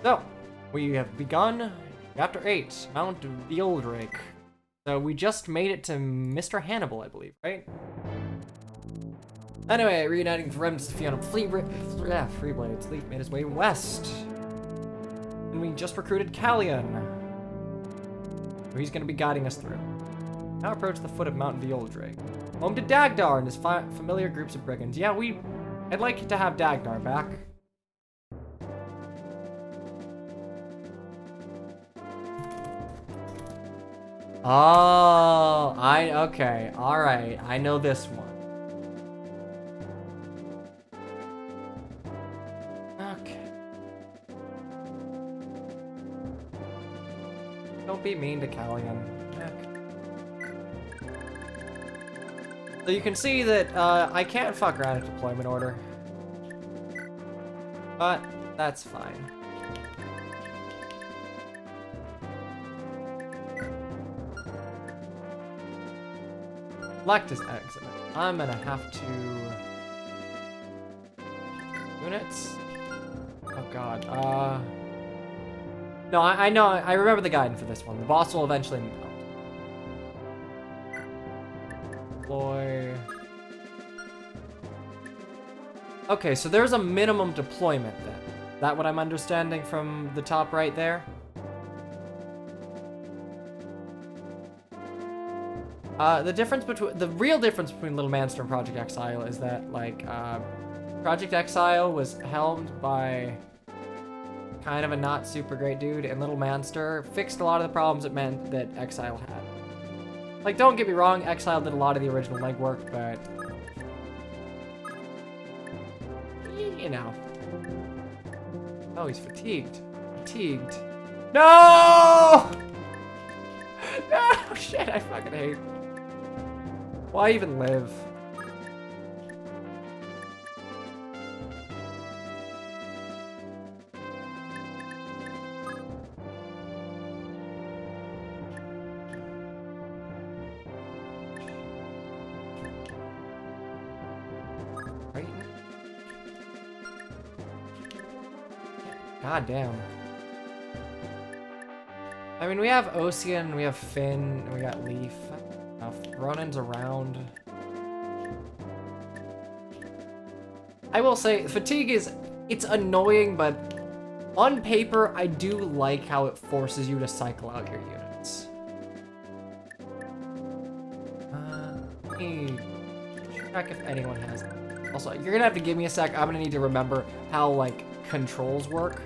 So, we have begun Chapter 8, Mount Vildrake. So we just made it to Mr. Hannibal, I believe, right? Anyway, reuniting with remnants of Fiona Freeblades, Leaf made his way west. And we just recruited Callion. So he's going to be guiding us through. Now approach the foot of Mount Vildrake. Home to Dagdar and his familiar groups of brigands. Yeah, I'd like to have Dagdar back. Oh, okay, alright, I know this one. Okay. Don't be mean to Callion. So you can see that I can't fuck around in deployment order. But that's fine. Select his exit. I'm gonna have to... Units? Oh god, No, I know, I remember the guidance for this one. The boss will eventually mount. Deploy... Okay, so there's a minimum deployment then. Is that what I'm understanding from the top right there? The real difference between Little Manster and Project Exile is that, like, Project Exile was helmed by kind of a not super great dude, and Little Manster fixed a lot of the problems that Exile had. Like, don't get me wrong, Exile did a lot of the original legwork, but... You know. Oh, he's fatigued. Fatigued. No! No! Shit, I fucking hate... Why even live? Right? God damn. I mean, we have Ocean, we have Finn, and we got Leaf. Ronin's around. I will say, fatigue it's annoying, but on paper, I do like how it forces you to cycle out your units. Let me check if anyone has it. Also, you're gonna have to give me a sec. I'm gonna need to remember how, like, controls work.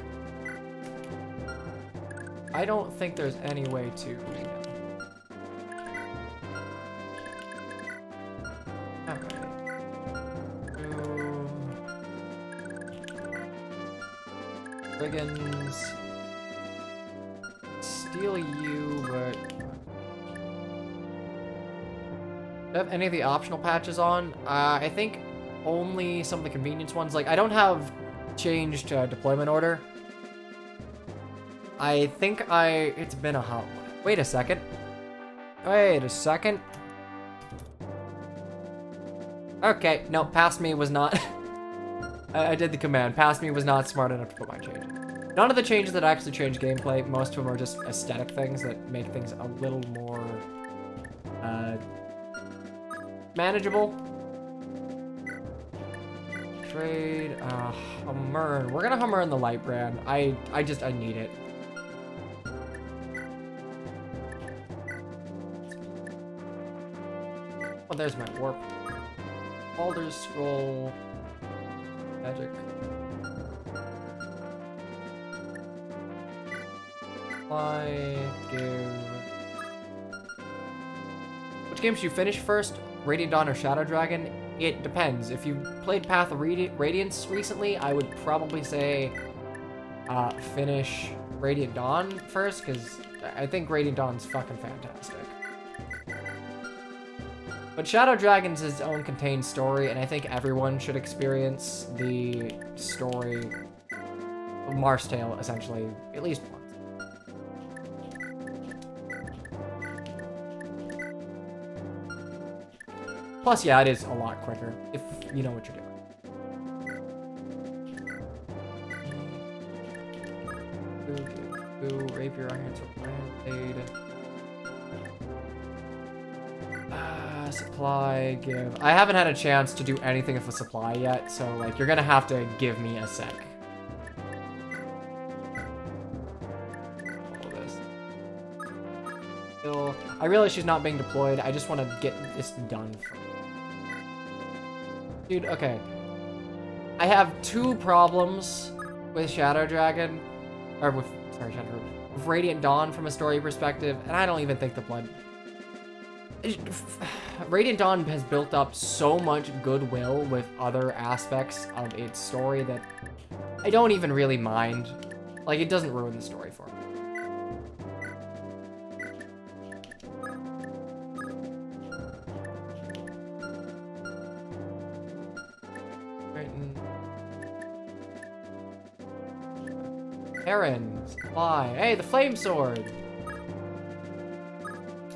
I don't think there's any way to... Brigands. Steal you, but... Do I have any of the optional patches on? I think only some of the convenience ones. Like, I don't have changed deployment order. I think it's been a hot... Wait a second. Wait a second. Okay, no, past me was not... I did the command. Past me was not smart enough to put my change. None of the changes that actually change gameplay, most of them are just aesthetic things that make things a little more manageable. Trade, Hummer. We're gonna Hummer in the light brand. I need it. Oh, there's my warp. Baldur's Scroll. Magic. Give... Which games do you finish first? Radiant Dawn or Shadow Dragon? It depends. If you played Path of Radiance recently, I would probably say finish Radiant Dawn first, because I think Radiant Dawn's fucking fantastic. But Shadow Dragon's its own contained story, and I think everyone should experience the story of Mars Tale, essentially, at least once. Plus, yeah, it is a lot quicker, if you know what you're doing. Rapier, iron sword, blade. Supply, give. I haven't had a chance to do anything with the supply yet, so like you're gonna have to give me a sec. All this. Still, I realize she's not being deployed. I just want to get this done. Dude, okay. I have 2 problems with Shadow Dragon, or with with Radiant Dawn from a story perspective, and I don't even think the blood. Radiant Dawn has built up so much goodwill with other aspects of its story that I don't even really mind. Like, it doesn't ruin the story for me. Aaron, supply. Hey, the flame sword!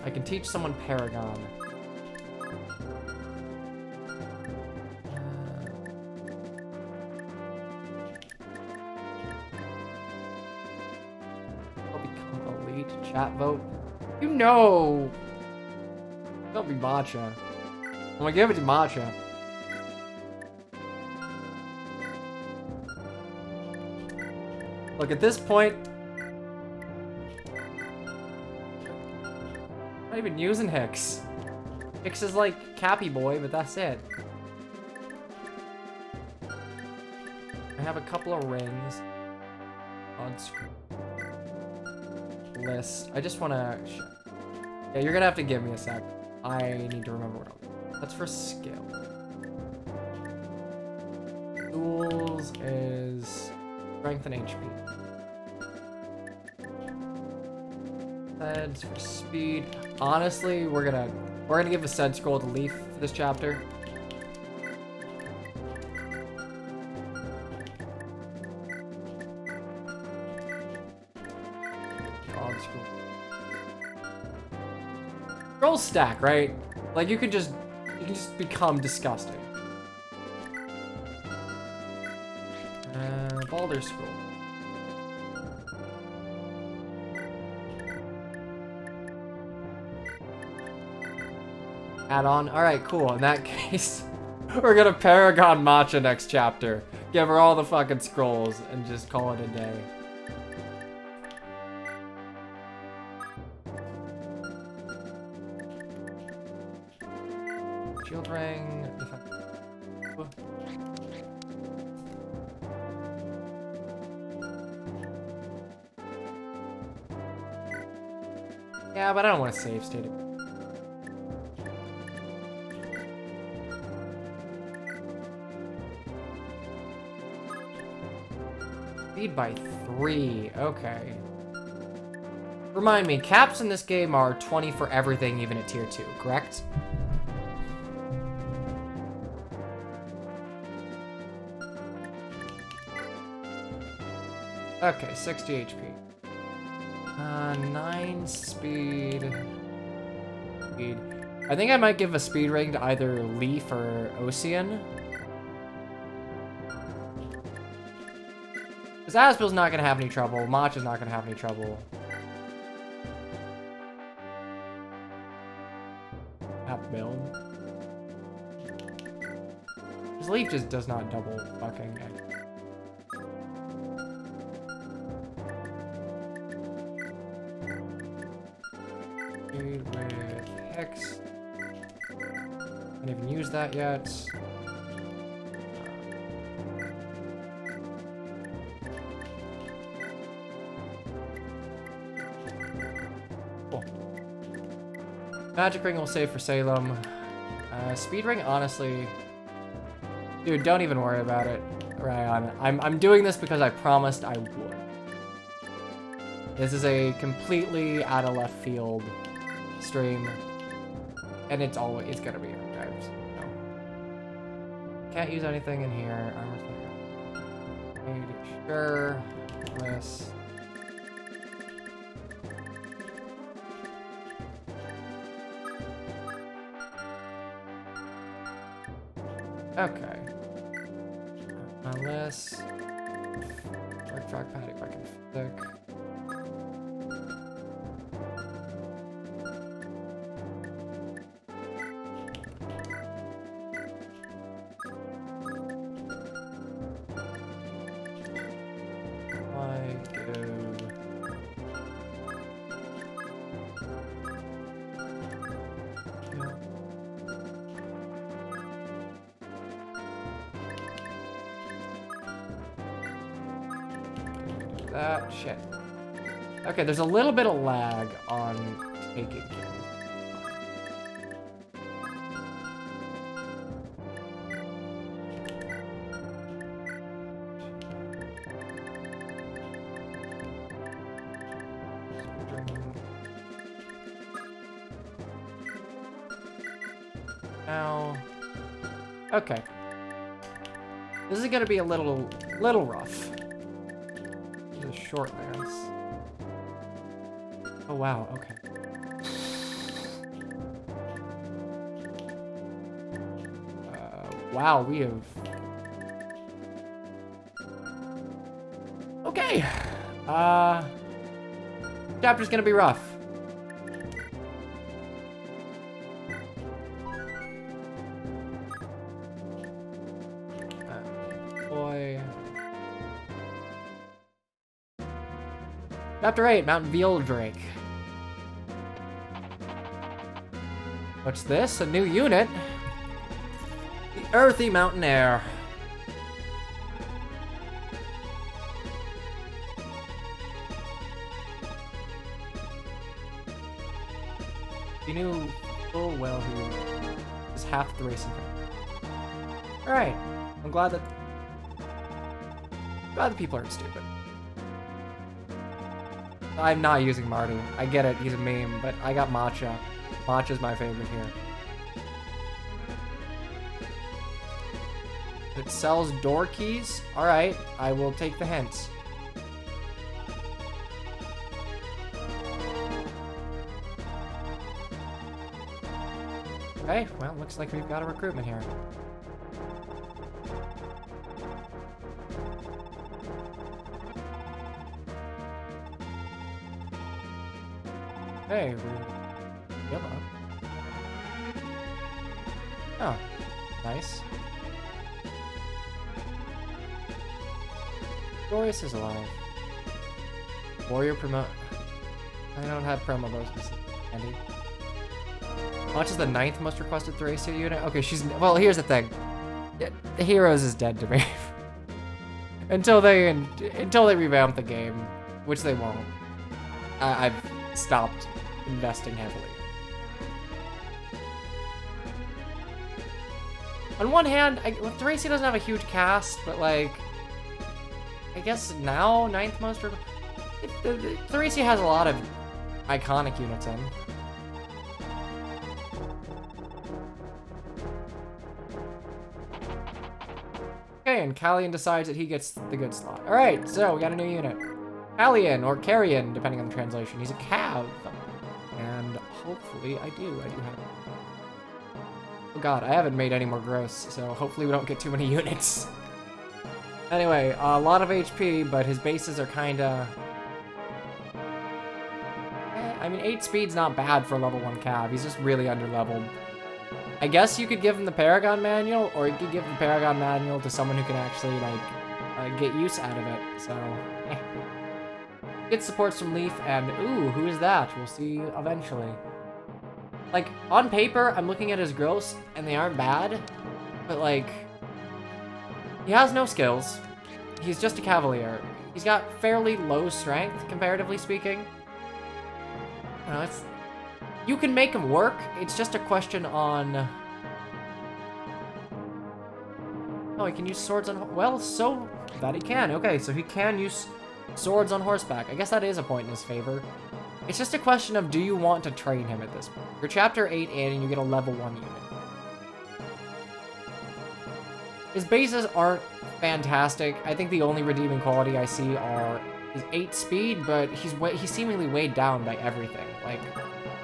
I can teach someone Paragon. I'll become elite. Chat vote. You know! Don't be Matcha. I'm gonna give it to Matcha. Look, at this point, I'm not even using Hicks. Hicks is like Cappy Boy, but that's it. I have a couple of rings on screen. List. I just want to. Yeah, you're gonna have to give me a sec. I need to remember what I'm doing. That's for skill. Tools is strength and HP. Seds for speed. Honestly, we're gonna give a Sed scroll to Leaf for this chapter. God, scroll stack, right? Like you can just become disgusting. Balder scroll. Add-on. Alright, cool. In that case, we're gonna Paragon Matcha next chapter. Give her all the fucking scrolls and just call it a day. Shield ring. Yeah, but I don't want to save state. Speed by 3. Okay. Remind me, caps in this game are 20 for everything, even at tier 2, correct? Okay, 60 HP. 9 speed. I think I might give a speed ring to either Leaf or Ocean. Because Asbill's not gonna have any trouble. Matcha's not gonna have any trouble. App build. His Leaf just does not double fucking. With Hex. Haven't even used that yet. Cool. Magic ring will save for Salem. Speed ring, honestly, dude, don't even worry about it. Ryan, I'm doing this because I promised I would. This is a completely out of left field stream, and it's gonna be archived. No. Can't use anything in here. Sure. List. Okay. Unless trackpad if I can stick. I give that shit. Okay, there's a little bit of lag on taking kills. Now, okay. This is gonna be a little rough. This is short lance. Oh wow, okay. Wow, we have... Okay! Chapter's gonna be rough. Boy. Chapter 8, Mount Veildrake. What's this? A new unit? The Earthy Mountaineer. You knew full well who is half the racing fan. Alright. I'm glad the people aren't stupid. I'm not using Marty. I get it, he's a meme, but I got Matcha. Matcha's my favorite here. It sells door keys? Alright, I will take the hints. Okay, well, looks like we've got a recruitment here. Hey, we're yellow. Oh, nice. Glorious is alive. Warrior promote. I don't have promo bonuses. Andy. Watch is the 9th most requested Thracia unit. Okay, she's... Well, here's the thing. The Heroes is dead to me. until they revamp the game, which they won't. I've stopped investing heavily. On one hand, Thracia doesn't have a huge cast, but like... I guess now, 9th most... Thracia has a lot of iconic units in. Okay, and Callian decides that he gets the good slot. Alright, so we got a new unit. Callian, or Carrion, depending on the translation. He's a cav. And hopefully I do have it. Oh god, I haven't made any more gross, so hopefully we don't get too many units. Anyway, a lot of HP, but his bases are kinda... I mean, 8 speed's not bad for a level 1 cav. He's just really under-leveled. I guess you could give him the Paragon Manual, or you could give the Paragon Manual to someone who can actually, like, get use out of it, so... Eh. Get supports from Leaf, and ooh, who is that? We'll see eventually. Like, on paper, I'm looking at his gross, and they aren't bad, but, like... He has no skills. He's just a Cavalier. He's got fairly low strength, comparatively speaking. You know, you can make him work. It's just a question on... Oh, he can use swords on... Well, so that he can. Okay, so he can use swords on horseback. I guess that is a point in his favor. It's just a question of, do you want to train him at this point? You're chapter 8 in, and you get a level 1 unit. His bases aren't fantastic. I think the only redeeming quality I see are his 8 speed, but he's seemingly weighed down by everything. Like,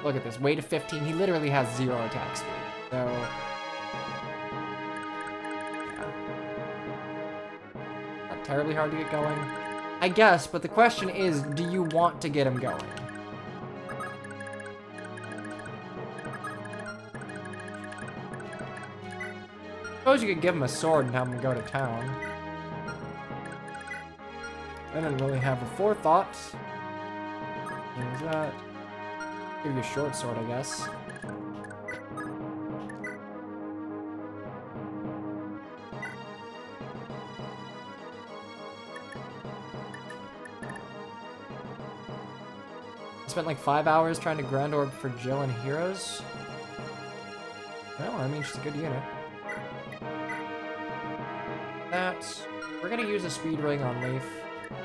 look at this, weight of 15. He literally has 0 attack speed. So, yeah. Not terribly hard to get going, I guess. But the question is, do you want to get him going? Suppose you could give him a sword and have him go to town. I didn't really have a forethought. What was that? Give you a short sword, I guess. I spent like 5 hours trying to Grand Orb for Jill and Heroes. Well, I mean, she's a good unit. That. We're gonna use a speed ring on Leaf. There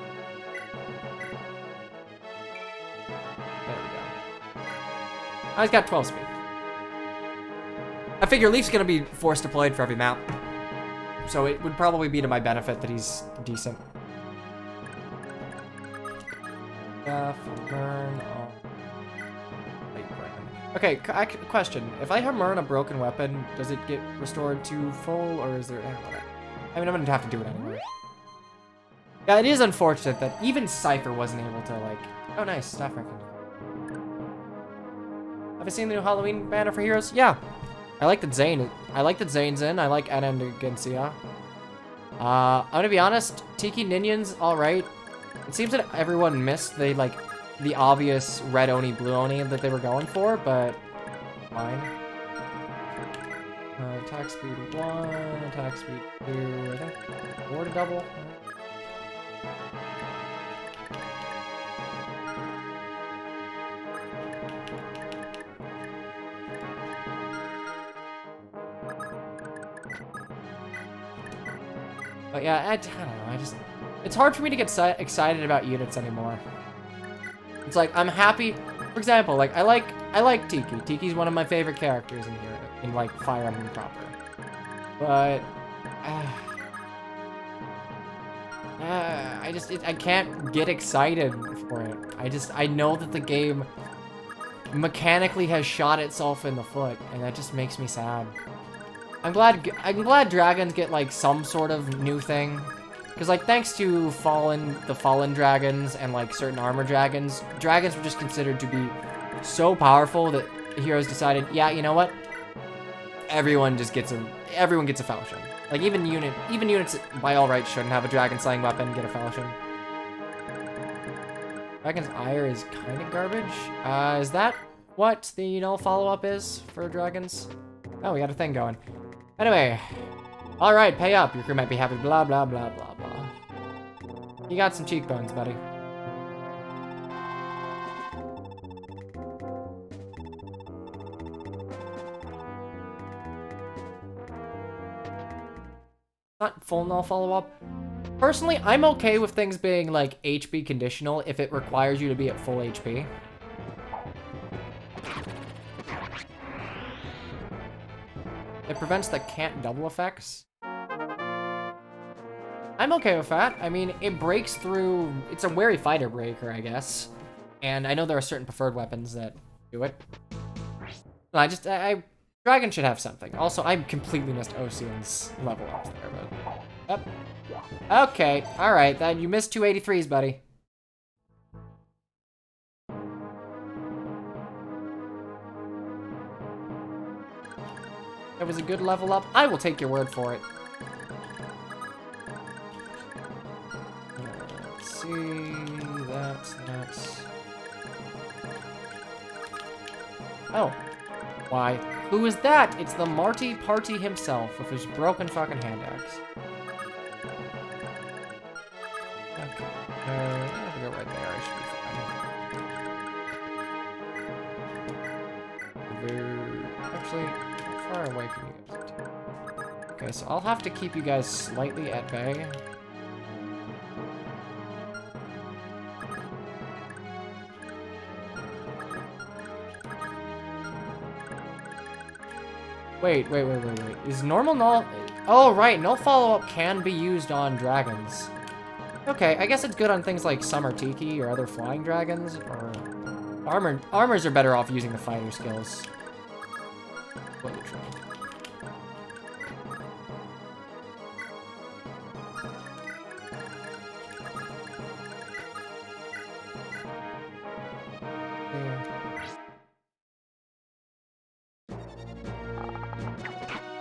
we go. Oh, he's got 12 speed. I figure Leaf's gonna be forced deployed for every map. So it would probably be to my benefit that he's decent. Burn. Okay, question. If I hammer a broken weapon, does it get restored to full, or is there... I mean, I'm gonna have to do it anyway. Yeah, it is unfortunate that even Cypher wasn't able to, like... Oh, nice. Staff record. Have you seen the new Halloween banner for Heroes? Yeah. I like that Zane... I like that Zane's in. I like Anna and Gensia. I'm gonna be honest. Tiki Ninion's alright. It seems that everyone missed the, like... the obvious red Oni, blue Oni that they were going for, but fine. Attack speed 1, attack speed 2, I think 4 to double. But yeah, I don't know, it's hard for me to get excited about units anymore. It's like, I'm happy, for example, like, I like Tiki. Tiki's one of my favorite characters in here, in, like, Fire Emblem proper. But, I can't get excited for it. I know that the game mechanically has shot itself in the foot, and that just makes me sad. I'm glad dragons get, like, some sort of new thing. Because, like, thanks to the Fallen dragons and, like, certain armor dragons were just considered to be so powerful that Heroes decided, yeah, you know what? Everyone gets a falchion. Like, even units that by all rights shouldn't have a dragon slaying weapon get a falchion. Dragon's Ire is kind of garbage. Is that what the null follow-up is for dragons? Oh, we got a thing going. Anyway. Alright, pay up. Your crew might be happy. Blah, blah, blah, blah, blah. You got some cheekbones, buddy. Not full null follow-up. Personally, I'm okay with things being, like, HP conditional if it requires you to be at full HP. It prevents the can't double effects. I'm okay with that. I mean, it breaks through... It's a wary fighter breaker, I guess. And I know there are certain preferred weapons that do it. Dragon should have something. Also, I completely missed Ocean's level up there, but... Yep. Okay, alright, then you missed 283s, buddy. That was a good level up. I will take your word for it. Let's see. That's... Oh. Why? Who is that? It's the Marty Party himself with his broken fucking hand axe. Okay. I'll go right there. I should be fine. Actually, how far away can you guys get? Okay, so I'll have to keep you guys slightly at bay. Wait. Is normal null... Oh, right. Null follow-up can be used on dragons. Okay, I guess it's good on things like Summer Tiki or other flying dragons. Or... Armors are better off using the fighter skills. What are you trying?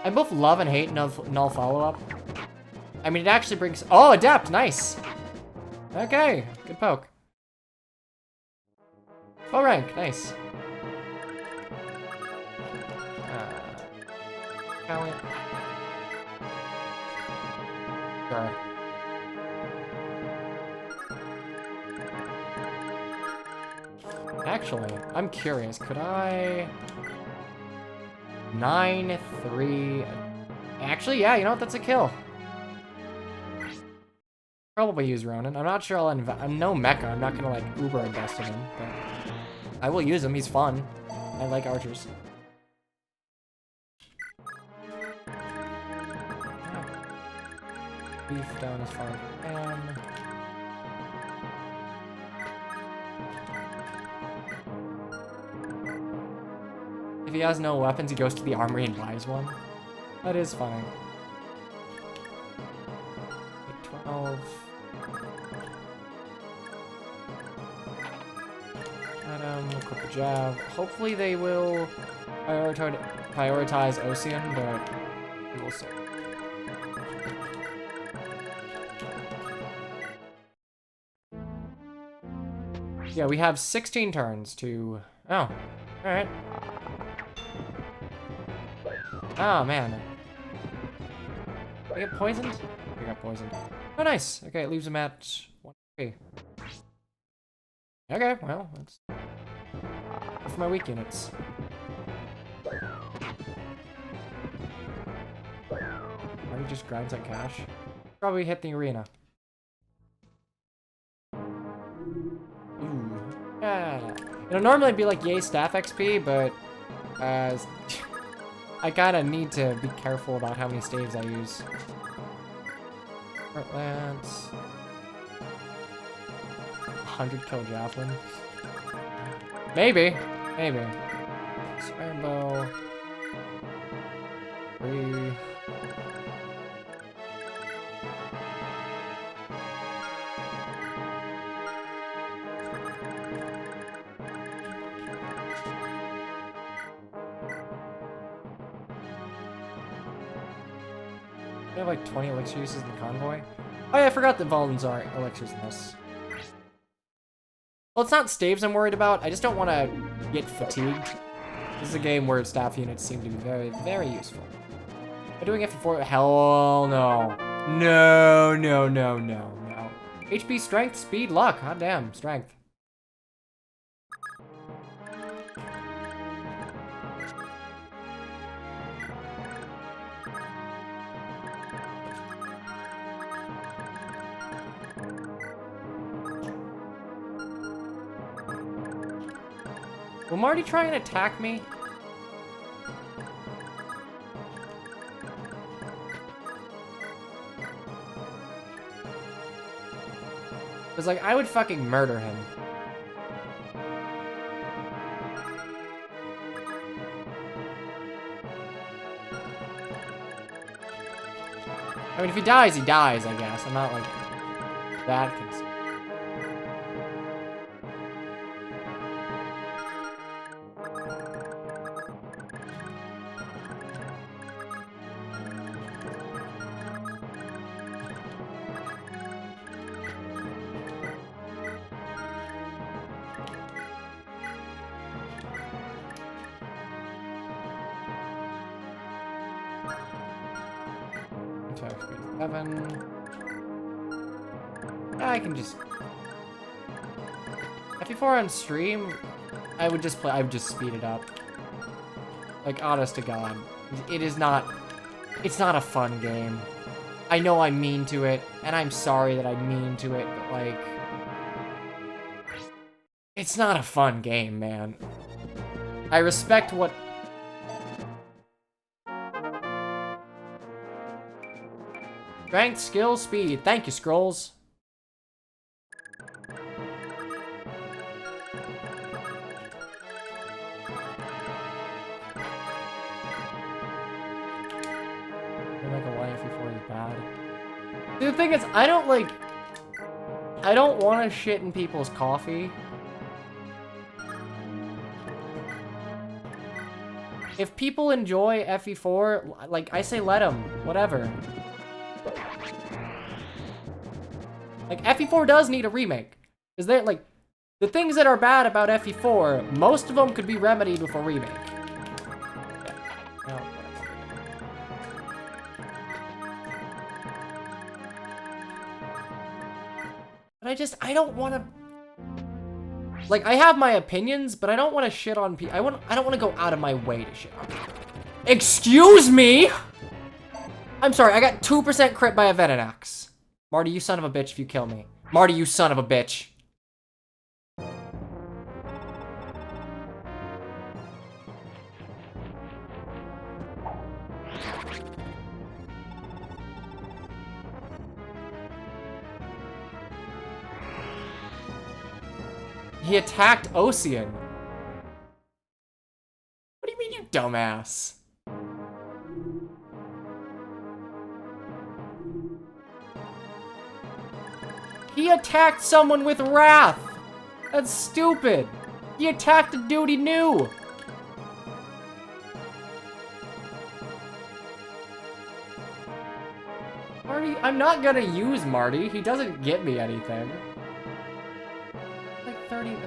I both love and hate null follow-up. I mean, it actually brings... Oh, Adapt! Nice! Okay, good poke. Full rank, nice. Talent. Sure. Actually, I'm curious, could I... 9-3... Actually, yeah, you know what, that's a kill. Probably use Ronin. I'm not sure I'll invest. I'm no mecha. I'm not gonna like uber invest in him, but I will use him. He's fun. I like archers. Beef down as far as I can. If he has no weapons, he goes to the armory and buys one. That is funny. 12. Equip the jab. Hopefully they will prioritize Ocean, but we will see. Yeah, we have 16 turns to... Oh, alright. Oh, man. Did I get poisoned? I got poisoned. Oh, nice. Okay, it leaves him at 1 HP. Okay, well, that's... for my weak units. Already just grinds like cash. Probably hit the arena. Ooh. Yeah. It'll normally be like yay staff XP, but I kinda need to be careful about how many staves I use. Heartlance. 100 kill javelin. Maybe. Maybe. Iron bow. 3. We have like 20 elixir uses in the convoy. Oh yeah, I forgot that Volans are elixirs in this. Well, it's not staves I'm worried about. I just don't want to get fatigued. This is a game where staff units seem to be very, very useful. Am I doing F4? Hell no. No, no, no, no, no. HP, strength, speed, luck. God damn, strength. Will Marty try and attack me? Because, like, I would fucking murder him. I mean, if he dies, I guess. I'm not, like, that concerned. I can just... F4 on stream, I would just speed it up. Like, honest to God. It's not a fun game. I know I'm mean to it, and I'm sorry that I'm mean to it, but, like... It's not a fun game, man. I respect what... Strength, skill, speed. Thank you, Scrolls. The thing is, I don't want to shit in people's coffee. If people enjoy FE4, like, I say let them. Whatever. Like, FE4 does need a remake. Because they're, like, the things that are bad about FE4, most of them could be remedied with a remake. Yeah. But I don't want to... Like, I have my opinions, but I don't want to shit on people. I don't want to go out of my way to shit on people. Excuse me? I'm sorry, I got 2% crit by a Venonat. Marty, you son of a bitch if you kill me. Marty, you son of a bitch. He attacked Ocean. What do you mean, you dumbass? He attacked someone with Wrath. That's stupid. He attacked a dude he knew. Marty, I'm not gonna use Marty. He doesn't get me anything. Like 30.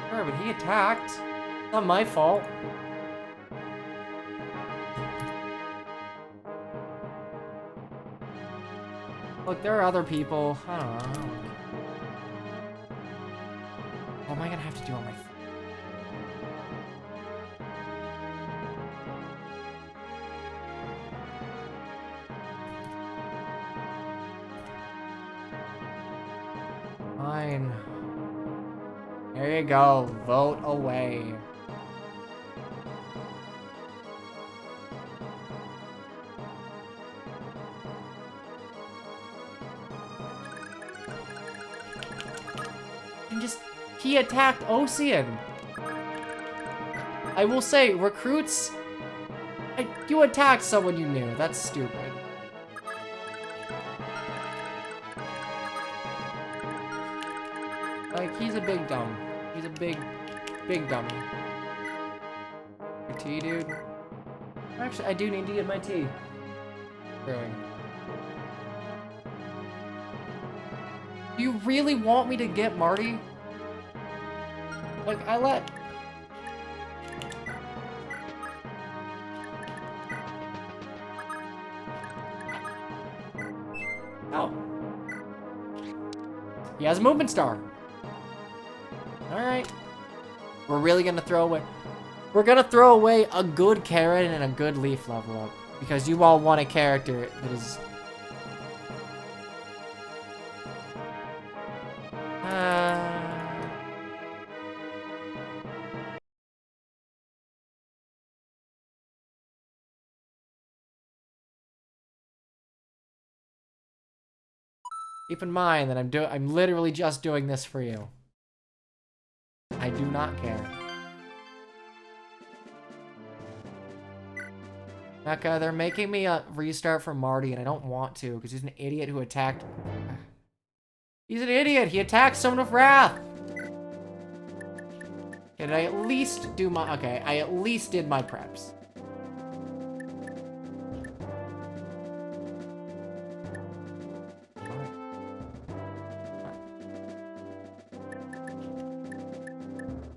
Sure, but he attacked. It's not my fault. Look, there are other people. I don't know. What am I gonna have to do on my phone? Fine. There you go. Vote away. He attacked Ocean. I will say, recruits, you attacked someone you knew. That's stupid. Like, he's a big dumb. He's a big dummy. Your tea, dude? Actually, I do need to get my tea. Brewing. Do you really want me to get Marty? Like, I let... Oh. He has a movement star. Alright. We're really gonna throw away... We're gonna throw away a good Karen and a good Leaf level up. Because you all want a character that is... Keep in mind that I'm literally just doing this for you. I do not care. Becca, they're making me restart from Marty, and I don't want to, because he's an idiot who attacked... He's an idiot! He attacked someone with Wrath! Okay, did I at least do my... Okay, I at least did my preps.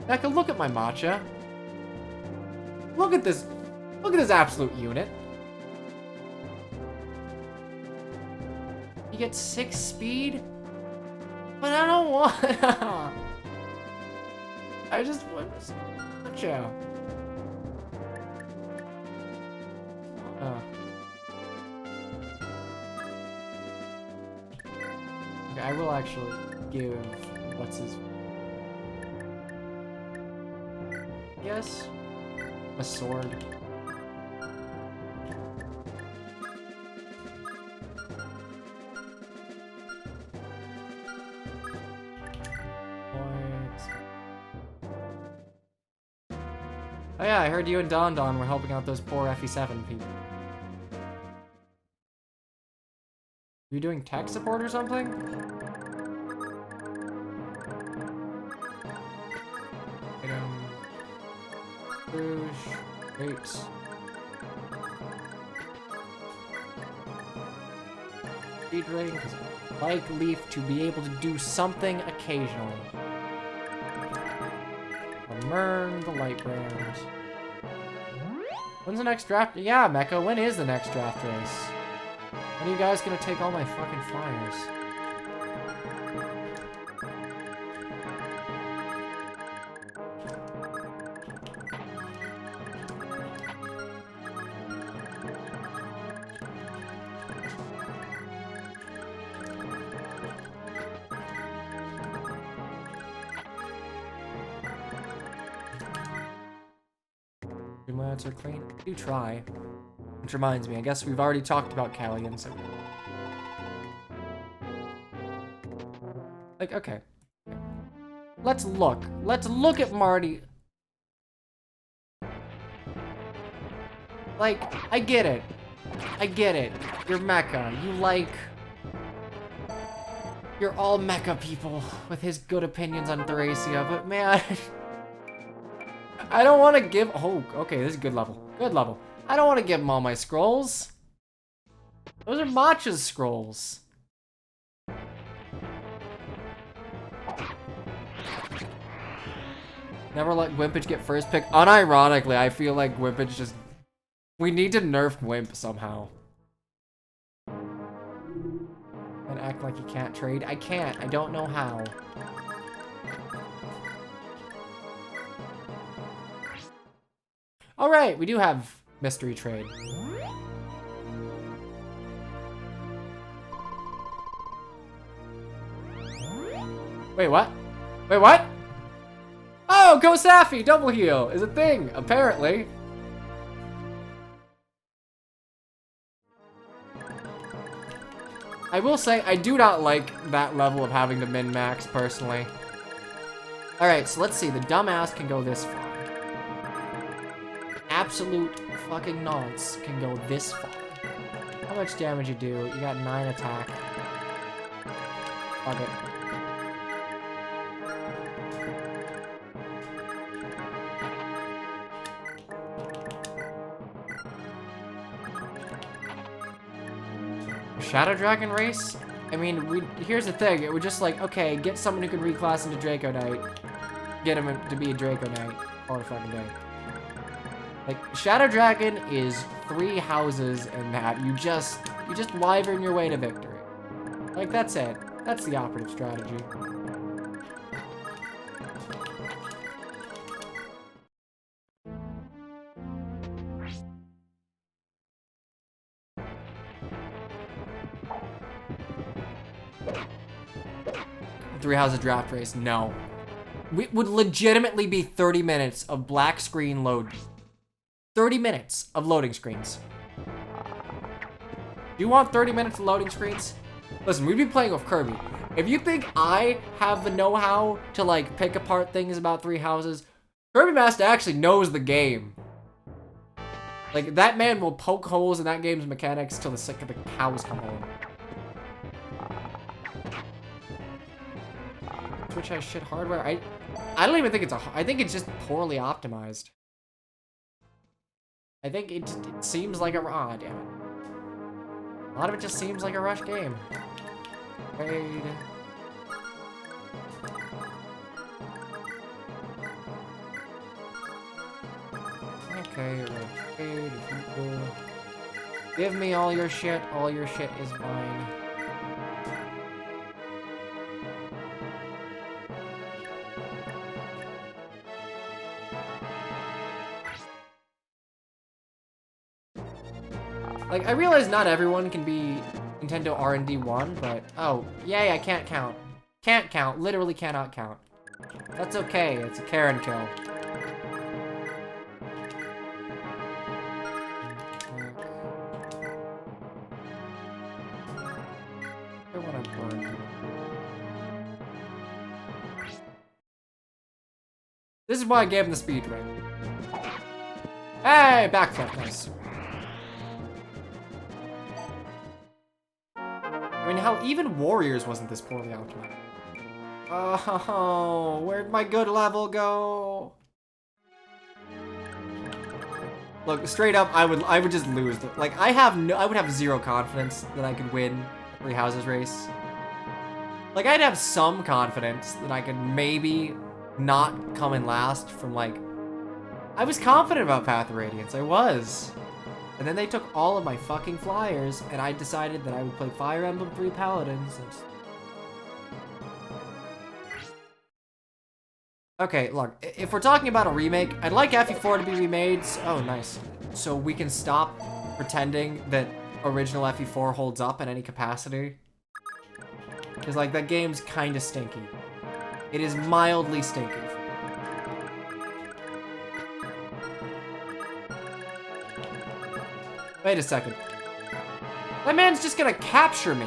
Becca, look at my matcha. Look at this. Look at this absolute unit. You get 6 speed? But I don't want... I just want matcha. Okay, I will actually give... What's his... Yes, a sword. Oh yeah, I heard you and Don were helping out those poor FE7 people. You doing tech support or something? Grapes. speed ring because I like Leaf to be able to do something occasionally. Mern the light bearers. When's the next draft? Yeah, Mecha, when is the next draft race? When are you guys gonna take all my fucking flyers? Are clean. Do try. Which reminds me, I guess we've already talked about Callion, so like, okay. Let's look. Let's look at Marty. Like, I get it. I get it. You're mecha. You like... You're all mecha people with his good opinions on Thracia, but man... I don't want to give... Oh, okay, this is good level. Good level. I don't want to give him all my scrolls. Those are Matcha's scrolls. Never let Wimpage get first pick. Unironically, I feel like Wimpage just... We need to nerf Wimp somehow. And act like you can't trade. I can't. I don't know how. Alright, we do have mystery trade. Wait, what? Wait, what? Oh, Go Safi, double heal is a thing, apparently. I will say, I do not like that level of having to min-max, personally. Alright, so let's see, the dumbass can go this far. Absolute fucking nonce can go this far. How much damage you do? You got 9 attack. Fuck it. Shadow Dragon race? I mean, here's the thing. It would just like, okay, get someone who can reclass into Draco Knight. Get him to be a Draco Knight. All the fucking day. Like, Shadow Dragon is 3 houses and that. You just wyvern your way to victory. Like, that's it. That's the operative strategy. Three houses draft race, no. We would legitimately be 30 minutes of black screen load. 30 minutes of loading screens. Do you want 30 minutes of loading screens? Listen, we'd be playing with Kirby. If you think I have the know-how to like pick apart things about 3 houses, Kirby Master actually knows the game. Like, that man will poke holes in that game's mechanics till the cows come home. Twitch has shit hardware. I don't even think it's I think it's just poorly optimized. I think it seems like a... Aw, damn it. A lot of it just seems like a rush game. Raid. Okay, raid. Give me all your shit. All your shit is mine. Like, I realize not everyone can be Nintendo R&D 1, but... Oh, yay, I can't count. Can't count. Literally cannot count. That's okay. It's a Karen kill. I want to burn. This is why I gave him the speed ring. Hey, backflip, nice. I mean, how even Warriors wasn't this poorly optimized. Oh, where'd my good level go? Look, straight up, I would just lose. Like, I would have 0 confidence that I could win Three Houses race. Like, I'd have some confidence that I could maybe not come in last from, like... I was confident about Path of Radiance, I was. And then they took all of my fucking flyers, and I decided that I would play Fire Emblem 3 Paladins. Okay, look, if we're talking about a remake, I'd like FE4 to be remade. Oh, nice. So we can stop pretending that original FE4 holds up in any capacity. Because, like, that game's kind of stinky. It is mildly stinky. Wait a second. That man's just gonna capture me.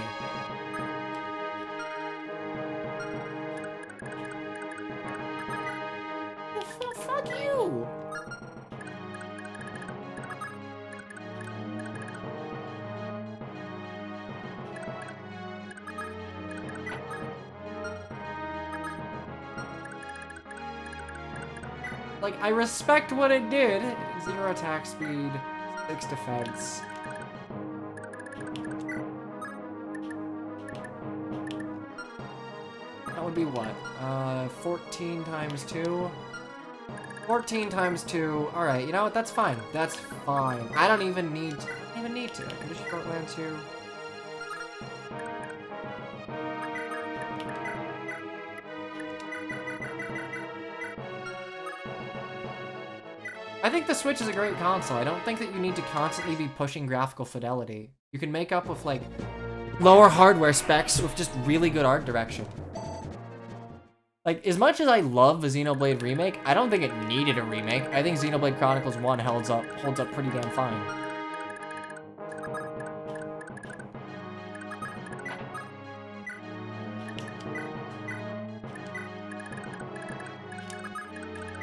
Well, fuck you. Like, I respect what it did. 0 attack speed, 6 defense. That would be what? 14 times 2? 14 times 2. Alright, you know what? That's fine. That's fine. I don't even need to. I can just short land 2. I think the Switch is a great console. I don't think that you need to constantly be pushing graphical fidelity. You can make up with, like, lower hardware specs with just really good art direction. Like, as much as I love the Xenoblade remake, I don't think it needed a remake. I think Xenoblade Chronicles 1 holds up pretty damn fine.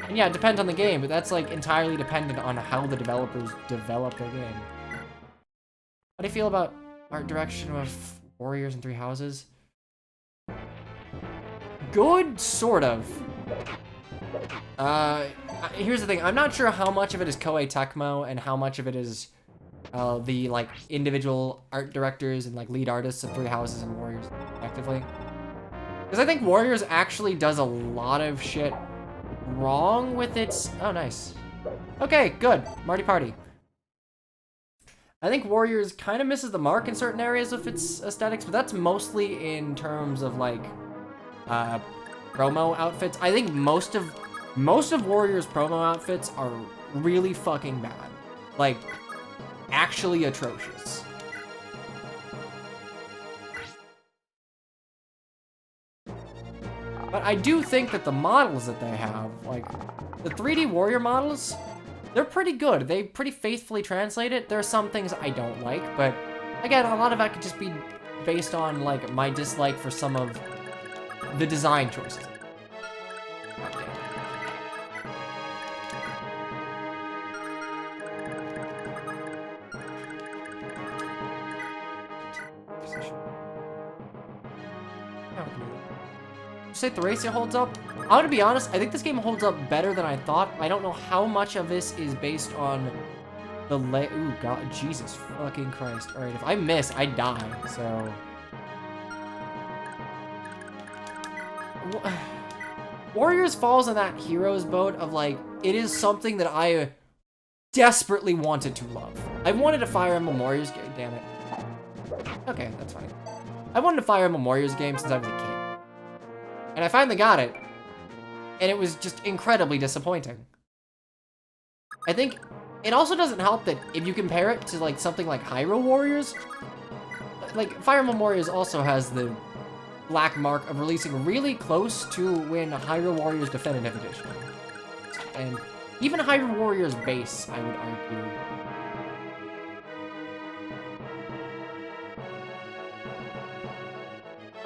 And yeah, it depends on the game, but that's, like, entirely dependent on how the developers develop their game. How do you feel about art direction with Warriors and Three Houses? Good, sort of. Here's the thing. I'm not sure how much of it is Koei Tecmo and how much of it is the, like, individual art directors and, like, lead artists of Three Houses and Warriors, effectively. Because I think Warriors actually does a lot of shit wrong with its... Oh, nice. Okay, good. Marty Party. I think Warriors kind of misses the mark in certain areas of its aesthetics, but that's mostly in terms of, like, promo outfits. I think most of Warriors' promo outfits are really fucking bad. Like, actually atrocious. But I do think that the models that they have, like, the 3D Warrior models, they're pretty good. They pretty faithfully translate it. There are some things I don't like, but again, a lot of that could just be based on, like, my dislike for some of the design choices. Say Thracia holds up? I'm gonna be honest, I think this game holds up better than I thought. I don't know how much of this is based on the ooh, God, Jesus fucking Christ. Alright, if I miss, I die, so... Warriors falls in that hero's boat of, like, it is something that I desperately wanted to love. I wanted a Fire Emblem Warriors game, damn it. Okay, that's fine. I wanted a Fire Emblem Warriors game since I was a kid. And I finally got it, and it was just incredibly disappointing. I think it also doesn't help that if you compare it to, like, something like Hyrule Warriors, like, Fire Emblem Warriors also has the black mark of releasing really close to when Hyrule Warriors Definitive Edition. And even Hyrule Warriors Base, I would argue.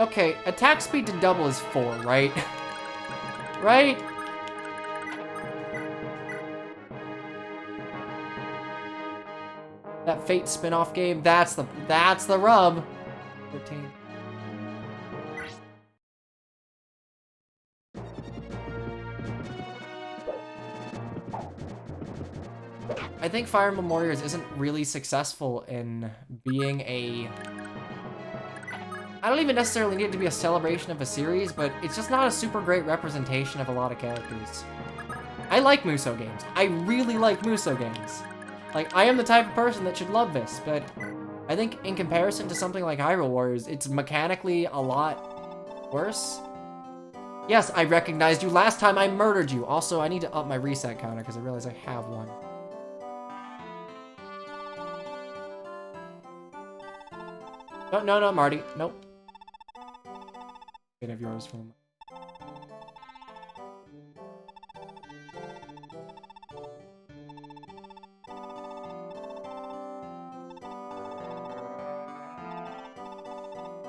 Okay, attack speed to double is 4, right? Right? That Fate spin-off game, that's the rub. 13. I think Fire Emblem Warriors isn't really successful in being a I don't even necessarily need it to be a celebration of a series, but it's just not a super great representation of a lot of characters. I like Muso games. I really like Muso games. Like, I am the type of person that should love this, but I think in comparison to something like Hyrule Warriors, it's mechanically a lot worse. Yes, I recognized you last time I murdered you. Also, I need to up my reset counter because I realize I have one. No, Marty. Nope. Can have yours from.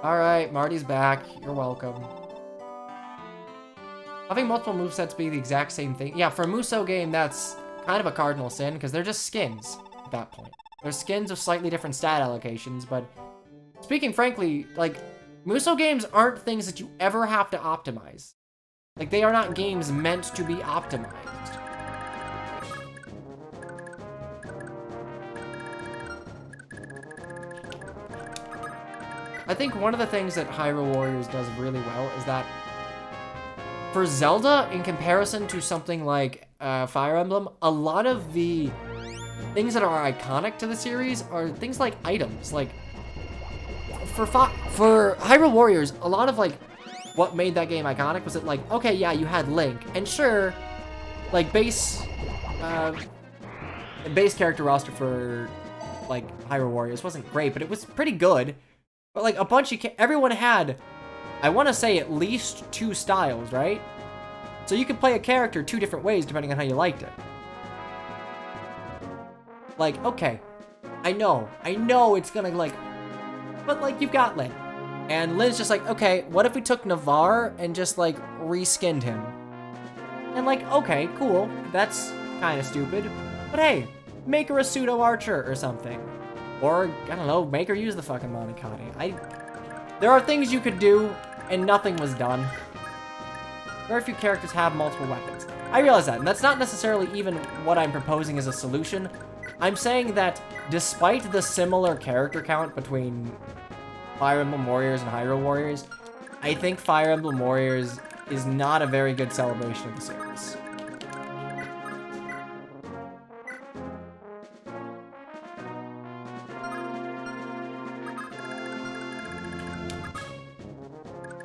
Alright, Marty's back. You're welcome. Having multiple movesets be the exact same thing. Yeah, for a Muso game, that's kind of a cardinal sin, because they're just skins at that point. They're skins with slightly different stat allocations, but speaking frankly, like, Muso games aren't things that you ever have to optimize. Like, they are not games meant to be optimized. I think one of the things that Hyrule Warriors does really well is that for Zelda, in comparison to something like Fire Emblem, a lot of the things that are iconic to the series are things like items. Like, for Hyrule Warriors, a lot of, like, what made that game iconic was that, like, okay, yeah, you had Link, and sure, like, base character roster for, like, Hyrule Warriors wasn't great, but it was pretty good. But, like, a bunch of everyone had, I want to say, at least 2 styles, right? So you could play a character 2 different ways depending on how you liked it. Like, okay, I know it's gonna, like, but, like, you've got Lin. And Lin's just like, okay, what if we took Navarre and just, like, reskinned him? And, like, okay, cool, that's kind of stupid. But hey, make her a pseudo-archer or something. Or, I don't know, make her use the fucking Monikage. There are things you could do, and nothing was done. Very few characters have multiple weapons. I realize that, and that's not necessarily even what I'm proposing as a solution. I'm saying that despite the similar character count between Fire Emblem Warriors and Hyrule Warriors, I think Fire Emblem Warriors is not a very good celebration of the series.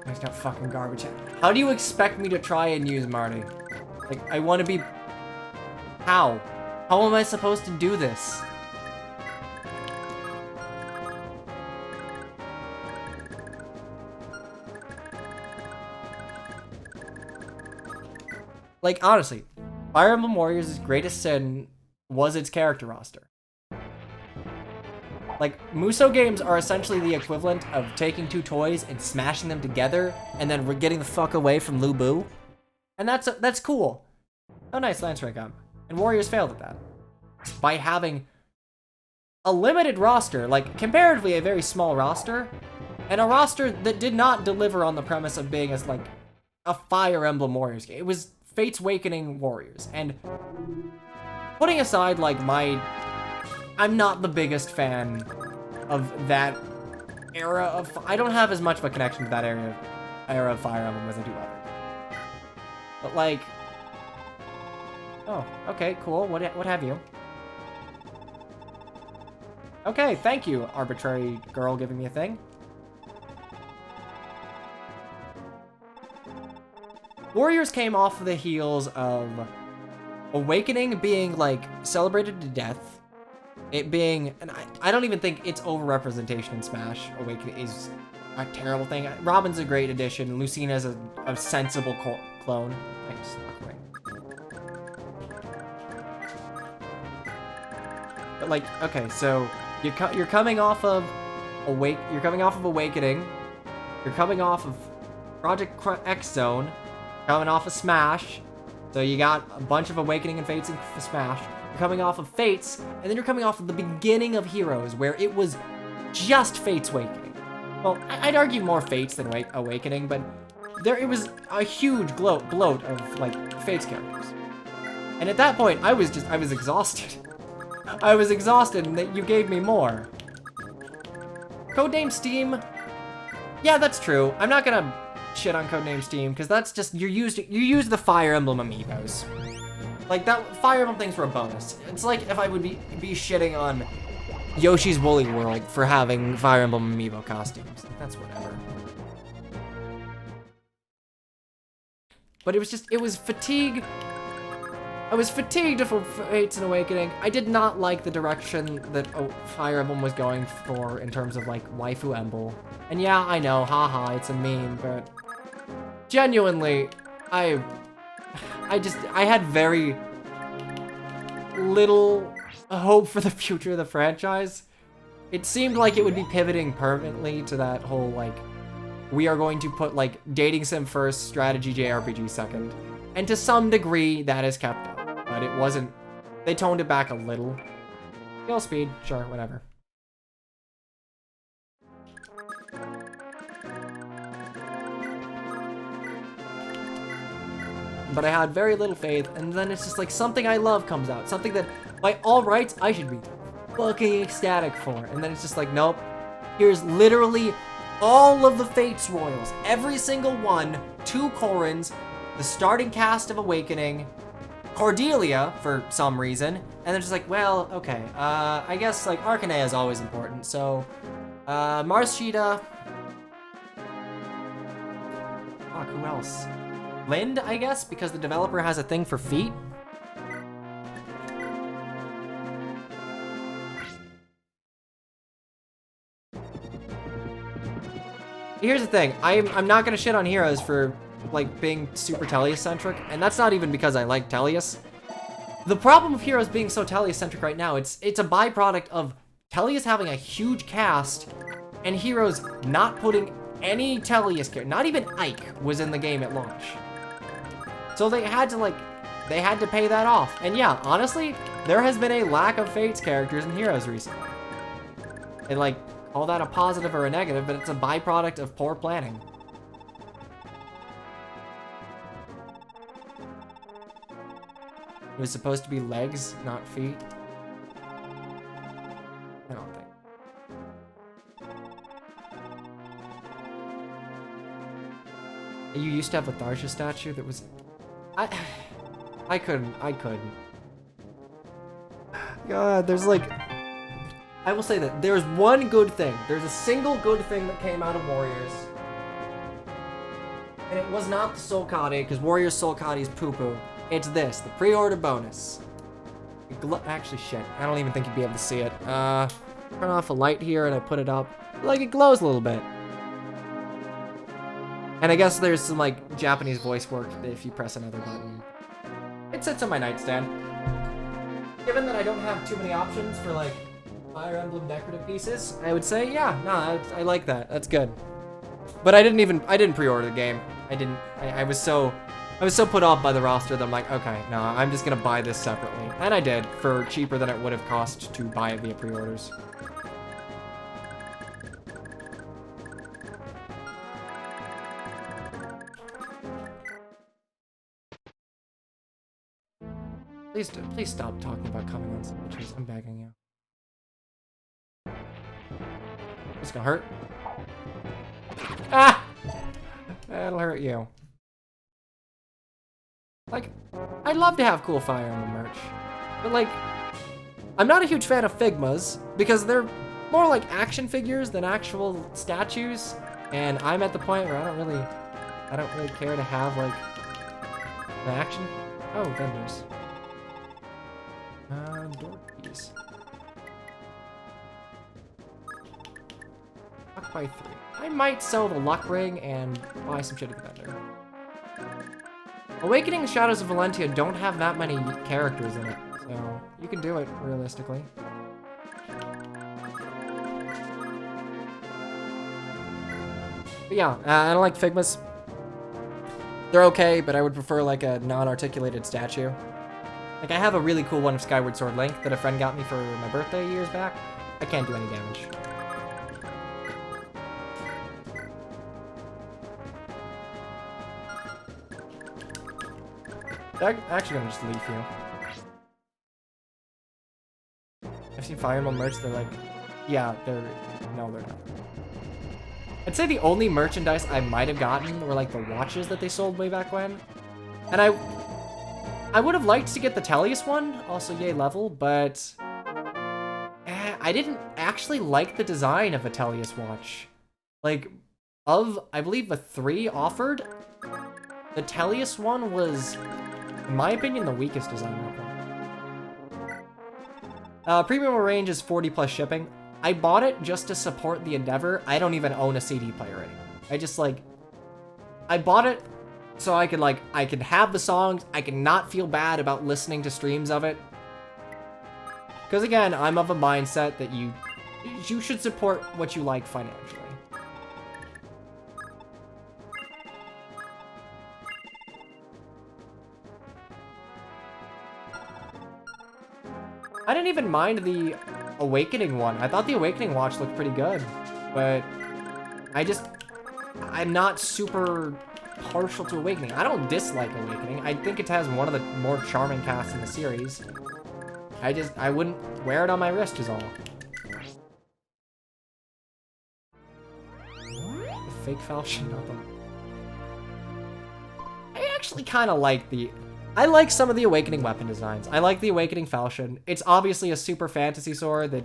There's no fucking garbage. How do you expect me to try and use Marty? Like, I want to be... How? How am I supposed to do this? Like, honestly, Fire Emblem Warriors' greatest sin was its character roster. Like, Muso games are essentially the equivalent of taking 2 toys and smashing them together and then getting the fuck away from Lu Bu. And that's cool. Oh, nice, Lance Rank up. And Warriors failed at that. By having a limited roster, like, comparatively a very small roster, and a roster that did not deliver on the premise of being as, like, a Fire Emblem Warriors game. It was Fate's Awakening Warriors. And putting aside, like, I'm not the biggest fan of that era of... I don't have as much of a connection to that era of Fire Emblem as I do other. But, like... Oh, okay, cool. What have you? Okay, thank you, arbitrary girl giving me a thing. Warriors came off of the heels of Awakening being, like, celebrated to death. It being, and I don't even think its overrepresentation in Smash Awakening is a terrible thing. Robin's a great addition. Lucina's a sensible clone. Thanks. But, like, okay, so you're coming off of Awakening. You're coming off of Project X Zone. Coming off of Smash. So you got a bunch of Awakening and Fates in Smash. You're coming off of Fates, and then you're coming off of the beginning of Heroes, where it was just Fates Awakening. Well, I'd argue more Fates than Awakening, but it was a huge bloat of, like, Fates characters. And at that point, I was exhausted. I was exhausted, and that you gave me more. Codename Steam Yeah, that's true. I'm not gonna shit on Codename Steam, because that's just, you use the Fire Emblem amiibos. Like, that Fire Emblem things were a bonus. It's like if I would be shitting on Yoshi's Woolly World for having Fire Emblem amiibo costumes. Like, that's whatever. But it was just, it was fatigue. I was fatigued for Fates and Awakening. I did not like the direction that Fire Emblem was going for in terms of, like, waifu Emble. And yeah, I know, haha, it's a meme, but genuinely, I had very little hope for the future of the franchise. It seemed like it would be pivoting permanently to that whole, like, we are going to put, like, dating sim first, strategy JRPG second. And to some degree, that is kept up. But it wasn't, they toned it back a little. Skill speed, sure, whatever. But I had very little faith, and then it's just like something I love comes out. Something that, by all rights, I should be fucking ecstatic for. And then it's just like, nope. Here's literally all of the Fates Royals. Every single one. 2 Corins. The starting cast of Awakening. Cordelia, for some reason. And they're just like, well, okay. I guess, like, Arcanea is always important. So, Marshida. Fuck, who else? Lind, I guess, because the developer has a thing for feet. Here's the thing, I'm not gonna shit on Heroes for, like, being super Tellius-centric, and that's not even because I like Tellius. The problem with Heroes being so Tellius-centric right now, it's a byproduct of Tellius having a huge cast, and Heroes not putting any Tellius character, not even Ike was in the game at launch. So they had to pay that off. And yeah, honestly, there has been a lack of Fates characters in Heroes recently. And like, call that a positive or a negative, but it's a byproduct of poor planning. It was supposed to be legs, not feet. I don't think. You used to have a Thracia statue that was... I couldn't. God, there's like... I will say that there's one good thing. There's a single good thing that came out of Warriors. And it was not the Soul Kadi, because Warriors Soul Kadi is poo-poo. It's this, the pre-order bonus. Actually, shit. I don't even think you'd be able to see it. Turn off a light here and I put it up. Like, it glows a little bit. And I guess there's some, like, Japanese voice work if you press another button. It sits on my nightstand. Given that I don't have too many options for, like, Fire Emblem decorative pieces, I would say, yeah, no, I like that. That's good. But I didn't pre-order the game. I was so put off by the roster that I'm like, okay, no, I'm just gonna buy this separately. And I did, for cheaper than it would have cost to buy it via pre-orders. Please stop talking about coming on switches. I'm begging you. It's gonna hurt. Ah! That'll hurt you. Like, I'd love to have cool Fire Emblem merch, but like, I'm not a huge fan of Figmas because they're more like action figures than actual statues, and I'm at the point where I don't really care to have like an action. Oh, vendors. Door keys. Luck by 3. I might sell the luck ring and buy some shit at the vendor. Awakening and Shadows of Valentia don't have that many characters in it, so you can do it realistically. But yeah, I don't like Figmas. They're okay, but I would prefer like a non-articulated statue. Like, I have a really cool one of Skyward Sword Link that a friend got me for my birthday years back. I can't do any damage. I'm actually gonna just leave you. I've seen Fire Emblem merch, they're like, yeah, no, they're not. I'd say the only merchandise I might have gotten were like the watches that they sold way back when. And I would have liked to get the Tellius one, also yay level, but I didn't actually like the design of a Tellius watch. Like, of, I believe, the 3 offered, the Tellius one was, in my opinion, the weakest design right now. Premium range is 40 plus shipping. I bought it just to support the endeavor. I don't even own a CD player anymore. I just, like, I bought it so I could have the songs. I can not feel bad about listening to streams of it. Because again, I'm of a mindset that you should support what you like financially. I didn't even mind the Awakening one. I thought the Awakening watch looked pretty good, but I'm not super partial to Awakening. I don't dislike Awakening. I think it has one of the more charming casts in the series. I wouldn't wear it on my wrist is all. The fake falchion, not the... I actually kind of like I like some of the Awakening weapon designs. I like the Awakening falchion. It's obviously a super fantasy sword that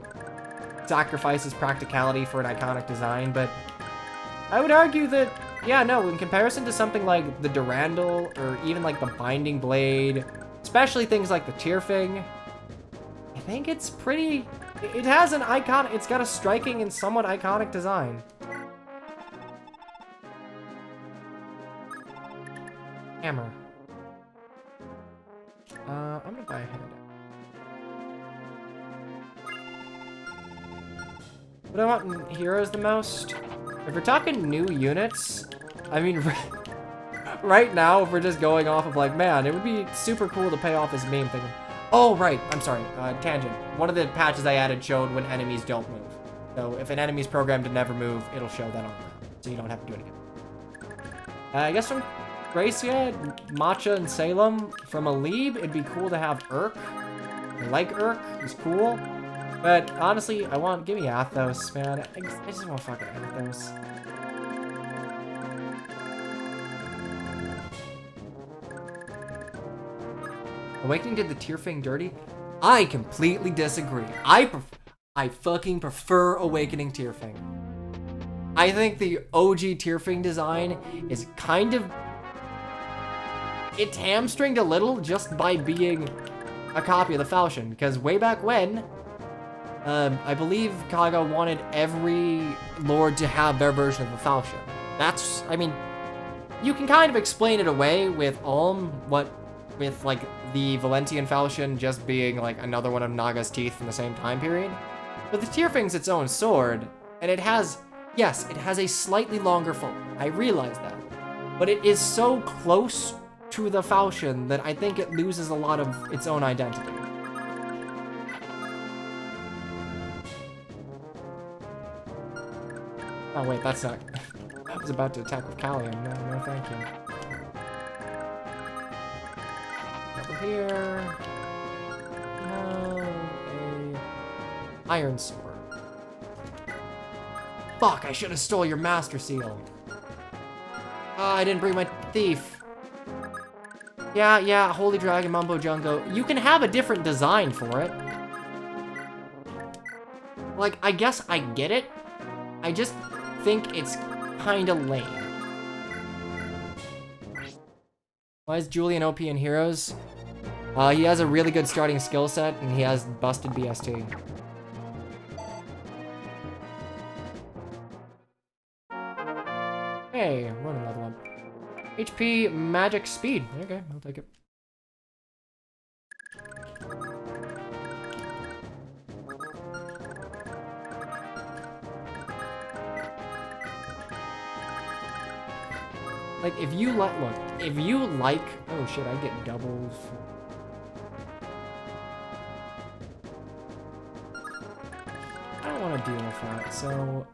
sacrifices practicality for an iconic design, but I would argue that, yeah, no, in comparison to something like the Durandal or even like the Binding Blade, especially things like the Tyrfing, I think it's pretty... It has an iconic... It's got a striking and somewhat iconic design. Hammer. I'm gonna buy a hand. What do I want in heroes the most? If we're talking new units, I mean, right now, if we're just going off of like, man, it would be super cool to pay off this meme thing. Oh, right, I'm sorry, tangent. One of the patches I added showed when enemies don't move. So if an enemy's programmed to never move, it'll show that on the map, so you don't have to do it again. I guess from Thracia, Matcha, and Salem, from Alib, it'd be cool to have Urk. I like Urk, he's cool. But honestly, give me Athos, man. I just want fucking Athos. Awakening did the Tyrfing dirty? I completely disagree. I fucking prefer Awakening Tyrfing. I think the OG Tyrfing design is kind of... It's hamstringed a little just by being a copy of the Falchion, because way back when, I believe Kaga wanted every lord to have their version of the Falchion. That's, I mean, you can kind of explain it away with Ulm, with like the Valentian Falchion just being like another one of Naga's teeth from the same time period. But the Tyrfing's its own sword, and it has, yes, it has a slightly longer fold. I realize that. But it is so close to the Falchion that I think it loses a lot of its own identity. Oh wait, that's not... I was about to attack with Callium. No, thank you. Over here... No, a... Iron Sword. Fuck, I should have stole your Master Seal. Oh, I didn't bring my Thief. Yeah, Holy Dragon Mumbo Jungo. You can have a different design for it. Like, I guess I get it. I just think it's kinda lame. Why is Julian OP in Heroes? He has a really good starting skill set, and he has busted BST. Hey, running level up. HP, magic, speed. Okay, I'll take it. Like, if you look, if you like, oh shit, I get doubles. I don't want to deal with that, so...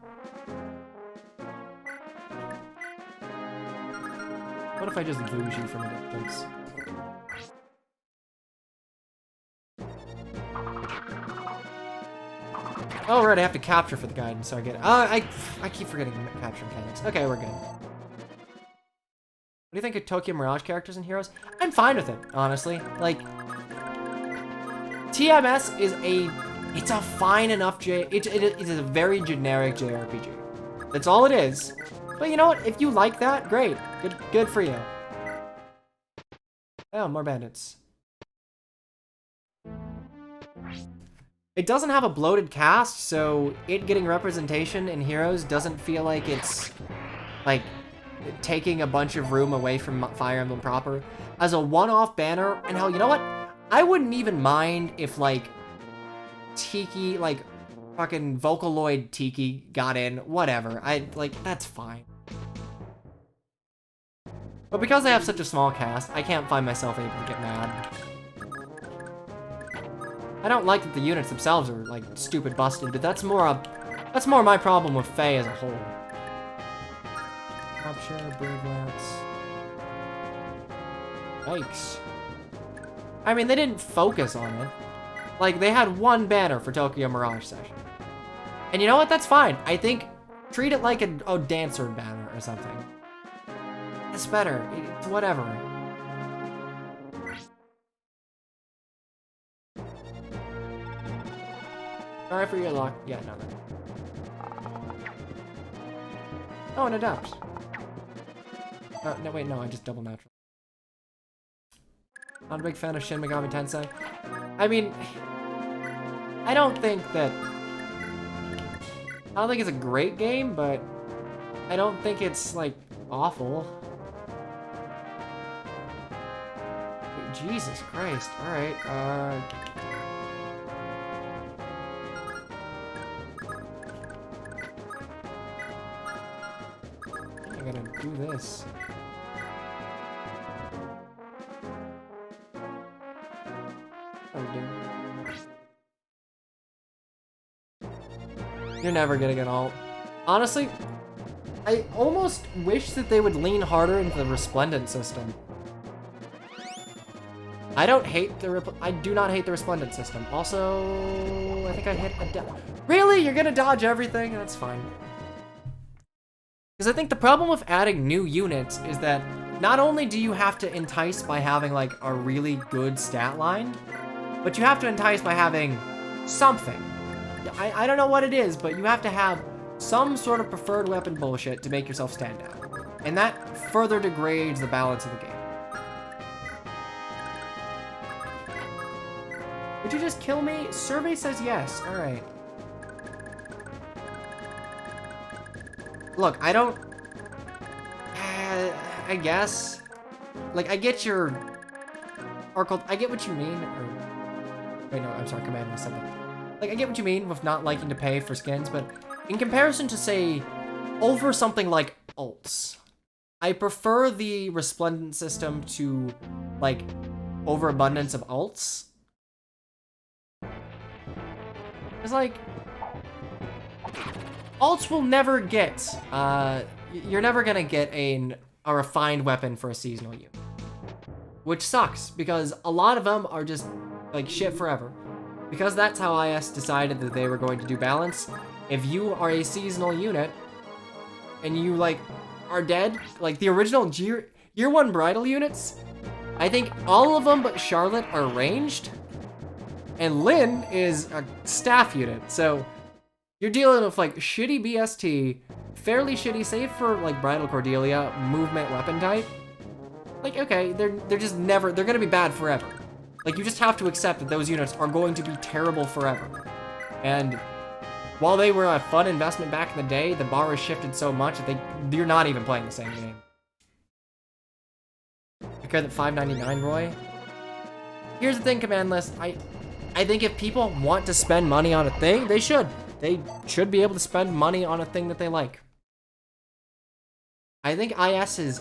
What if I just lose you from a distance? Oh, right, I have to capture for the guidance, so I get it. I keep forgetting the capture mechanics. Okay, we're good. What do you think of Tokyo Mirage characters and heroes? I'm fine with it, honestly. Like, TMS is it's a fine enough it is a very generic JRPG. That's all it is. But you know what? If you like that, great. Good for you. Oh, more bandits. It doesn't have a bloated cast, so it getting representation in heroes doesn't feel like it's like taking a bunch of room away from Fire Emblem proper. As a one-off banner, and hell, you know what? I wouldn't even mind if like Tiki, like fucking Vocaloid Tiki got in, whatever. That's fine. But because they have such a small cast, I can't find myself able to get mad. I don't like that the units themselves are like stupid busted, but that's more my problem with Faye as a whole. Capture, Brave Lance. Yikes. I mean, they didn't focus on it. Like, they had one banner for Tokyo Mirage session. And you know what? That's fine. I think treat it like a dancer banner or something. It's better. It's whatever. Sorry for your luck. Yeah, no. Oh, and adapts. No, wait, no, I just double natural. Not a big fan of Shin Megami Tensei. I mean, I don't think it's a great game, but I don't think it's, like, awful. Jesus Christ. Alright, I gotta do this. You're never gonna get alt. Honestly, I almost wish that they would lean harder into the Resplendent system. I do not hate the Resplendent system. Also, I think I hit a Really? You're gonna dodge everything? That's fine. Because I think the problem with adding new units is that not only do you have to entice by having like a really good stat line, but you have to entice by having something. I don't know what it is, but you have to have some sort of preferred weapon bullshit to make yourself stand out. And that further degrades the balance of the game. Would you just kill me? Survey says yes. Alright. Look, I don't... I guess. Like, I get your... I get what you mean. Wait, no, I'm sorry, Command said that. Like, I get what you mean with not liking to pay for skins, but in comparison to, say, over something like alts, I prefer the Resplendent system to, like, overabundance of alts. It's like, alts will never get, you're never gonna get a refined weapon for a seasonal unit. Which sucks, because a lot of them are just, like, shit forever. Because that's how IS decided that they were going to do balance. If you are a seasonal unit, and you, like, are dead, like, the original Year 1 bridal units, I think all of them but Charlotte are ranged, and Lynn is a staff unit, so you're dealing with, like, shitty BST, fairly shitty, save for, like, Bridal Cordelia, movement weapon type. Like, okay, they're just never, they're gonna be bad forever. Like, you just have to accept that those units are going to be terrible forever. And while they were a fun investment back in the day, the bar has shifted so much that you're not even playing the same game. I care that $5.99, Roy. Here's the thing, Command List. I think if people want to spend money on a thing, they should. They should be able to spend money on a thing that they like. I think IS is...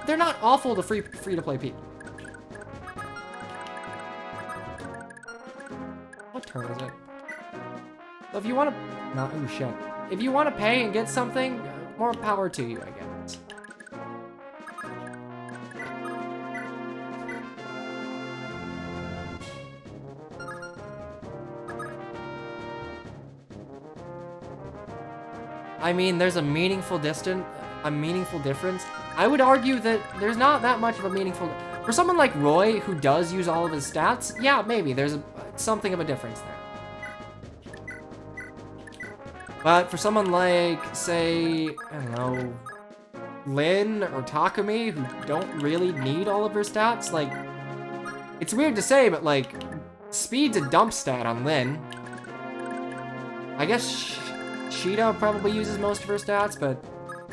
They're not awful to free-to-play people. What turn is it? So if you want to... No, oh shit. If you want to pay and get something, more power to you, I guess. I mean, there's a meaningful difference. I would argue that there's not that much of a meaningful... For someone like Roy, who does use all of his stats, yeah, maybe there's something of a difference there. But for someone like, say, I don't know, Lynn or Takumi, who don't really need all of her stats, like, it's weird to say, but like, speed's a dump stat on Lynn. I guess Sheeta probably uses most of her stats, but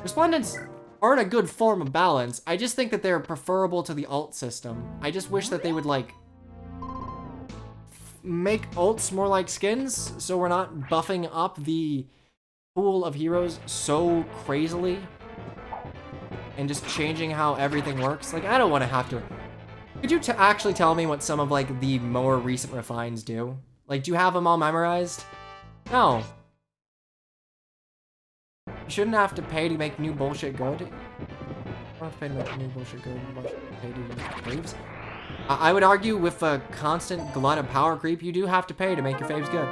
Resplendents aren't a good form of balance. I just think that they're preferable to the ult system. I just wish that they would, like, make ults more like skins, so we're not buffing up the pool of heroes so crazily and just changing how everything works. Like, I don't want to have to... Could you actually tell me what some of, like, the more recent refines do? Like, do you have them all memorized? No. You shouldn't have to pay to make new bullshit good. You don't have to pay to make new bullshit good. You don't pay to make faves. I would argue with a constant glut of power creep, you do have to pay to make your faves good.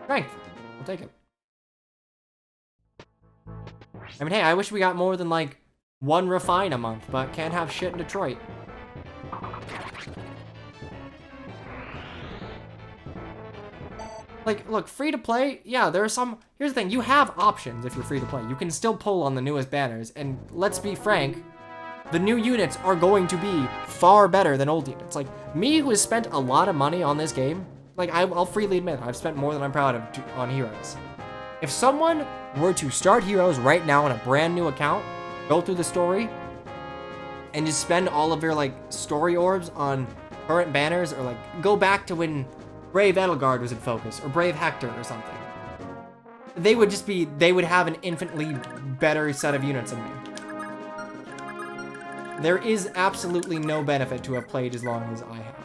Strength. I'll take it. I mean, hey, I wish we got more than, like, one refine a month, but can't have shit in Detroit. Like, look, free to play, yeah, there are some... Here's the thing, you have options if you're free to play. You can still pull on the newest banners, and let's be frank, the new units are going to be far better than old units. Like, me who has spent a lot of money on this game, like, I'll freely admit, I've spent more than I'm proud of on Heroes. If someone were to start Heroes right now on a brand new account, go through the story, and just spend all of their, like, story orbs on current banners, or, like, go back to when Brave Edelgard was in focus, or Brave Hector or something, they would just be, they would have an infinitely better set of units than me. There is absolutely no benefit to have played as long as I have.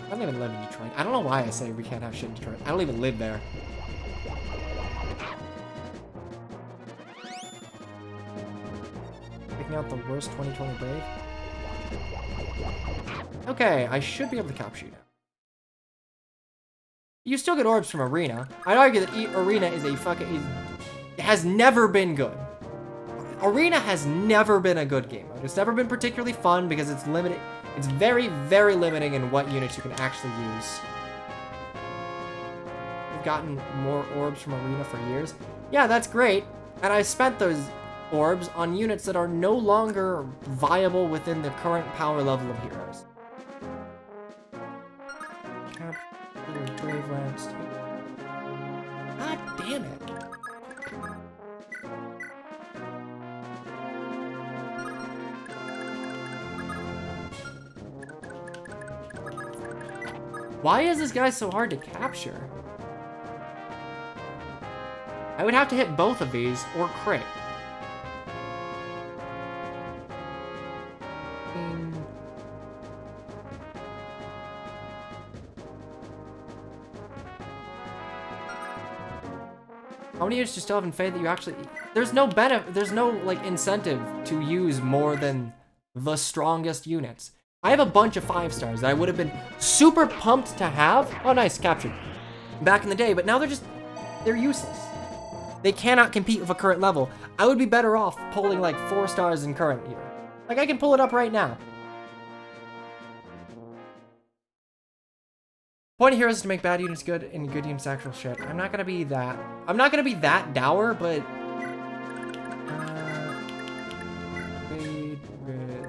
I don't even live in Detroit. I don't know why I say we can't have shit in Detroit. I don't even live there. Picking out the worst 2020 Brave. Okay, I should be able to capture you now. You still get orbs from Arena. I'd argue that Arena is a fucking... has never been good. Arena has never been a good game mode. It's never been particularly fun because it's limited. It's very, very limiting in what units you can actually use. We've gotten more orbs from Arena for years. Yeah, that's great. And I spent those orbs on units that are no longer viable within the current power level of heroes. Brave Lamps. God damn it. Why is this guy so hard to capture? I would have to hit both of these or crit. How many units do you still have in Faith that you actually... There's no benefit, there's no, like, incentive to use more than the strongest units. I have a bunch of 5 stars that I would have been super pumped to have. Oh, nice, captured. Back in the day, but now they're useless. They cannot compete with a current level. I would be better off pulling, like, 4 stars in current year. Like, I can pull it up right now. Point of heroes is to make bad units good and good units actual shit. I'm not gonna be that dour, but... Raid with...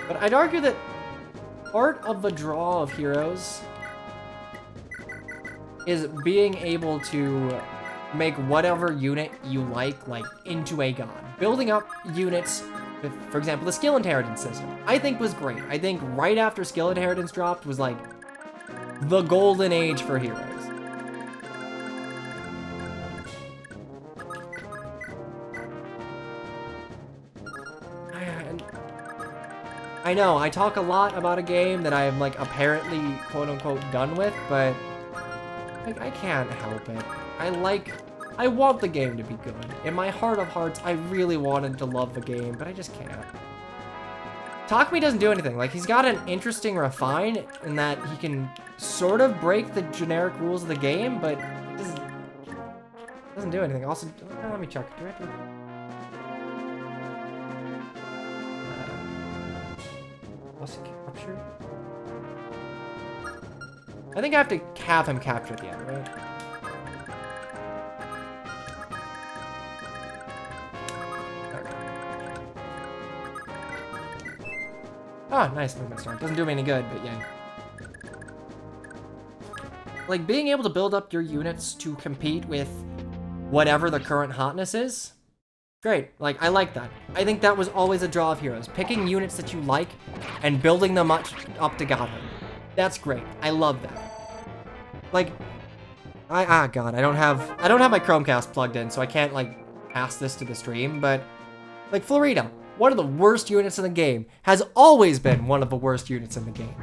But I'd argue that part of the draw of heroes is being able to make whatever unit you like into a god. Building up units with, for example, the skill inheritance system, I think was great. I think right after skill inheritance dropped was like the golden age for heroes. I know, I talk a lot about a game that I am, like, apparently, quote-unquote, done with, but, like, I can't help it. I want the game to be good. In my heart of hearts, I really wanted to love the game, but I just can't. Takumi doesn't do anything. Like, he's got an interesting refine in that he can sort of break the generic rules of the game, but it doesn't do anything. Also, let me check. Do I have to... What's the capture? I think I have to have him capture at the end, right? Oh, nice movement stone. Doesn't do me any good, but yeah. Like, being able to build up your units to compete with whatever the current hotness is, great. Like, I like that. I think that was always a draw of Heroes. Picking units that you like and building them up to godhood. That's great. I love that. Like, God, I don't have my Chromecast plugged in, so I can't, like, pass this to the stream, but, like, Florida, one of the worst units in the game, has always been one of the worst units in the game.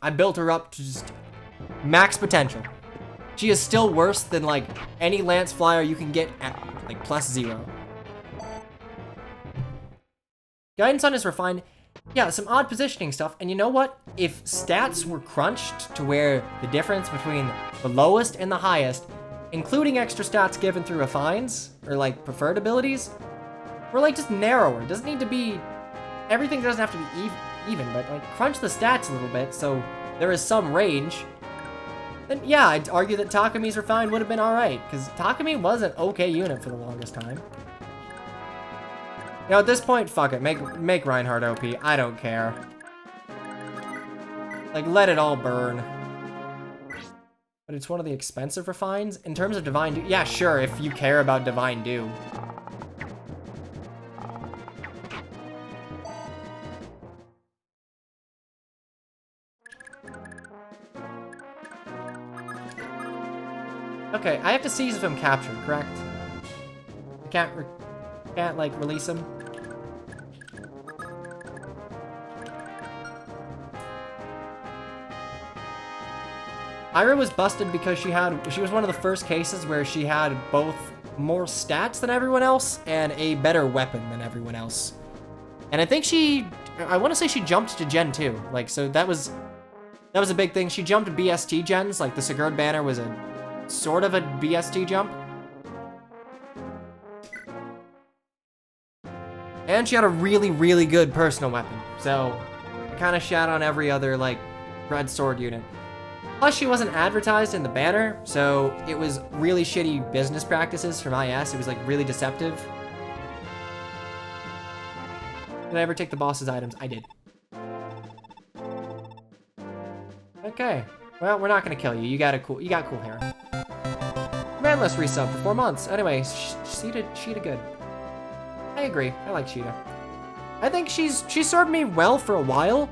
I built her up to just max potential. She is still worse than, like, any Lance Flyer you can get at, like, +0. Guidance on is refined. Yeah, some odd positioning stuff, and you know what? If stats were crunched to where the difference between the lowest and the highest, including extra stats given through refines, or, like, preferred abilities, we're like just narrower. It doesn't need to be, everything doesn't have to be even, but like crunch the stats a little bit so there is some range. Then yeah, I'd argue that Takumi's refine would have been alright, because Takumi was an okay unit for the longest time. You know, at this point, fuck it, make Reinhardt OP. I don't care. Like, let it all burn. But it's one of the expensive refines. In terms of Divine Dew, yeah, sure, if you care about Divine Dew. Okay, I have to seize if I'm captured, correct? I can't like release him. Ira was busted because she was one of the first cases where she had both more stats than everyone else and a better weapon than everyone else. And I think I want to say she jumped to Gen 2. Like, so that was a big thing. She jumped BST gens, like the Sigurd banner was a sort of a BST jump. And she had a really, really good personal weapon. So, I kind of shat on every other, like, red sword unit. Plus, she wasn't advertised in the banner, so it was really shitty business practices from IS. It was, like, really deceptive. Did I ever take the boss's items? I did. Okay. Well, we're not gonna kill you. You got cool hair. Manless resub for 4 months. Anyway, Sheeta good. I agree. I like Sheeta. I think she served me well for a while,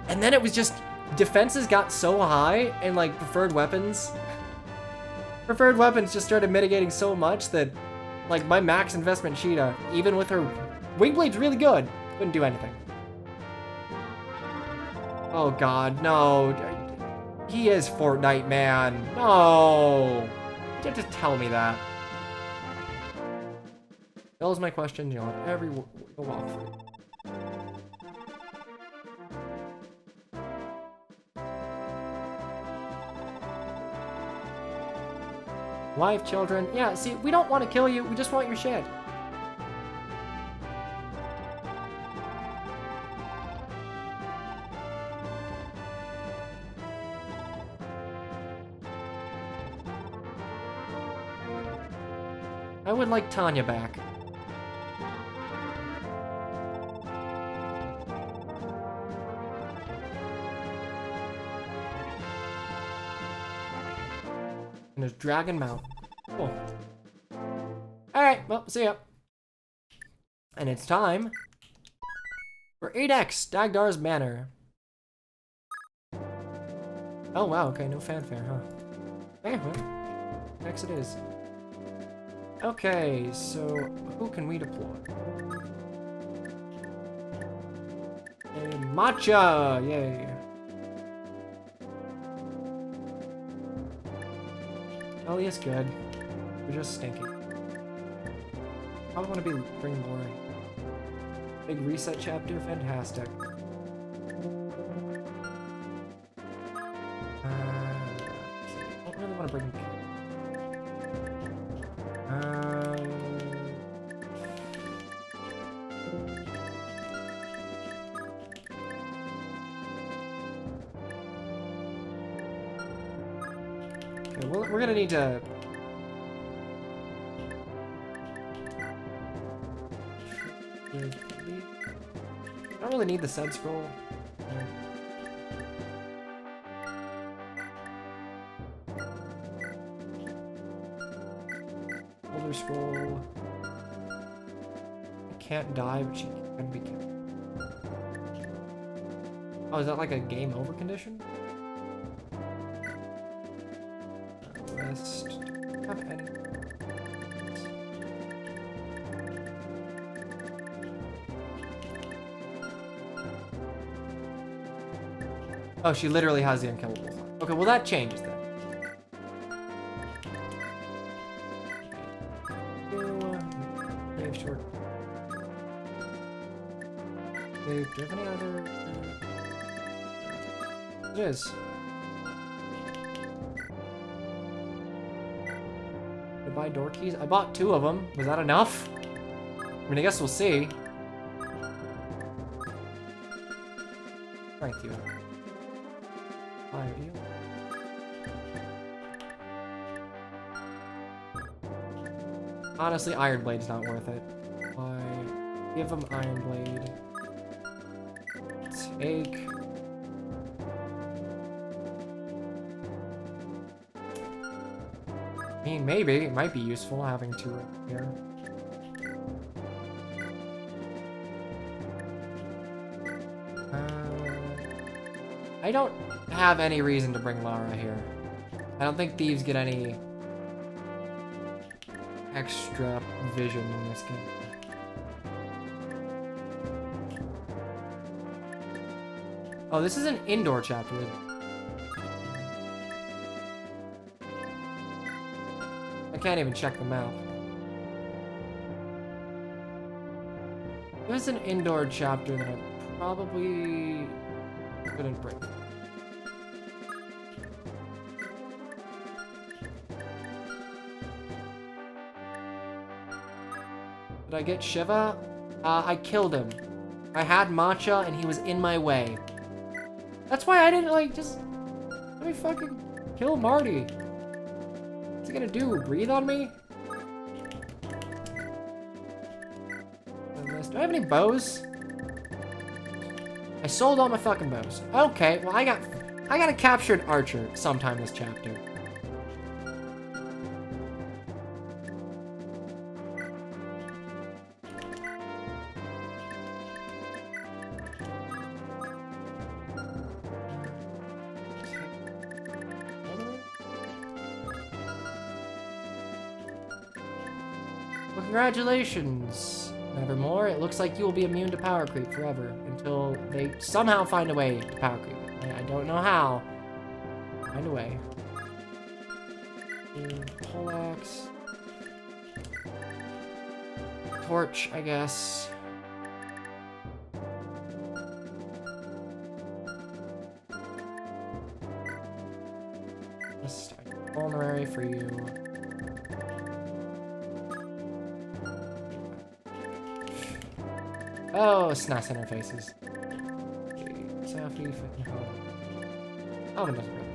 and then it was just defenses got so high and like preferred weapons just started mitigating so much that like my max investment Sheeta, even with her Wingblade's really good, couldn't do anything. Oh god, no. He is Fortnite man. No. You have to tell me that. That was my question, you'll have every walkthrough. Wife, children. Yeah, see, we don't want to kill you, we just want your shit. I would like Tanya back. And there's Dragon Mount. Cool. Alright, well, see ya. And it's time for 8X, Dagdar's Manor. Oh wow, okay, no fanfare, huh? Okay, well, next it is. Okay, so who can we deploy? A matcha! Yay! Elias good. We're just stinking. Probably want to bring Lori. Big reset chapter, fantastic. Don't really want to bring. Okay, we're gonna need to. I don't really need the side scroll. Older scroll. I can't die, but she can be killed. Oh, is that like a game over condition? List. Do I have any? Oh, she literally has the unkillable. Okay, well that changes then. Brave short. Okay, do you have any other? It is. Did I buy door keys? I bought 2 of them. Was that enough? I mean, I guess we'll see. Thank you. Honestly, Iron Blade's not worth it. Why? Give him Iron Blade. Take. I mean, maybe it might be useful having 2 here. I don't have any reason to bring Lara here. I don't think thieves get any extra vision in this game. Oh, this is an indoor chapter, isn't it? I can't even check the map. If it's an indoor chapter, then I probably couldn't bring. Did I get Shiva? I killed him. I had matcha and he was in my way. That's why I didn't like just let me fucking kill Marty. What's he gonna do? Breathe on me? Do I have any bows? I sold all my fucking bows. Okay, well I got a captured archer sometime this chapter. Well, congratulations, Nevermore. It looks like you will be immune to power creep forever until they somehow find a way to power creep. I don't know how. Find a way. Poleaxe. Torch, I guess. Just vulnerary for you. Oh, SNES interfaces. Safi, oh, it doesn't really.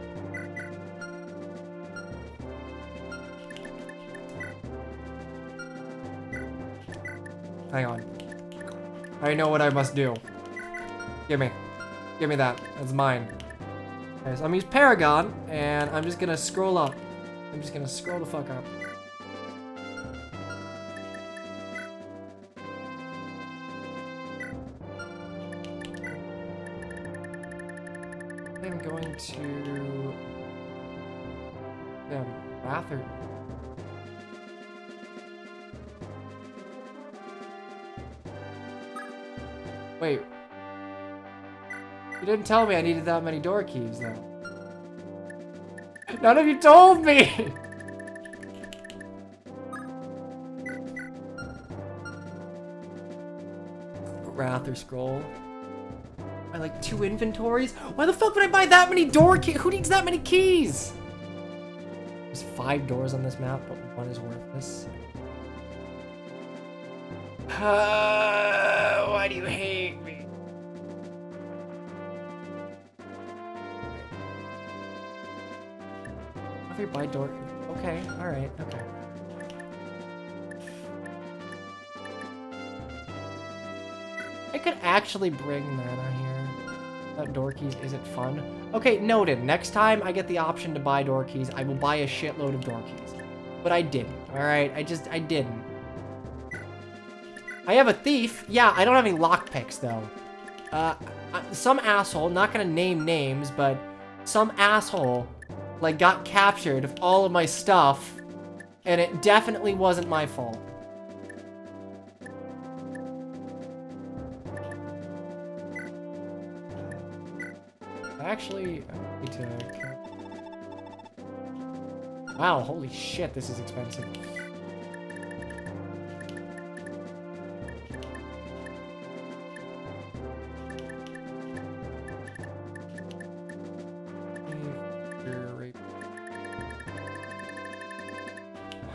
Hang on. I know what I must do. Give me that. That's mine. Okay, so I'm gonna use Paragon, and I'm just gonna scroll up. I'm just gonna scroll the fuck up. I'm going to bathroom. Wait. You didn't tell me I needed that many door keys, though. None of you told me! Rather Scroll. I like 2 inventories? Why the fuck would I buy that many door keys? Who needs that many keys? There's 5 doors on this map, but 1 is worthless. Why do you hate me? Every buy door. Okay, alright, okay. I could actually bring that on here. That door keys isn't fun. Okay, noted. Next time I get the option to buy door keys, I will buy a shitload of door keys. But I didn't, alright? I didn't. I have a thief. Yeah, I don't have any lockpicks, though. Some asshole, not gonna name names, but some asshole, like, got captured of all of my stuff, and it definitely wasn't my fault. Actually, I need to... Wow, holy shit, this is expensive.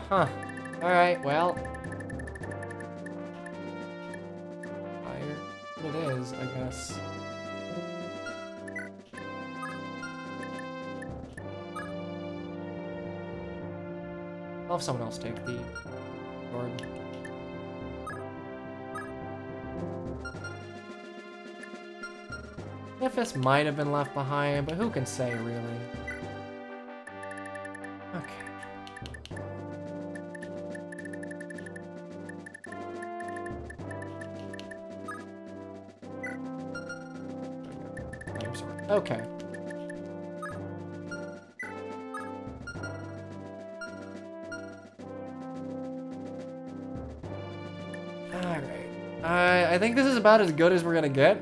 Huh. Alright, well. Fire. It is, I guess. I'll have someone else take the board. FS might have been left behind, but who can say, really? Okay. Okay. Alright. I think this is about as good as we're gonna get.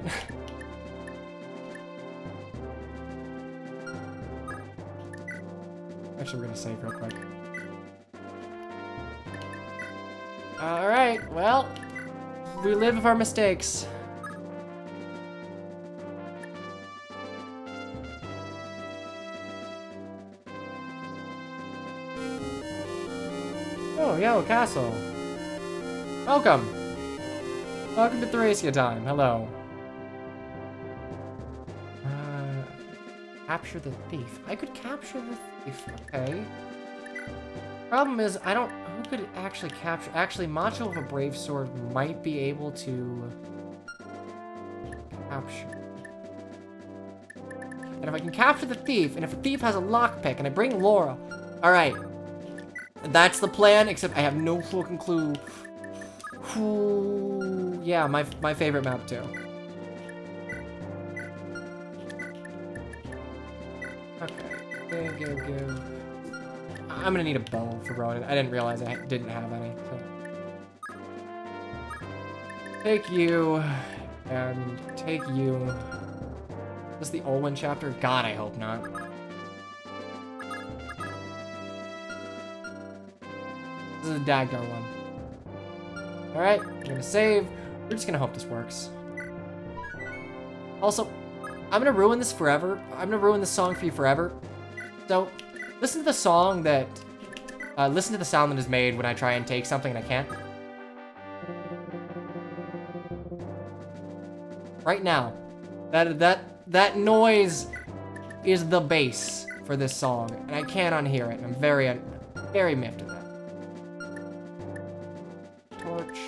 Actually, we're gonna save real quick. Alright, well, we live with our mistakes. Oh, yo, castle. Welcome. Welcome to Thracia time. Hello. Capture the thief. I could capture the thief. Okay. Problem is, I don't... Who could actually capture... Actually, Macho with a Brave Sword might be able to... capture. And if I can capture the thief, and if the thief has a lockpick, and I bring Laura... Alright. That's the plan, except I have no fucking clue. Ooh, yeah, my favorite map too. Okay, give. I'm gonna need a bow for Ronin. I didn't realize I didn't have any. So. Take you, and take you. Is this the Olwen chapter? God, I hope not. This is a Dagdar one. Alright, I'm gonna save. We're just gonna hope this works. Also, I'm gonna ruin this forever. I'm gonna ruin this song for you forever. So, listen to the song that... listen to the sound that is made when I try and take something and I can't. Right now. That noise is the bass for this song. And I can't unhear it. I'm very miffed at that. Torch.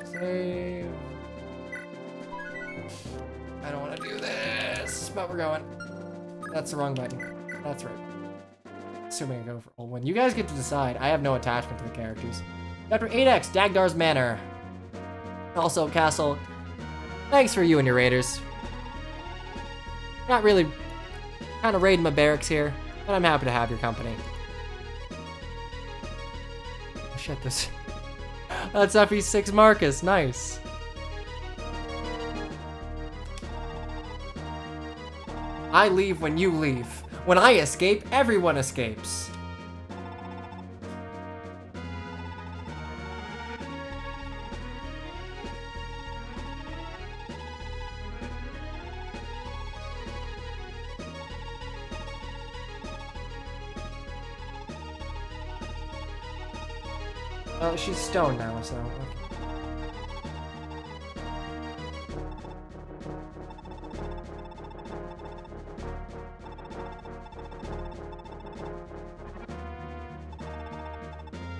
Save. I don't want to do this, but we're going. That's the wrong button. That's right. Assuming I go for Olwen. You guys get to decide. I have no attachment to the characters. Chapter 8X, Dagdar's Manor. Also, Castle. Thanks for you and your raiders. Not really kind of raiding my barracks here, but I'm happy to have your company. Oh, shit, this... That's FE6 Marcus, nice. I leave when you leave. When I escape, everyone escapes. Well, she's stoned now, so...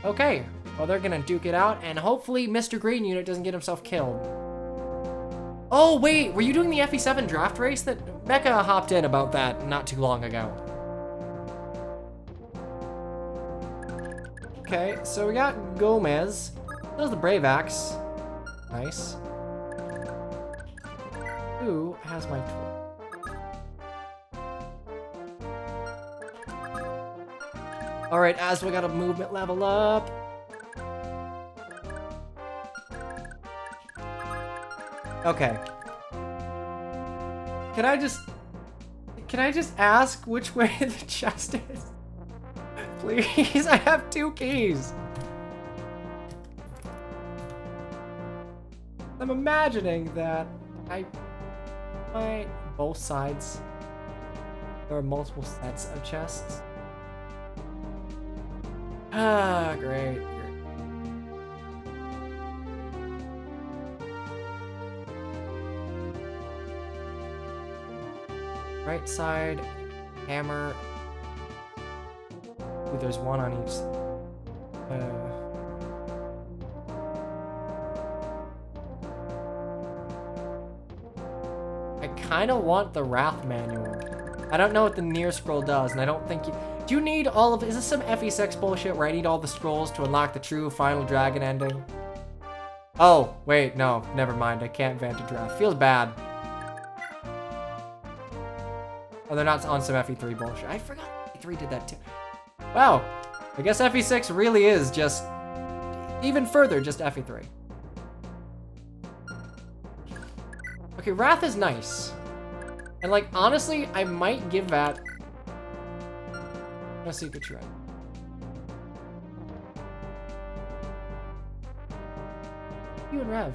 Okay, well, they're gonna duke it out, and hopefully Mr. Green Unit doesn't get himself killed. Oh, wait, were you doing the FE7 draft race? That Becca hopped in about that not too long ago. Okay, so we got Gomez. There's the Brave Axe. Nice. Who has my tool? Alright, as we got a movement level up. Okay. Can I just ask which way the chest is? Please, I have 2 keys. I'm imagining that both sides, there are multiple sets of chests. Ah, great. Right side, hammer. Ooh, there's one on each. I kind of want the Wrath manual. I don't know what the near scroll does, and I don't think you... Do you need all of... Is this some FE6 bullshit where I need all the scrolls to unlock the true final dragon ending? Oh, wait, no. Never mind. I can't Vantage Draft. Feels bad. Oh, they're not on some FE3 bullshit. I forgot FE3 did that too. Wow. I guess FE6 really is just... even further, just FE3. Okay, Wrath is nice. And, like, honestly, I might give that a secret shred. You and Rev.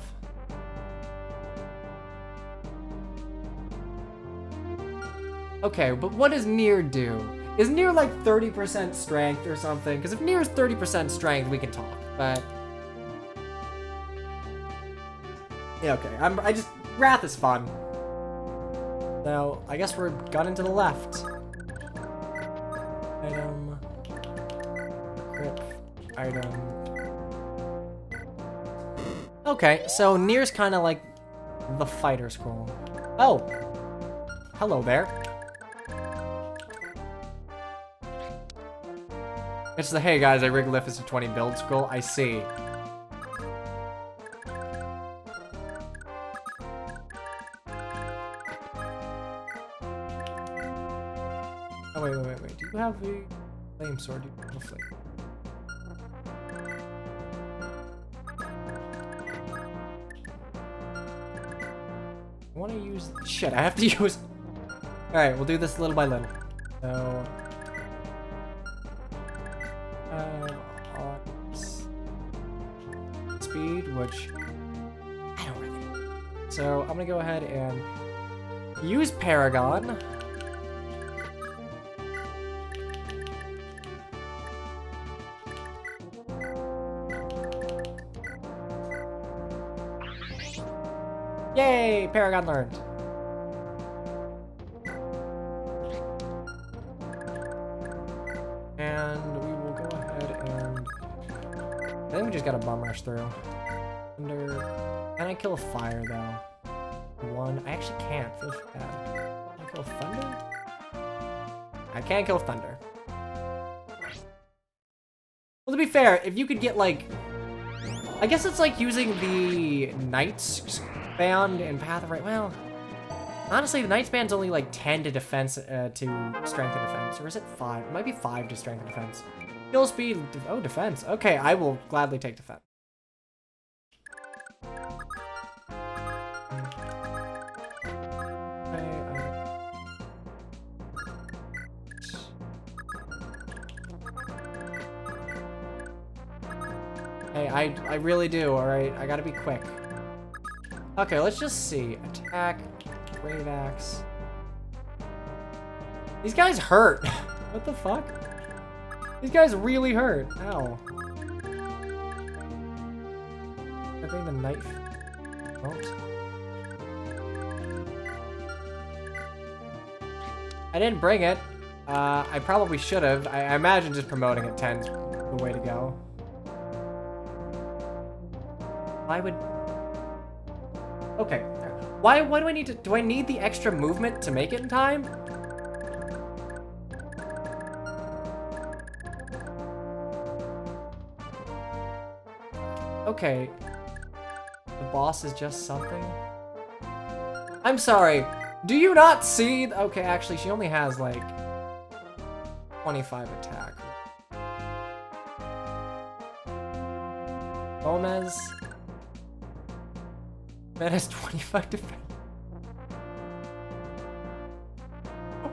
Okay, but what does Nier do? Is Nier like 30% strength or something? Because if Nier is 30% strength, we can talk, but... Yeah, okay, Wrath is fun. So, I guess we're gunning to the left. Item. Grip. Item. Okay, so Nier's kind of like the fighter scroll. Oh! Hello there. It's the, hey guys, I rigged Lifus to 20 build scroll. I see. Oh, wait. Do you have a flame sword? Do you have a flame? I want to use... Shit, I have to use... Alright, we'll do this little by little. So... speed, which... I don't really know. So, I'm gonna go ahead and use Paragon. Yay! Paragon learned. And we will go ahead and... I think we just gotta bum rush through. Thunder... Can I kill a fire, though? One... I actually can't. Feels bad. Can I kill thunder? I can't kill thunder. Well, to be fair, if you could get, like... I guess it's like using the Knight's Band in Path of Right. Well, honestly, the Knight's Band's only like 10 to defense, to strength and defense. Or is it 5? It might be 5 to strength and defense. Kill speed. Oh, defense. Okay, I will gladly take defense. Hey, I really do, alright? I gotta be quick. Okay, let's just see. Attack, Brave Axe. These guys hurt. What the fuck? These guys really hurt. Ow. I bring the knife. Won't. I didn't bring it. I probably should have. I imagine just promoting at 10's the way to go. Why would... Okay. Why do I need to... Do I need the extra movement to make it in time? Okay. The boss is just something? I'm sorry. Do you not see... Okay, actually, she only has, like, 25 attack. Gomez... Man has 25 defense.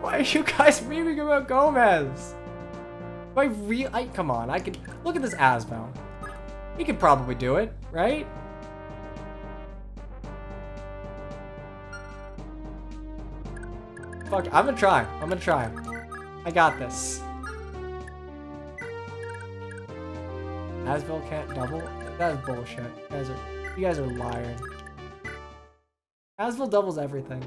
Why are you guys memeing about Gomez? Come on, I could... Look at this Asbel. He could probably do it, right? Fuck, I'm gonna try. I'm gonna try. I got this. Asbel can't double? That is bullshit. You guys are lying. Asbel doubles everything.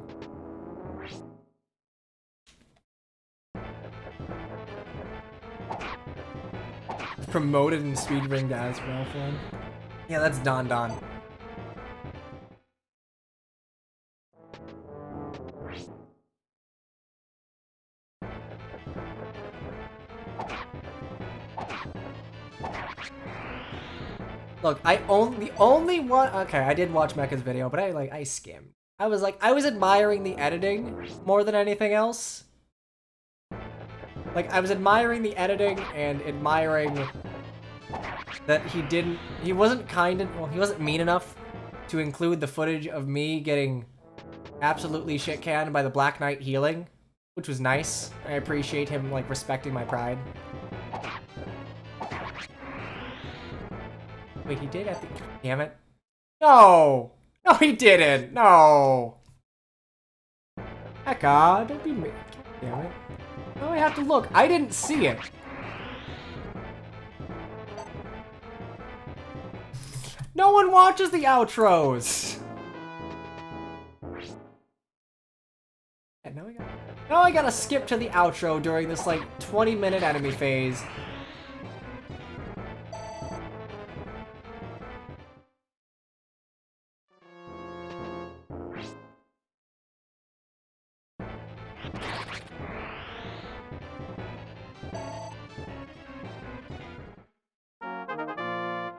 Promoted and speed ringed Asbel fan. Yeah, that's Don Don. Look, the only one. Okay, I did watch Mecha's video, but I skimmed. I was admiring the editing more than anything else. Like, I was admiring the editing and admiring that he wasn't mean enough to include the footage of me getting absolutely shit canned by the Black Knight healing, which was nice. I appreciate him, like, respecting my pride. Wait, he did at the... Damn it. No! No, he didn't! No! Hecka, don't be me. Damn it. Now I have to look. I didn't see it. No one watches the outros! And now I gotta skip to the outro during this, like, 20-minute enemy phase.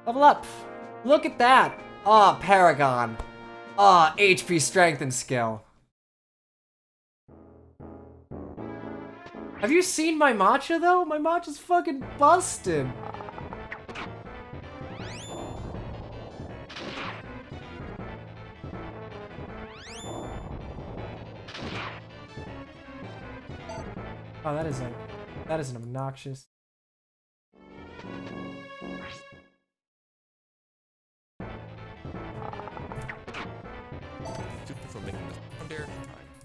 Level up! Look at that! Ah, Paragon. Ah, HP, strength, and skill. Have you seen my matcha, though? My matcha's fucking busted. Oh, that is an obnoxious.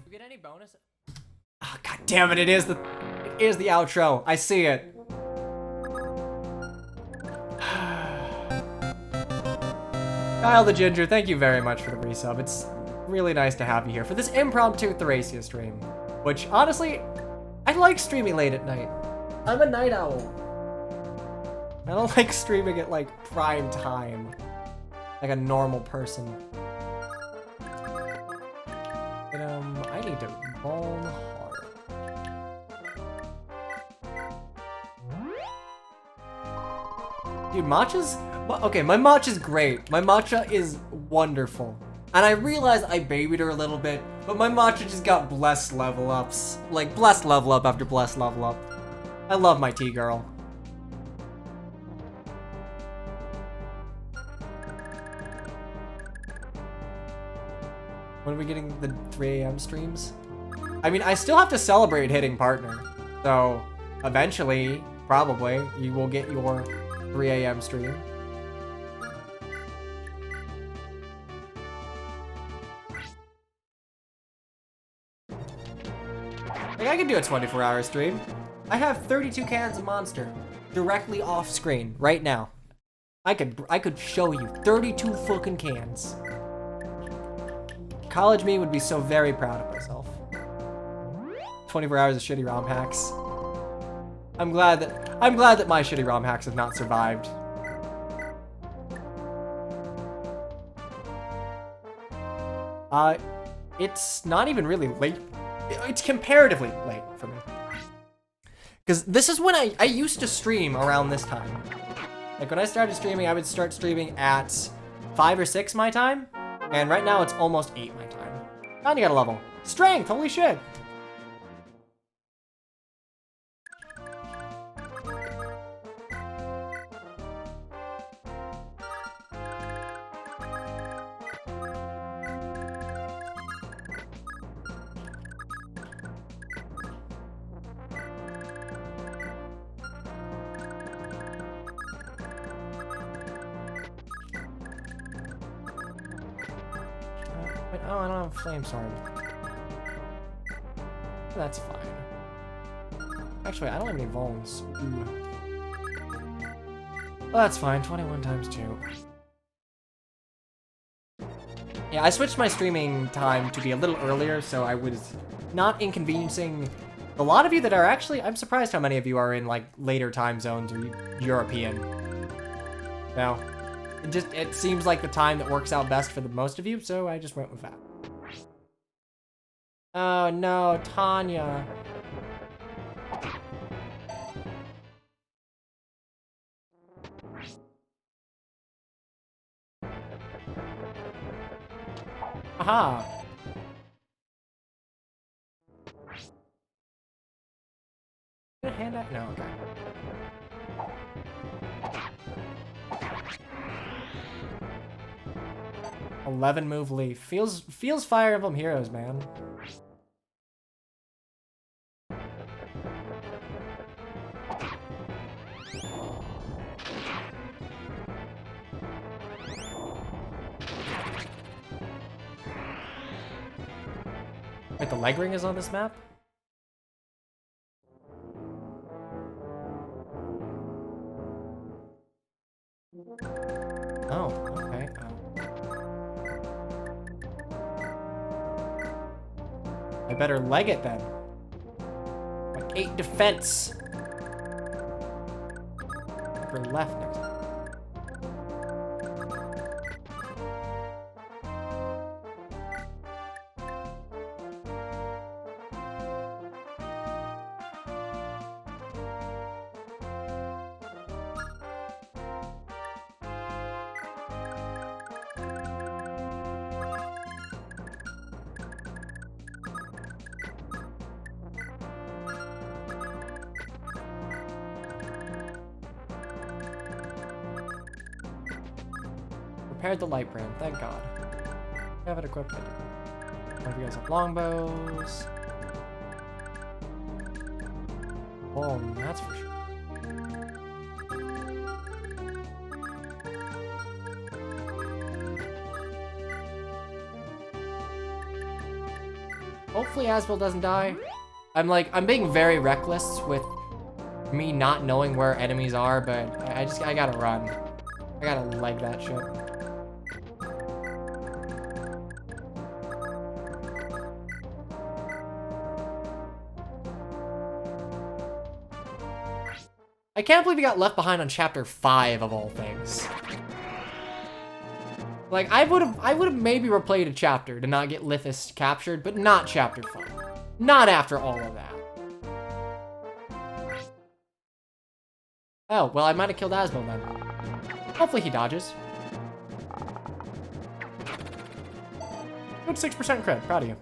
You get any bonus? Oh, god damn it! It is the outro. I see it. Kyle the Ginger, thank you very much for the resub. It's really nice to have you here for this impromptu Thracia stream. Which, honestly, I like streaming late at night. I'm a night owl. I don't like streaming at, like, prime time. Like a normal person. But, I need to roll hard. Dude, matcha's... Okay, my matcha's great. My matcha is wonderful. And I realize I babied her a little bit, but my matcha just got blessed level ups. Like, blessed level up after blessed level up. I love my tea girl. When are we getting the 3 AM streams? I mean, I still have to celebrate hitting partner. So, eventually, probably, you will get your 3 AM stream. Like, I could do a 24-hour stream. I have 32 cans of Monster directly off screen right now. I could show you 32 fucking cans. College me would be so very proud of myself. 24 hours of shitty ROM hacks. I'm glad that my shitty ROM hacks have not survived. It's not even really late. It's comparatively late for me. Because this is when I used to stream around this time. Like when I started streaming, I would start streaming at 5 or 6 my time. And right now it's almost 8 my time. And you got a level. Strength, holy shit. Oh, I don't have a flame sword. That's fine. Actually, I don't have any bones. Well, that's fine. 21 times 2. Yeah, I switched my streaming time to be a little earlier, so I was not inconveniencing a lot of you that are actually... I'm surprised how many of you are in, like, later time zones or European. Now, it seems like the time that works out best for the most of you, so I just went with that. Oh no, Tanya. Aha. Can I hand that? No, okay. $11 move leaf. Feels Fire Emblem Heroes, man. Wait, the leg ring is on this map? Oh, okay. I better leg it then. Like 8 defense. For left next. Repaired the light brand, thank God. Have it equipped. One of you guys have longbows. Oh, that's for sure. Hopefully Asbel doesn't die. I'm being very reckless with me not knowing where enemies are, but I gotta run. I gotta leg that shit. I can't believe he got left behind on chapter 5 of all things. Like, I would have maybe replayed a chapter to not get Lithus captured, but not chapter 5. Not after all of that. Oh, well, I might have killed Asbel then. Hopefully he dodges. Good 6% crit, proud of you.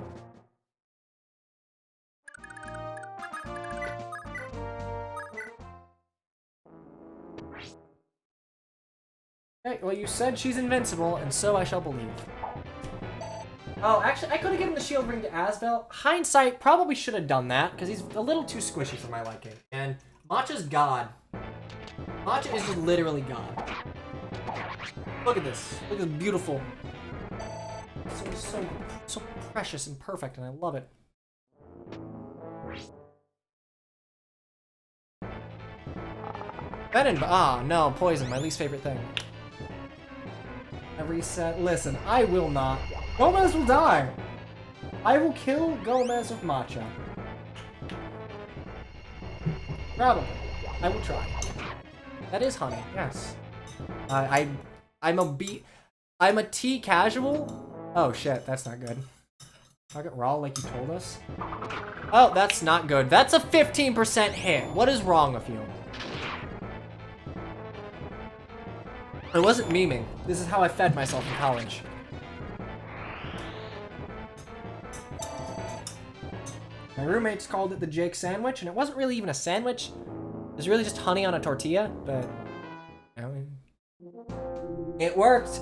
Okay, well, you said she's invincible, and so I shall believe. Oh, actually, I could have given the shield ring to Asbel. Hindsight, probably should have done that, because he's a little too squishy for my liking. And Matcha's God. Matcha is just literally God. Look at this. Look at this beautiful. So precious and perfect, and I love it. Venom. Ah, no, poison. My least favorite thing. I reset. Listen, I will not. Gomez will die. I will kill Gomez with matcha. Probably. I will try. That is honey. Yes. I'm a tea casual. Oh shit, that's not good. Target raw like you told us. Oh, that's not good. That's a 15% hit. What is wrong with you? I wasn't memeing. This is how I fed myself in college. My roommates called it the Jake sandwich, and it wasn't really even a sandwich. It was really just honey on a tortilla, but I mean, it worked.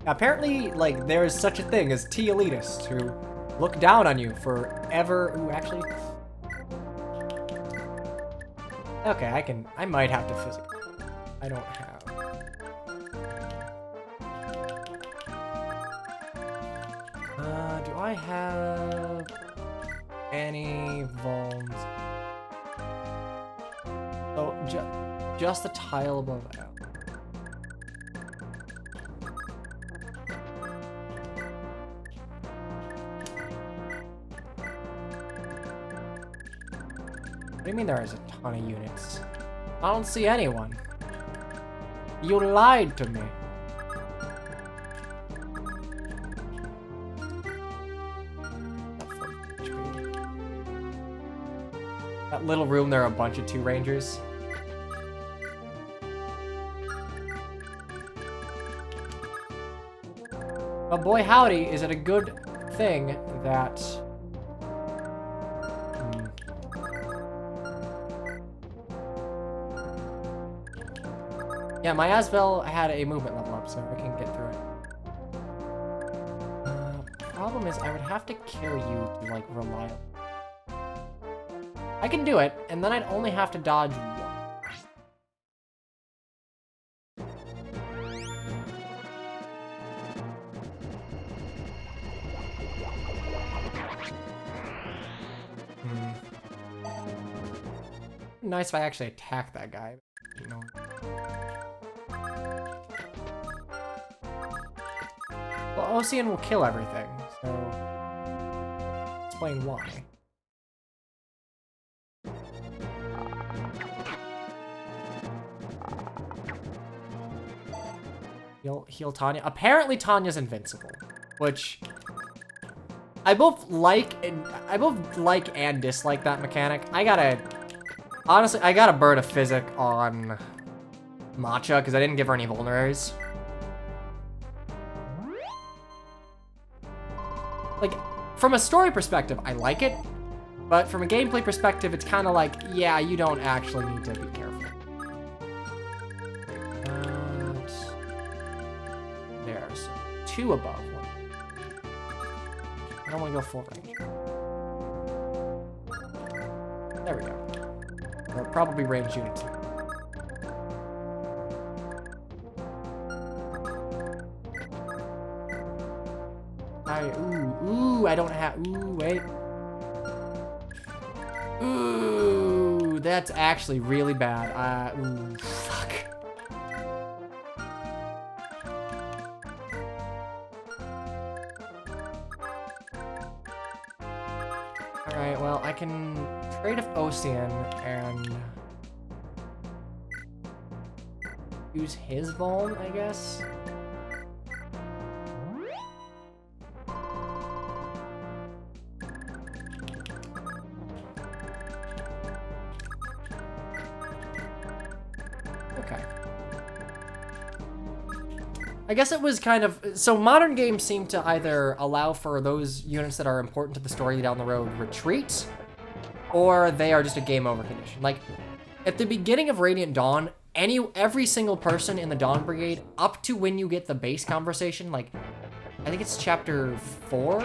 Apparently, like, there is such a thing as tea elitists who look down on you for ever. Ooh, actually. Okay, I might have to physically. I don't have. Do I have any vulns? Oh, just the tile above L. What do you mean there is a ton of units? I don't see anyone. You lied to me. That little room, there are a bunch of 2 rangers. But boy howdy, is it a good thing that... Yeah, my Asvel had a movement level up, so I can get through it. Problem is, I would have to carry you to, like, reliable. I can do it, and then I'd only have to dodge 1. Nice if I actually attack that guy. You know. Well, Ocean will kill everything, so explain why. Heal Tanya. Apparently Tanya's invincible, which I both like and dislike that mechanic. Honestly, I gotta burn a physic on Matcha because I didn't give her any vulneraries. Like, from a story perspective, I like it, but from a gameplay perspective, it's kind of like, yeah, you don't actually need to be careful. There's 2 above 1. I don't want to go full range. There we go. They're probably ranged units. Ooh, I don't have, ooh, wait. Ooh, that's actually really bad. Ooh, fuck. Alright, well, I can trade with Ocean and use his Vuln, I guess. Okay. I guess it was kind of... So modern games seem to either allow for those units that are important to the story down the road retreat, or they are just a game over condition. Like, at the beginning of Radiant Dawn, every single person in the Dawn Brigade, up to when you get the base conversation, like, I think it's chapter 4,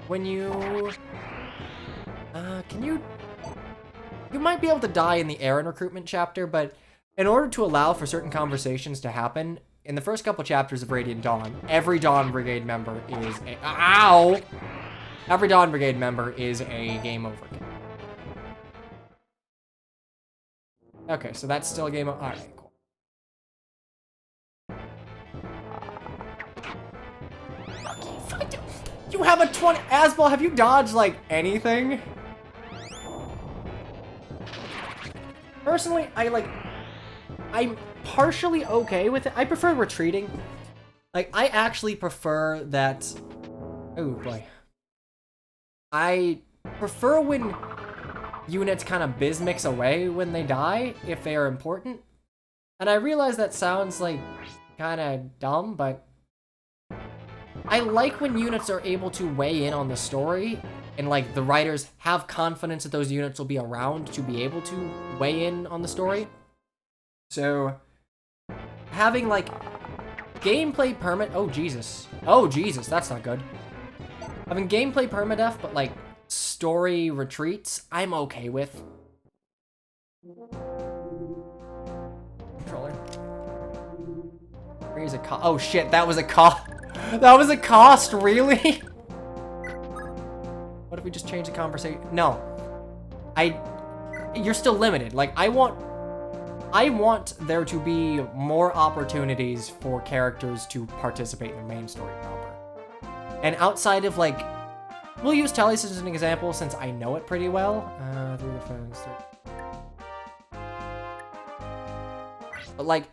when you... You might be able to die in the Aaron recruitment chapter, but in order to allow for certain conversations to happen, in the first couple chapters of Radiant Dawn, every Dawn Brigade member is a... Ow! Every Dawn Brigade member is a game over kid. Okay, so that's still a game over. Alright, cool. You have a 20. Asbel, have you dodged like anything? Personally, I'm partially okay with it. I prefer retreating. Like, I actually prefer that. Oh boy. I prefer when units kind of bizmix away when they die, if they are important. And I realize that sounds like kind of dumb, but I like when units are able to weigh in on the story, and like the writers have confidence that those units will be around to be able to weigh in on the story. So having like gameplay permit, oh Jesus, that's not good. Having gameplay permadeath, but like story retreats, I'm okay with. Controller. Here's a cost. Oh shit, that was a cost. That was a cost, really? What if we just change the conversation? No. You're still limited. Like, I want there to be more opportunities for characters to participate in the main story proper. And outside of, like, we'll use Tellius as an example since I know it pretty well. But, like,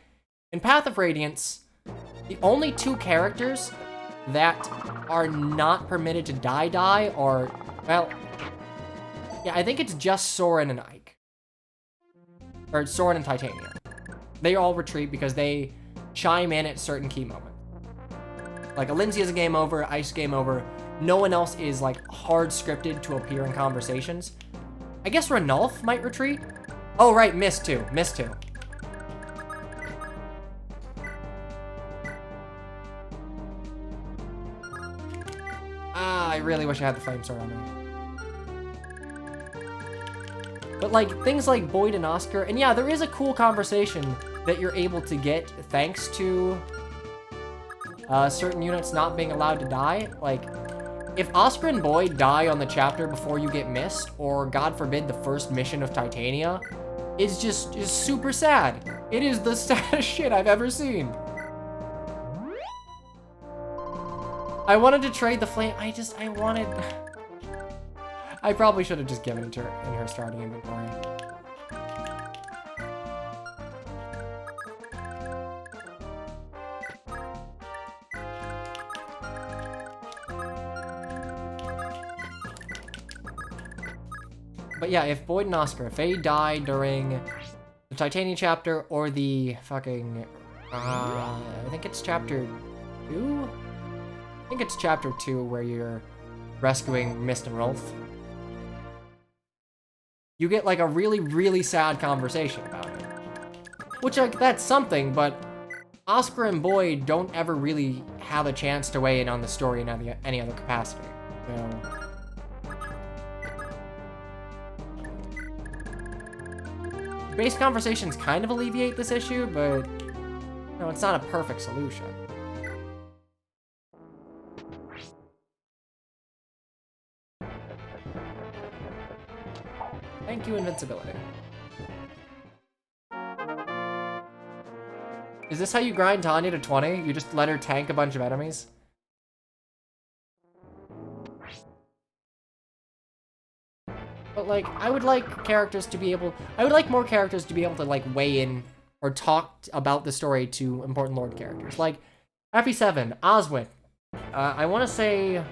in Path of Radiance, the only two characters that are not permitted to die are, well, yeah, I think it's just Soren and Ike. Or Soren and Titania. They all retreat because they chime in at certain key moments. Like, Alinzi is a game over, Ike's game over. No one else is, like, hard scripted to appear in conversations. I guess Ranulf might retreat. Oh, right, Mist too. I really wish I had the flame sword on me. But like things like Boyd and Oscar, and yeah, there is a cool conversation that you're able to get thanks to certain units not being allowed to die. Like, if Oscar and Boyd die on the chapter before you get missed, or God forbid the first mission of Titania, is super sad. It is the saddest shit I've ever seen. I wanted to trade the flame. I probably should have just given it to her in her starting inventory. But yeah, if Boyd and Oscar, if they die during the Titania chapter or the fucking, I think it's chapter 2? I think it's chapter 2 where you're rescuing Mist and Rolf. You get like a really, really sad conversation about it. Which, like, that's something, but Oscar and Boyd don't ever really have a chance to weigh in on the story in any other capacity. So base conversations kind of alleviate this issue, but no, it's not a perfect solution. Thank you, invincibility. Is this how you grind Tanya to 20? You just let her tank a bunch of enemies? But like, I would like more characters to be able to like weigh in or talk about the story to important Lord characters. Like, FE7, Oswin. I want to say,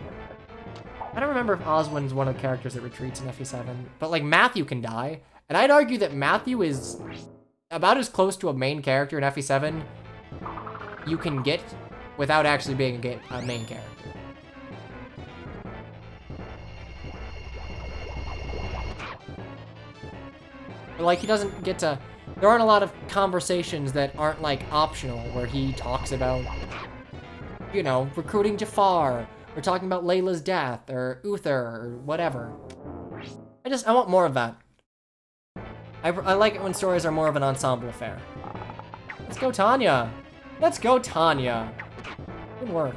I don't remember if Oswin's one of the characters that retreats in FE7, but like Matthew can die, and I'd argue that Matthew is about as close to a main character in FE7 you can get without actually being a main character. But like, he doesn't get to, there aren't a lot of conversations that aren't like optional where he talks about, you know, recruiting Jafar, or talking about Layla's death, or Uther, or whatever. I want more of that. I like it when stories are more of an ensemble affair. Let's go, Tanya! Let's go, Tanya! Good work.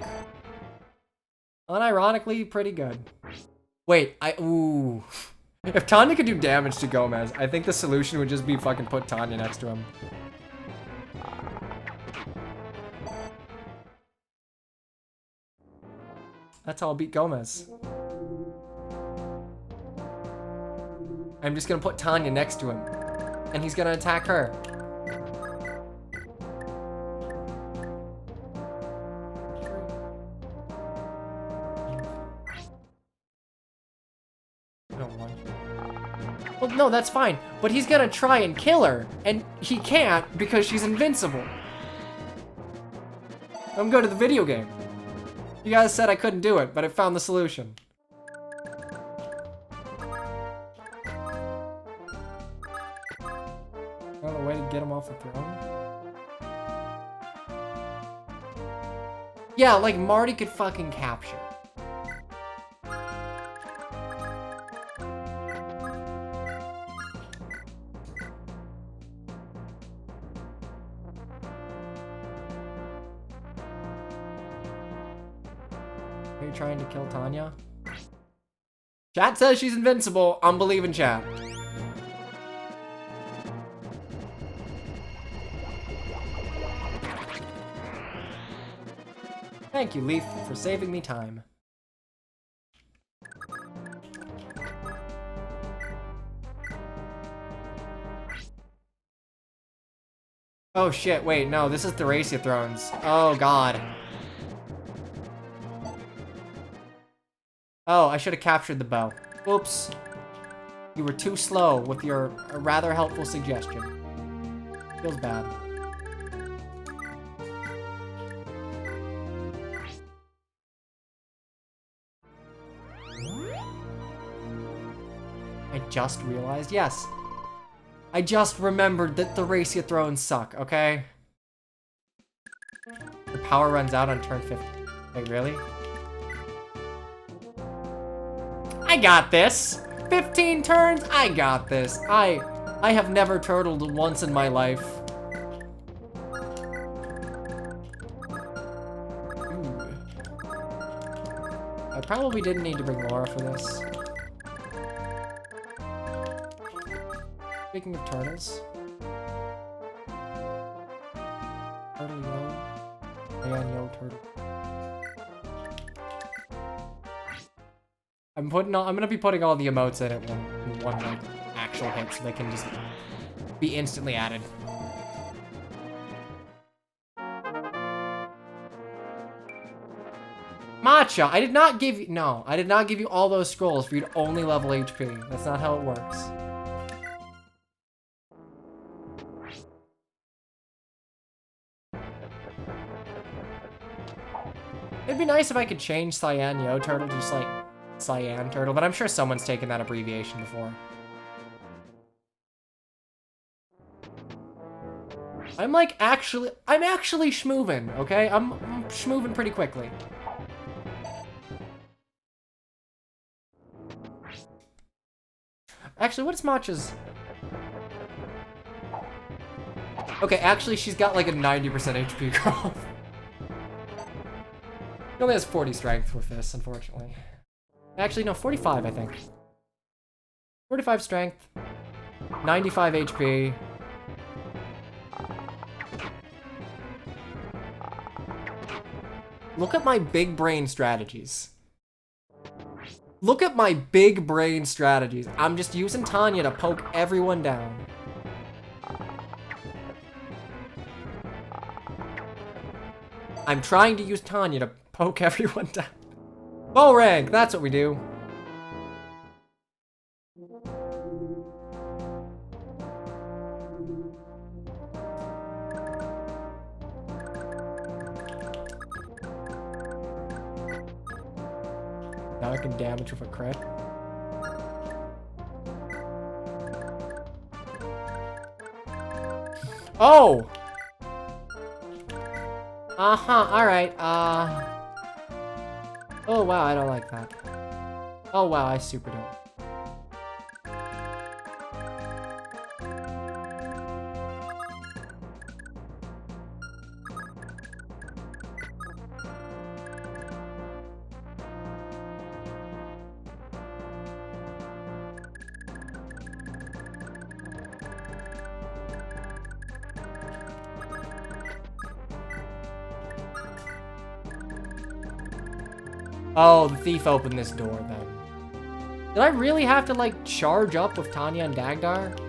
Unironically, pretty good. Wait, ooh. If Tanya could do damage to Gomez, I think the solution would just be fucking put Tanya next to him. That's how I'll beat Gomez. I'm just gonna put Tanya next to him. And he's gonna attack her. Well, no, that's fine. But he's gonna try and kill her. And he can't because she's invincible. I'm going to the video game. You guys said I couldn't do it, but I found the solution. Oh, a way to get him off the throne? Yeah, like Marty could fucking capture. Are you trying to kill Tanya? Chat says she's invincible. I'm believing chat. Thank you, Leaf, for saving me time. Oh shit, wait, no, this is Thracia Thrones. Oh god. Oh, I should have captured the bow. Oops. You were too slow with your rather helpful suggestion. Feels bad. I just realized, yes. I just remembered that the Thracia Thrones suck, okay? The power runs out on turn 50. Wait, really? I got this! 15 turns? I got this. I have never turtled once in my life. Ooh. I probably didn't need to bring Laura for this. Speaking of turtles. Turtle Yo. Man Yo Turtle. I'm gonna be putting all the emotes in it in one like actual hit so they can just be instantly added. Matcha, I did not give you all those scrolls for you to only level HP. That's not how it works. It'd be nice if I could change Cyan Yo Turtle to just like Cyan Turtle, but I'm sure someone's taken that abbreviation before. I'm actually schmoovin', okay? I'm schmoovin' pretty quickly. Actually, what is Matcha's? Okay, actually, she's got like a 90% HP growth. She only has 40 strength with this, unfortunately. Actually, no, 45, I think. 45 strength, 95 HP. Look at my big brain strategies. Look at my big brain strategies. I'm just using Tanya to poke everyone down. I'm trying to use Tanya to poke everyone down. Bow rank, that's what we do. Now I can damage with a crit. Oh! Uh-huh, alright, oh wow, I don't like that. Oh wow, I super don't. Oh, the thief opened this door then. Did I really have to, like, charge up with Tanya and Dagdar?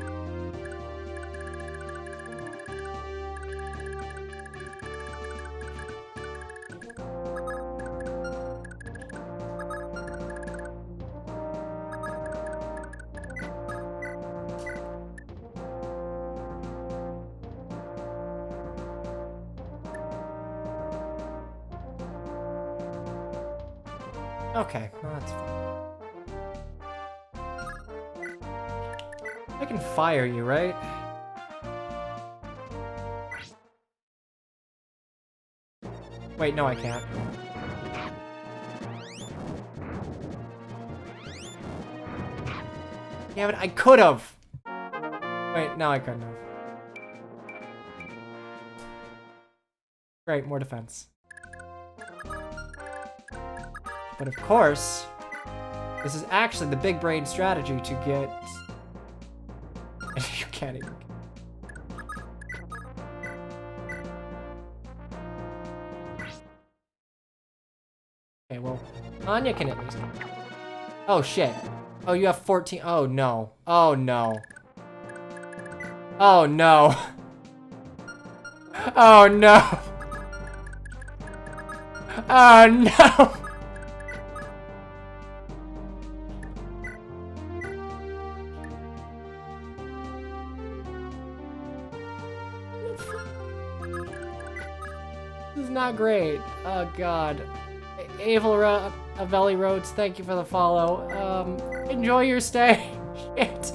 Okay, well, that's fine. I can fire you, right? Wait, no, I can't. Yeah, but I could have. Wait, no, I couldn't have. Great, more defense. But of course, this is actually the big brain strategy to get... You can't even... Okay, well, Anya can at least... Oh, shit. Oh, you have 14... Oh, no. Oh, no. Oh, no. Oh, no. Oh, no. This is not great. Oh, God. Avelli Rhodes, thank you for the follow. Enjoy your stay. Shit.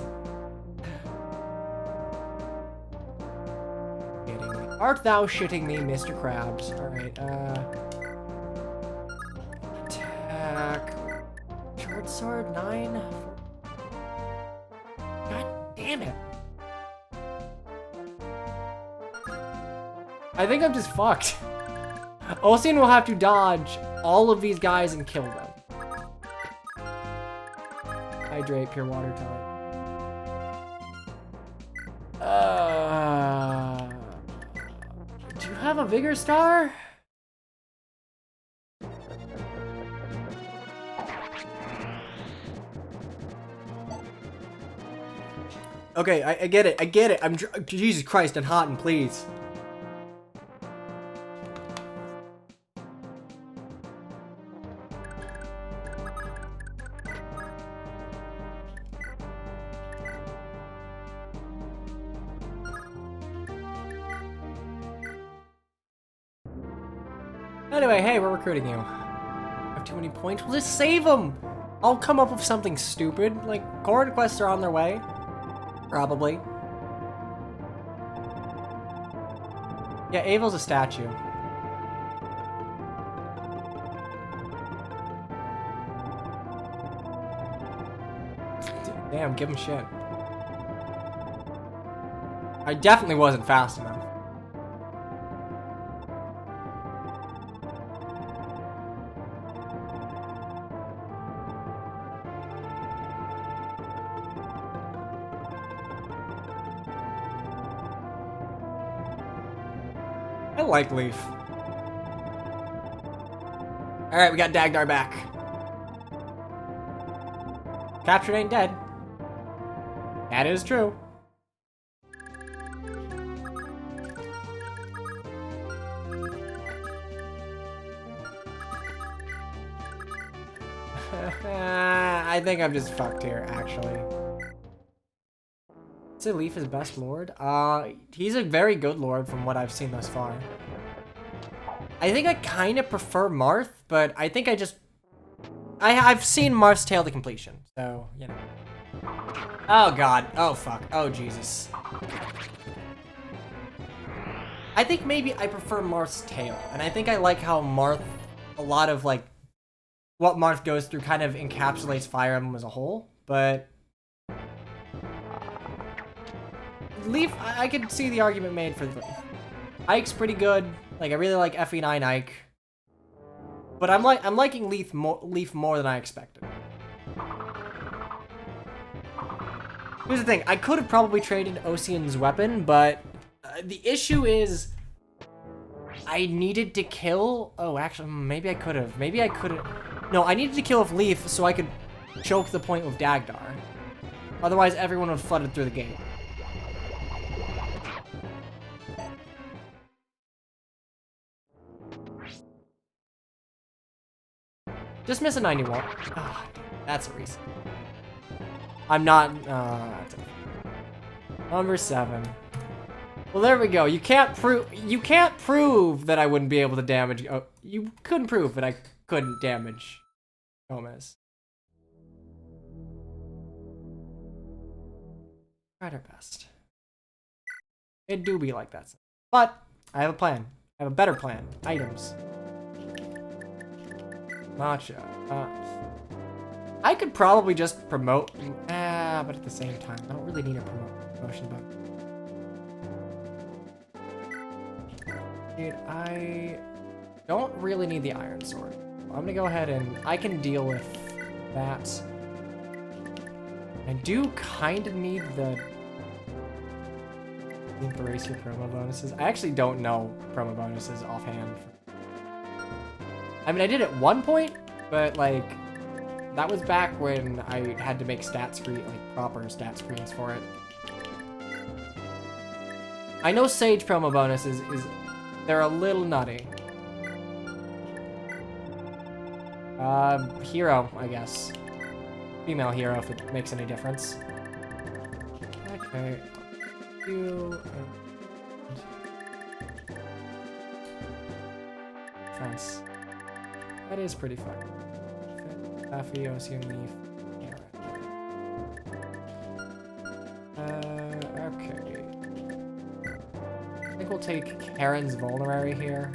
Art thou shitting me, Mr. Krabs? Alright, attack. Short sword, 9. God damn it. I think I'm just fucked. Ocean will have to dodge all of these guys and kill them. Hydrate, pure water type. Do you have a Vigor Star? Okay, I get it. I get it. Jesus Christ, and Houghton, please. Anyway, hey, we're recruiting you. I have too many points. We'll just save them. I'll come up with something stupid. Like, core requests are on their way. Probably. Yeah, Avel's a statue. Damn, give him shit. I definitely wasn't fast enough. I like Leaf. Alright, we got Dagdar back. Captured ain't dead. That is true. I think I'm just fucked here, actually. I'd say Leaf is best lord. He's a very good lord from what I've seen thus far. I think I kind of prefer Marth, but I think I've seen Marth's Tale to completion, so, you know. Oh, God. Oh, fuck. Oh, Jesus. I think maybe I prefer Marth's Tale, and I think I like how Marth, a lot of, like, what Marth goes through kind of encapsulates Fire Emblem as a whole, but... Leaf, I could see the argument made for Leaf. Ike's pretty good. Like, I really like FE9 Ike. But I'm liking Leaf more than I expected. Here's the thing, I could have probably traded Ocean's weapon, but the issue is I needed to kill... Oh, actually, maybe I could have. Maybe I could have... No, I needed to kill off Leaf so I could choke the point with Dagdar. Otherwise, everyone would have flooded through the gate. Just miss a 91. Ah, that's a reason. I'm not... Number 7. Well, there we go. You can't prove that I wouldn't be able to damage... Oh, you couldn't prove that I couldn't damage Gomez. Tried our best. It do be like that. But I have a plan. I have a better plan. Items. Matcha. I could probably just promote... but at the same time, I don't really need a promotion button. Dude, I don't really need the iron sword. I'm gonna go ahead and I can deal with that. I do kind of need the Thracia promo bonuses. I actually don't know promo bonuses offhand. I mean, I did at one point, but like that was back when I had to make stat screen, like proper stat screens for it. I know Sage promo bonuses they're a little nutty. Hero, I guess. Female hero, if it makes any difference. Okay. Defense. That is pretty fun. Taffy, Ocean Leaf. Okay. I think we'll take Karen's Vulnerary here.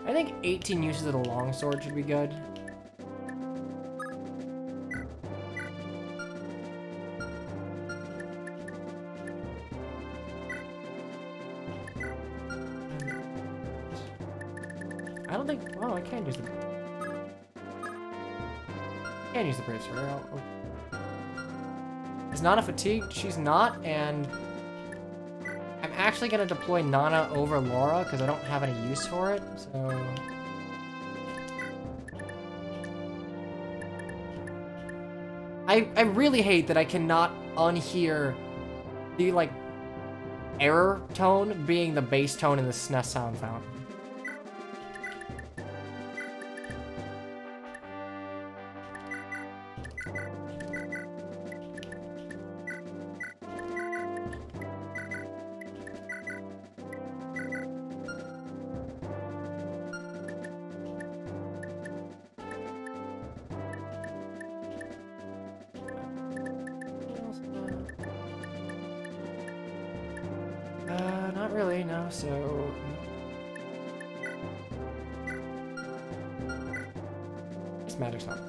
I think 18 uses of the longsword should be good. I don't think... Oh, I can't use the... Can't use the Brave Sword. Is Nana fatigued? She's not, and... I'm actually going to deploy Nana over Laura, because I don't have any use for it, so... I really hate that I cannot unhear the, like, error tone being the bass tone in the SNES sound fountain. Not really, no, so... This magic's not.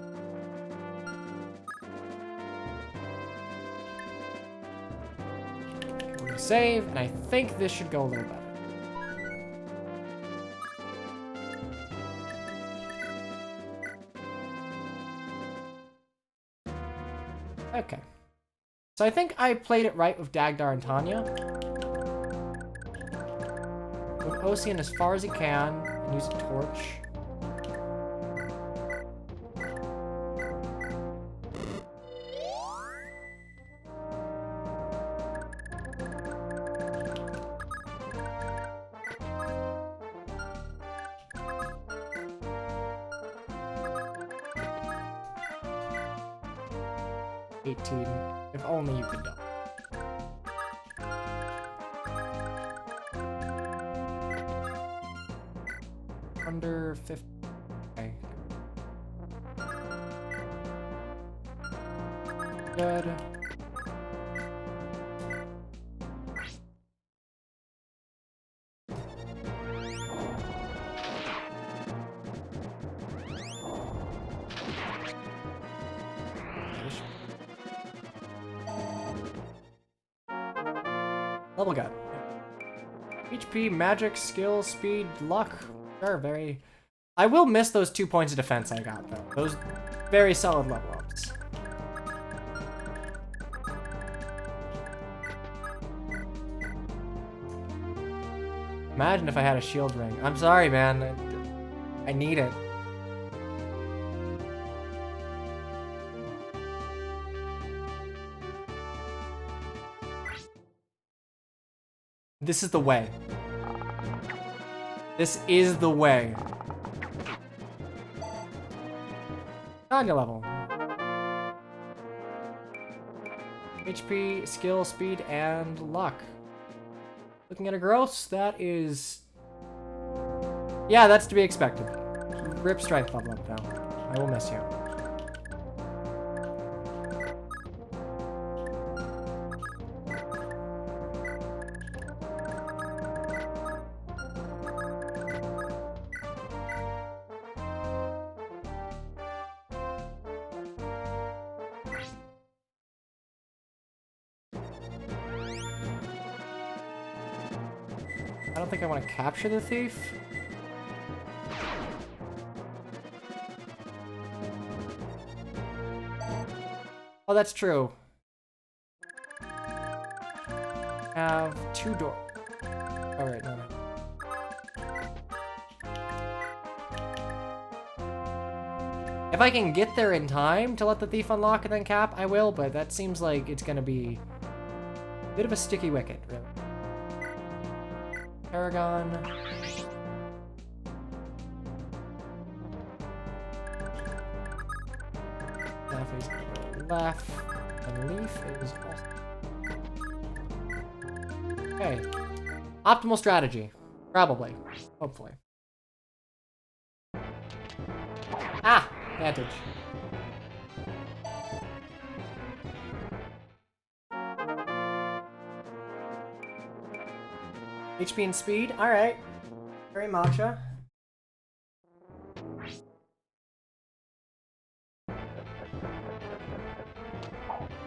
We're gonna save, and I think this should go a little better. Okay. So I think I played it right with Dagdar and Tanya. With Ocean as far as he can, and use a torch. If only you could double. Under 50. Okay. Good. Level gun. HP, magic, skill, speed, luck. They're very... I will miss those 2 points of defense I got, though. Those very solid level ups. Imagine if I had a shield ring. I'm sorry, man. I need it. This is the way. This is the way. Tanya level. HP, skill, speed, and luck. Looking at a gross, that is... Yeah, that's to be expected. Rip strength level up now. I will miss you. I don't think I want to capture the thief. Oh, that's true. Have 2 doors. All right, no. If I can get there in time to let the thief unlock and then cap, I will, but that seems like it's gonna be a bit of a sticky wicket, really. Paragon. Daffy's gonna go left, and Leaf is also... Okay. Optimal strategy. Probably. Hopefully. Ah! Advantage. HP and speed. Alright. Very matcha.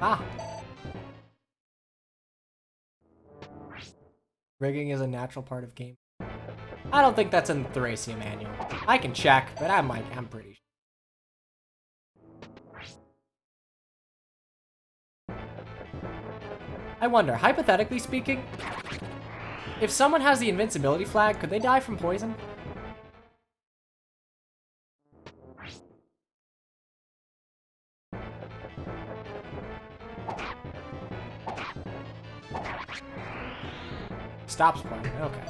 Ah! Rigging is a natural part of game. I don't think that's in the Thracia manual. I can check, but I'm pretty sure. I wonder, hypothetically speaking, if someone has the invincibility flag, could they die from poison? Stops playing, okay.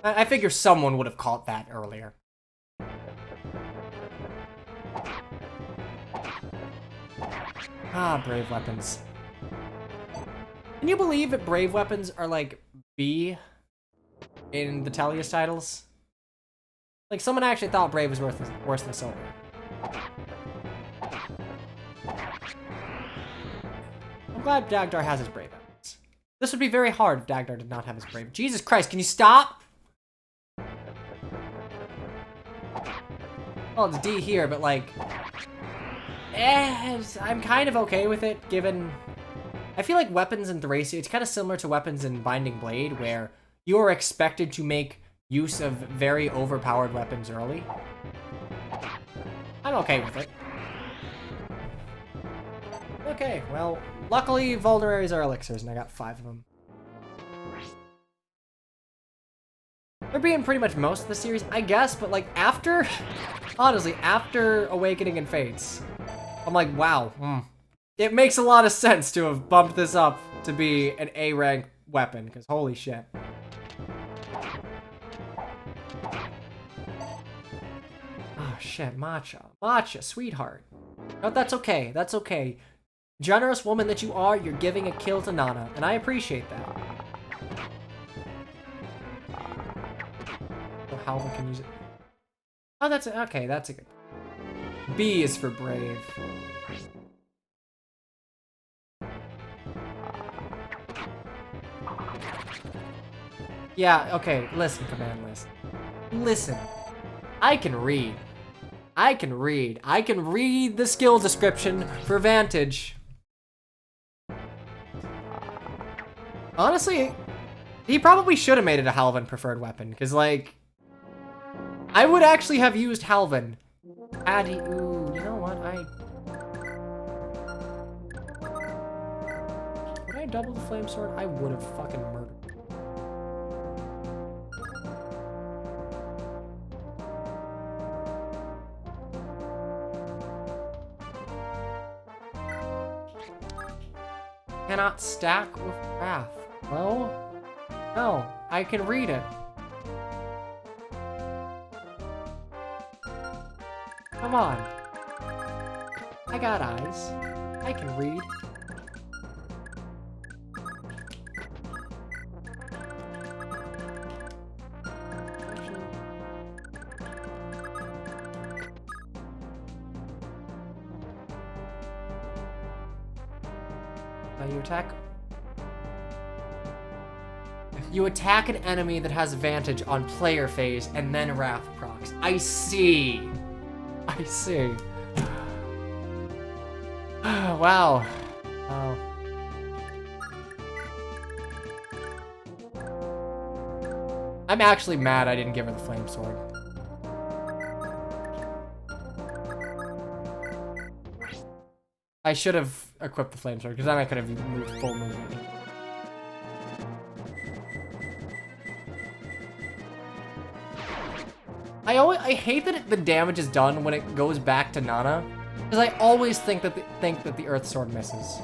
I figure someone would have caught that earlier. Ah, brave weapons. Can you believe that brave weapons are like B in the Tellius titles? Like someone actually thought brave was worse than silver. I'm glad Dagdar has his brave weapons. This would be very hard if Dagdar did not have his brave. Jesus Christ, can you stop? Well, it's D here, but like... I'm kind of okay with it, given... I feel like weapons in Thracia, it's kind of similar to weapons in Binding Blade, where you are expected to make use of very overpowered weapons early. I'm okay with it. Okay, well, luckily vulneraries are elixirs, and I got 5 of them. They're being pretty much most of the series, I guess, but like after... honestly, after Awakening and Fates, I'm like, wow, it makes a lot of sense to have bumped this up to be an A rank weapon, because holy shit. Oh shit, Matcha. Matcha, sweetheart. No, that's okay, that's okay. Generous woman that you are, you're giving a kill to Nana, and I appreciate that. Oh, Halvin can use it. Oh, that's it. Okay, that's a good. B is for brave. Yeah, okay, listen, command list. Listen. I can read. I can read. I can read the skill description for Vantage. Honestly, he probably should have made it a Halvin preferred weapon, because, like, I would actually have used Halvin had he... Ooh, you know what? Would I double the flame sword? I would have fucking murdered. cannot stack with Wrath. Well, no, I can read it. Come on. I got eyes. I can read. You attack. You attack an enemy that has advantage on player phase and then Wrath procs. I see. I see. Wow. Wow. I'm actually mad I didn't give her the flame sword. I should have equipped the flame sword, because then I could have moved full movement. I hate that the damage is done when it goes back to Nana, because I always think that the Earth Sword misses.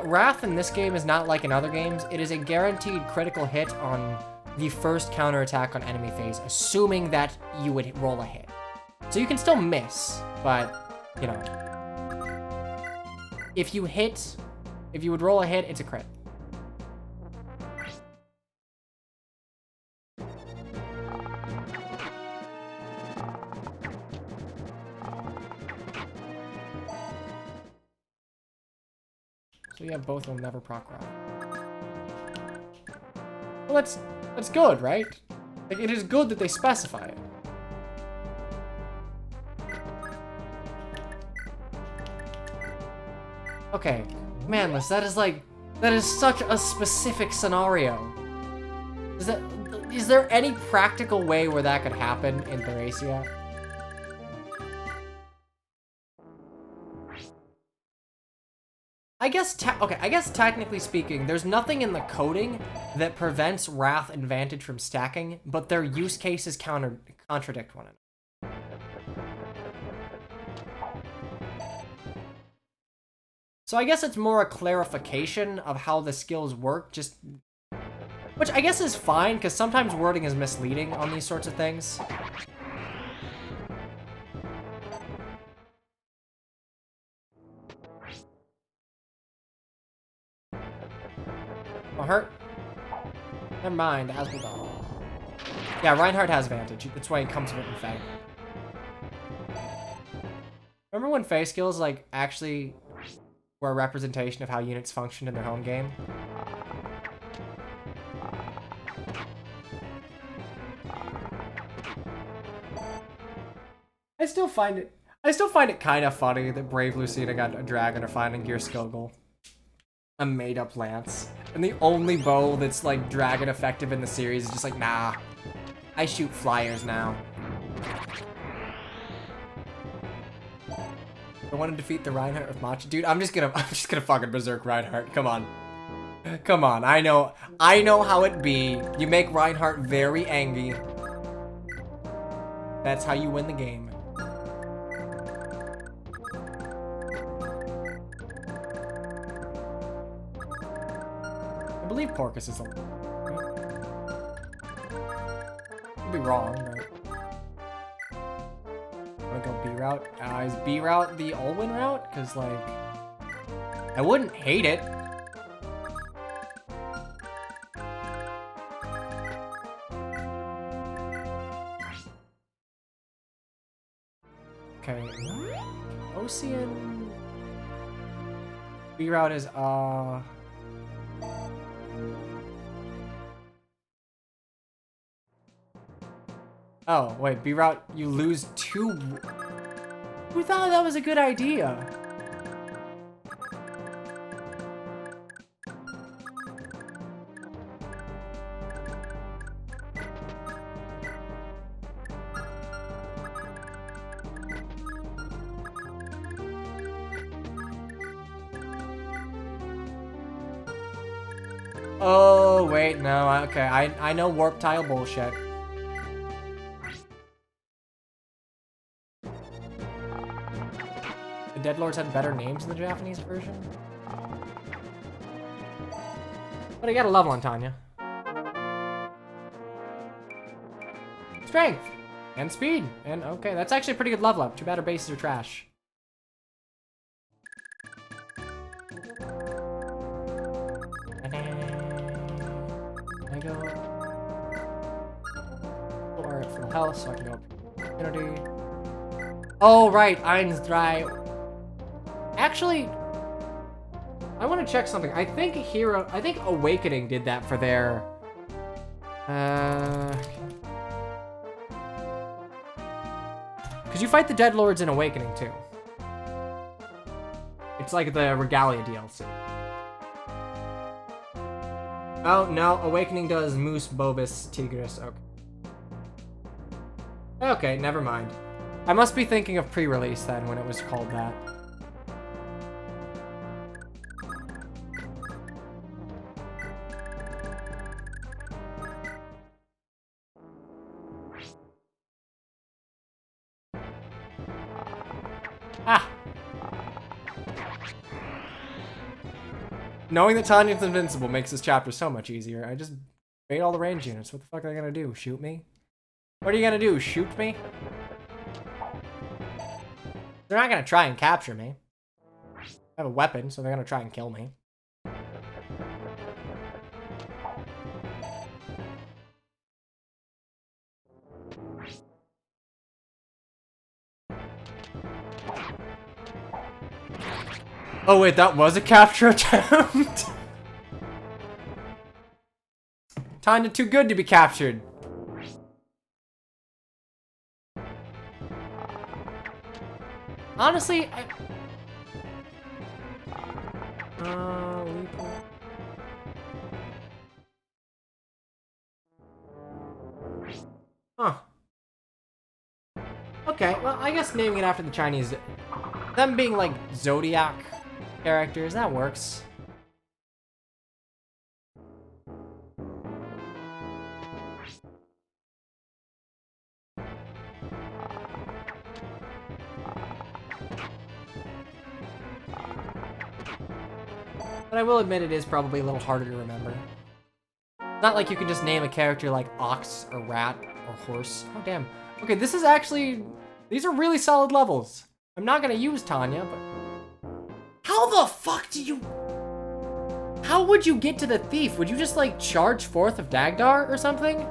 Wrath in this game is not like in other games. It is a guaranteed critical hit on the first counterattack on enemy phase, assuming that you would roll a hit. So you can still miss, but, you know. If you would roll a hit, it's a crit. So yeah, both will never proc Wrath. Well, that's good, right? Like, it is good that they specify it. Okay, Manless, that is such a specific scenario. Is there any practical way where that could happen in Thracia? I guess technically speaking, there's nothing in the coding that prevents Wrath advantage from stacking, but their use cases contradict one another. So I guess it's more a clarification of how the skills work, which I guess is fine, because sometimes wording is misleading on these sorts of things. Hurt? Never mind, as we go. Yeah, Reinhardt has advantage. That's why he comes with Faye. Remember when Faye skills like actually were a representation of how units functioned in their home game? I still find it kind of funny that Brave Lucina got a dragon or finding Gear Skogul. A made-up lance. And the only bow that's, like, dragon effective in the series is just like, nah. I shoot flyers now. I want to defeat the Reinhardt with Macha. Dude, I'm just gonna fucking berserk Reinhardt. Come on. Come on. I know how it be. You make Reinhardt very angry. That's how you win the game. I believe Porcus is could be wrong, but I'm gonna go B route. Is B route the Olwyn route? Because, like, I wouldn't hate it. Okay. Ocean. B route is, oh, wait, B route, you lose 2. Who thought that was a good idea? Oh, wait, no, okay. I know warp tile bullshit. The Deadlords had better names in the Japanese version. But I got a level on Tanya. Strength! And speed! And okay, that's actually a pretty good level up. Too bad our bases are trash. I go. Or at full health, so I can go up community. Oh, right, Eins Drei. Actually, I want to check something. I think Awakening did that for their. Because you fight the Deadlords in Awakening too. It's like the Regalia DLC. Oh, no. Awakening does Moose, Bovis, Tigris. Okay. Okay, never mind. I must be thinking of pre-release then when it was called that. Ah! Knowing that Tanya's invincible makes this chapter so much easier. I just bait all the range units. What the fuck are they gonna do? Shoot me? What are you gonna do? Shoot me? They're not gonna try and capture me. I have a weapon, so they're gonna try and kill me. Oh wait, that was a capture attempt? Tanya too good to be captured. Honestly, huh. Okay, well, I guess naming it after the Chinese, them being like Zodiac characters, that works. But I will admit it is probably a little harder to remember. Not like you can just name a character like Ox or Rat or Horse. Oh, damn. Okay, this is actually... These are really solid levels. I'm not gonna use Tanya, but... How the fuck do you... How would you get to the thief? Would you just, like, charge forth of Dagdar or something?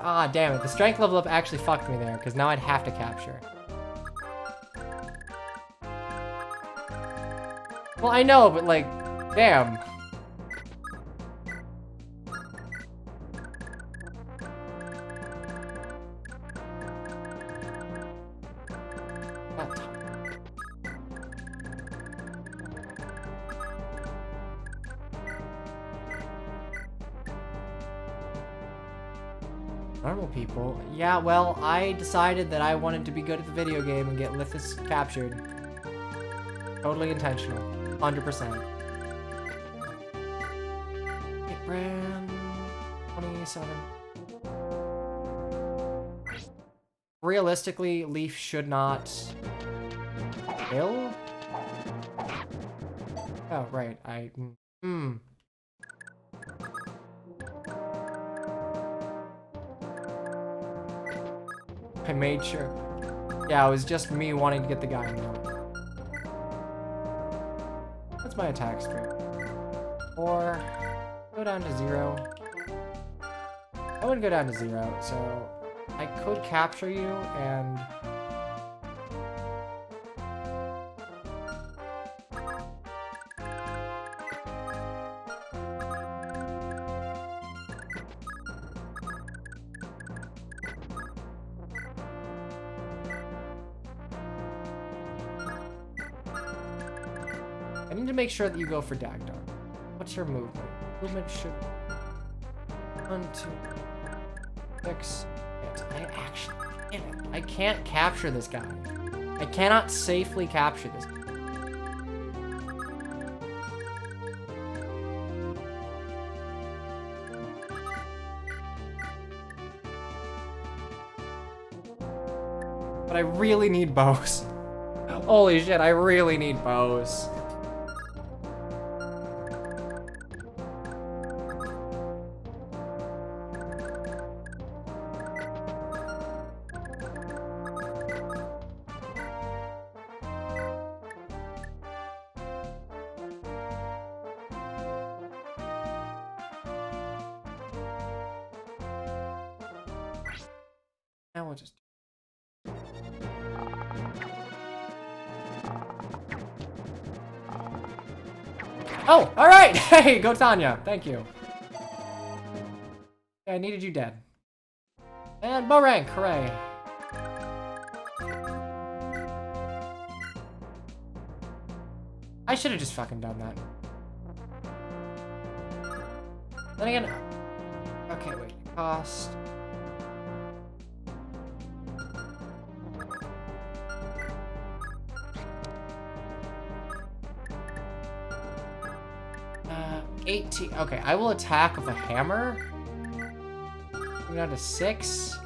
Ah, damn it. The strength level up actually fucked me there, because now I'd have to capture. Well, I know, but like, damn. Normal people. Yeah, well, I decided that I wanted to be good at the video game and get Lithus captured. Totally intentional. 100%. It ran 27. Realistically, Leaf should not kill? Oh, right. I made sure. Yeah, it was just me wanting to get the guy now. What's my attack speed? 4. Go down to 0. I wouldn't go down to 0, so I could capture you and... I need to make sure that you go for Dagdar. What's your movement? Movement should... 1, 2, 6... I can't capture this guy. I cannot safely capture this guy. But I really need bows. Holy shit, I really need bows. Now we'll just... Oh, all right. Hey, go Tanya. Thank you. I needed you dead. And bow rank, hooray. I should have just fucking done that. Then again, okay, wait, cost. Uh, 18, okay, I will attack with a hammer. Going down to 6.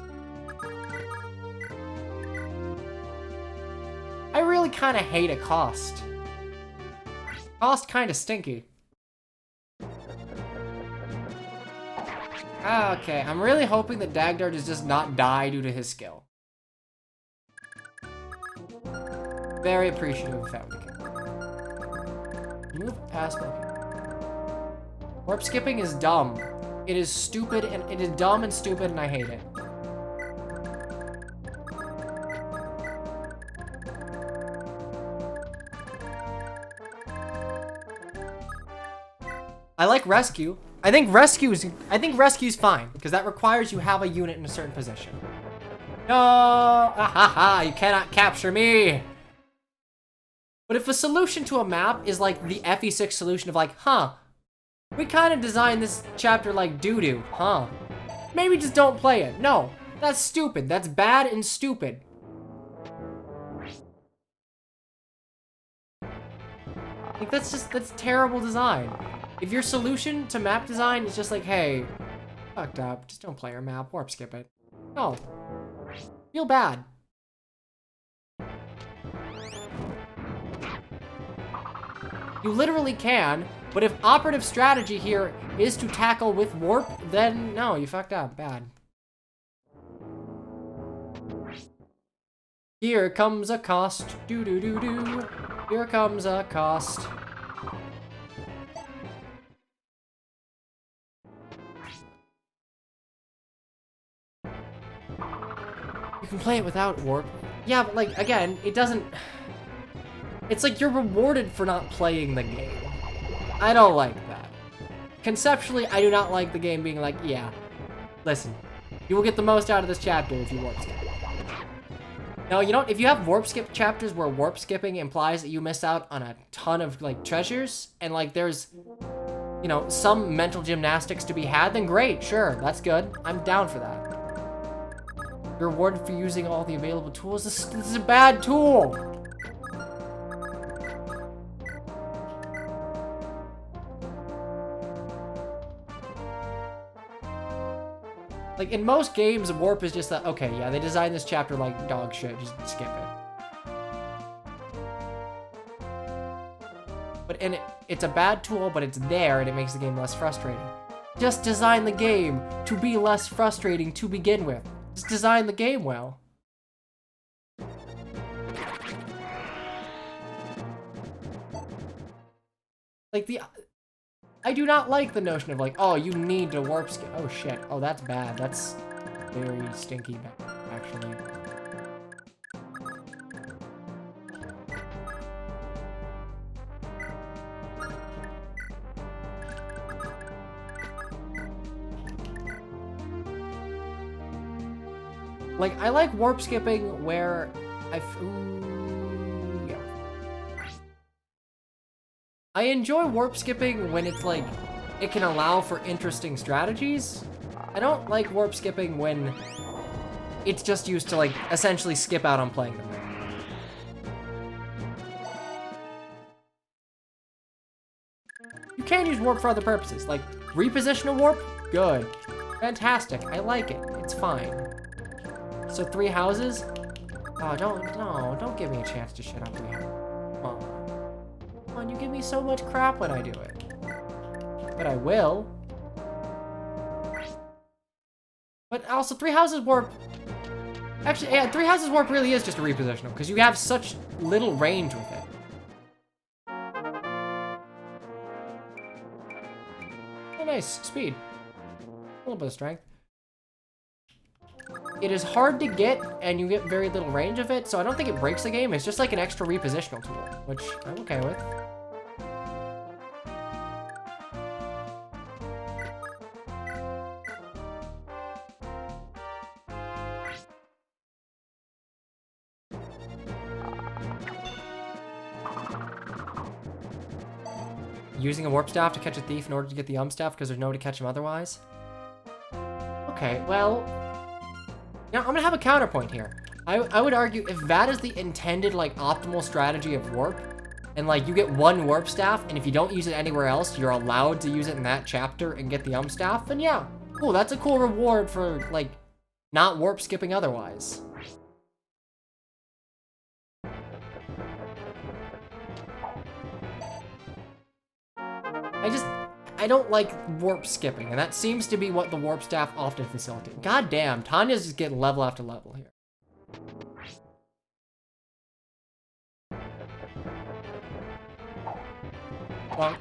I really kind of hate a cost. Cost kind of stinky. Okay, I'm really hoping that Dagdar does just not die due to his skill. Very appreciative if that would be good. Move past me. Warp skipping is dumb. It is stupid and it is dumb and stupid and I hate it. I like rescue. I think rescue's fine because that requires you have a unit in a certain position. No, ahaha, you cannot capture me. But if a solution to a map is like the FE6 solution of like, huh, we kind of designed this chapter like doo-doo, huh? Maybe just don't play it. No, that's stupid. That's bad and stupid. Like that's terrible design. If your solution to map design is just like, hey, fucked up, just don't play our map, warp skip it. No. Feel bad. You literally can, but if operative strategy here is to tackle with warp, then no, you fucked up, bad. Here comes a cost, doo-doo-doo-doo. Here comes a cost. You can play it without warp. Yeah, but like, again, it doesn't... It's like you're rewarded for not playing the game. I don't like that. Conceptually, I do not like the game being like, yeah, listen, you will get the most out of this chapter if you warp skip. No, you know what? If you have warp skip chapters where warp skipping implies that you miss out on a ton of, like, treasures, and, like, there's, you know, some mental gymnastics to be had, then great, sure, that's good. I'm down for that. You're rewarded for using all the available tools. This is a bad tool. Like, in most games, warp is just that, okay, yeah, they designed this chapter like dog shit, just skip it. But, and it's a bad tool, but it's there, and it makes the game less frustrating. Just design the game to be less frustrating to begin with. Just design the game well. Like, I do not like the notion of like, oh, you need to warp skip. Oh shit. Oh, that's bad. That's very stinky bad, actually. Like, I like warp skipping where ooh, yeah. I enjoy warp skipping when it's like, it can allow for interesting strategies. I don't like warp skipping when it's just used to like essentially skip out on playing them. You can use warp for other purposes, like reposition a warp, good. Fantastic, I like it, it's fine. So 3 houses? Oh, don't give me a chance to shit on 3 houses. Come on, you give me so much crap when I do it. But I will. But also 3 houses warp. Actually, yeah, 3 houses warp really is just a repositional because you have such little range with it. Oh, nice speed. A little bit of strength. It is hard to get, and you get very little range of it, so I don't think it breaks the game. It's just like an extra repositional tool, which I'm okay with. Using a warp staff to catch a thief in order to get the staff because there's no way to catch him otherwise? Okay, well, you know, I'm gonna have a counterpoint here. I would argue if that is the intended, like, optimal strategy of warp, and, like, you get 1 warp staff, and if you don't use it anywhere else, you're allowed to use it in that chapter and get the staff, then yeah, cool, that's a cool reward for, like, not warp skipping otherwise. I don't like warp skipping, and that seems to be what the warp staff often facilitate. God damn, Tanya's just getting level after level here. Bonk.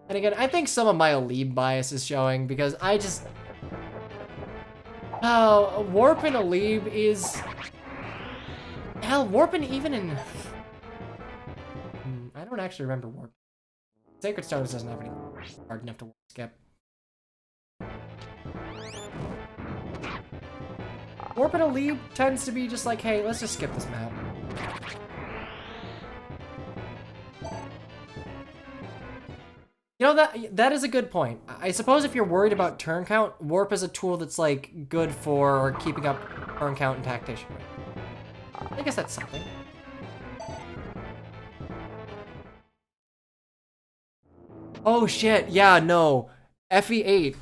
And again, I think some of my Alib bias is showing because I just... Oh, warp in Alib is... Hell, warping even in... I don't actually remember warp. Sacred Stars doesn't have any hard enough to warp skip. Warp in Alib tends to be just like, hey, let's just skip this map. You know, that is a good point. I suppose if you're worried about turn count, warp is a tool that's like good for keeping up turn count and tactician. I guess that's something. Oh shit, yeah, no. FE8.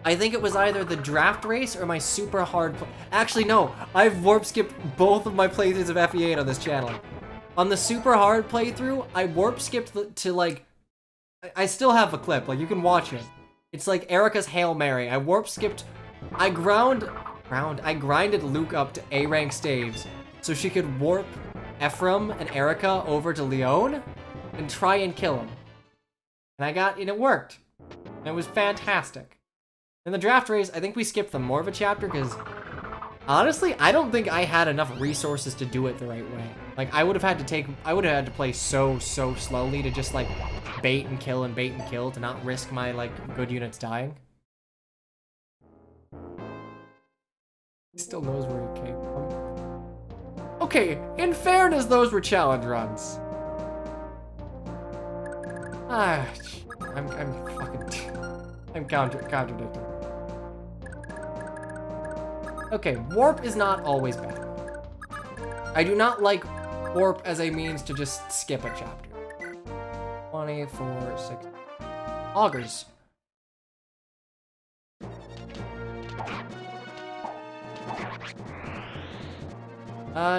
I think it was either the draft race or my super hard Actually, no. I've warp skipped both of my playthroughs of FE8 on this channel. On the super hard playthrough, I warp skipped to like... I still have a clip, like you can watch it. It's like Erica's Hail Mary. I warp skipped... I grinded Luke up to A rank staves so she could warp Ephraim and Erica over to Leon and try and kill him. And it worked. And it was fantastic. In the draft race, I think we skipped the more of a chapter because honestly, I don't think I had enough resources to do it the right way. Like I would have had to play so slowly to just like bait and kill to not risk my like good units dying. He still knows where he came from. Okay, in fairness, those were challenge runs. I'm contradicting. Okay, warp is not always bad. I do not like warp as a means to just skip a chapter. 24, 6. Augurs.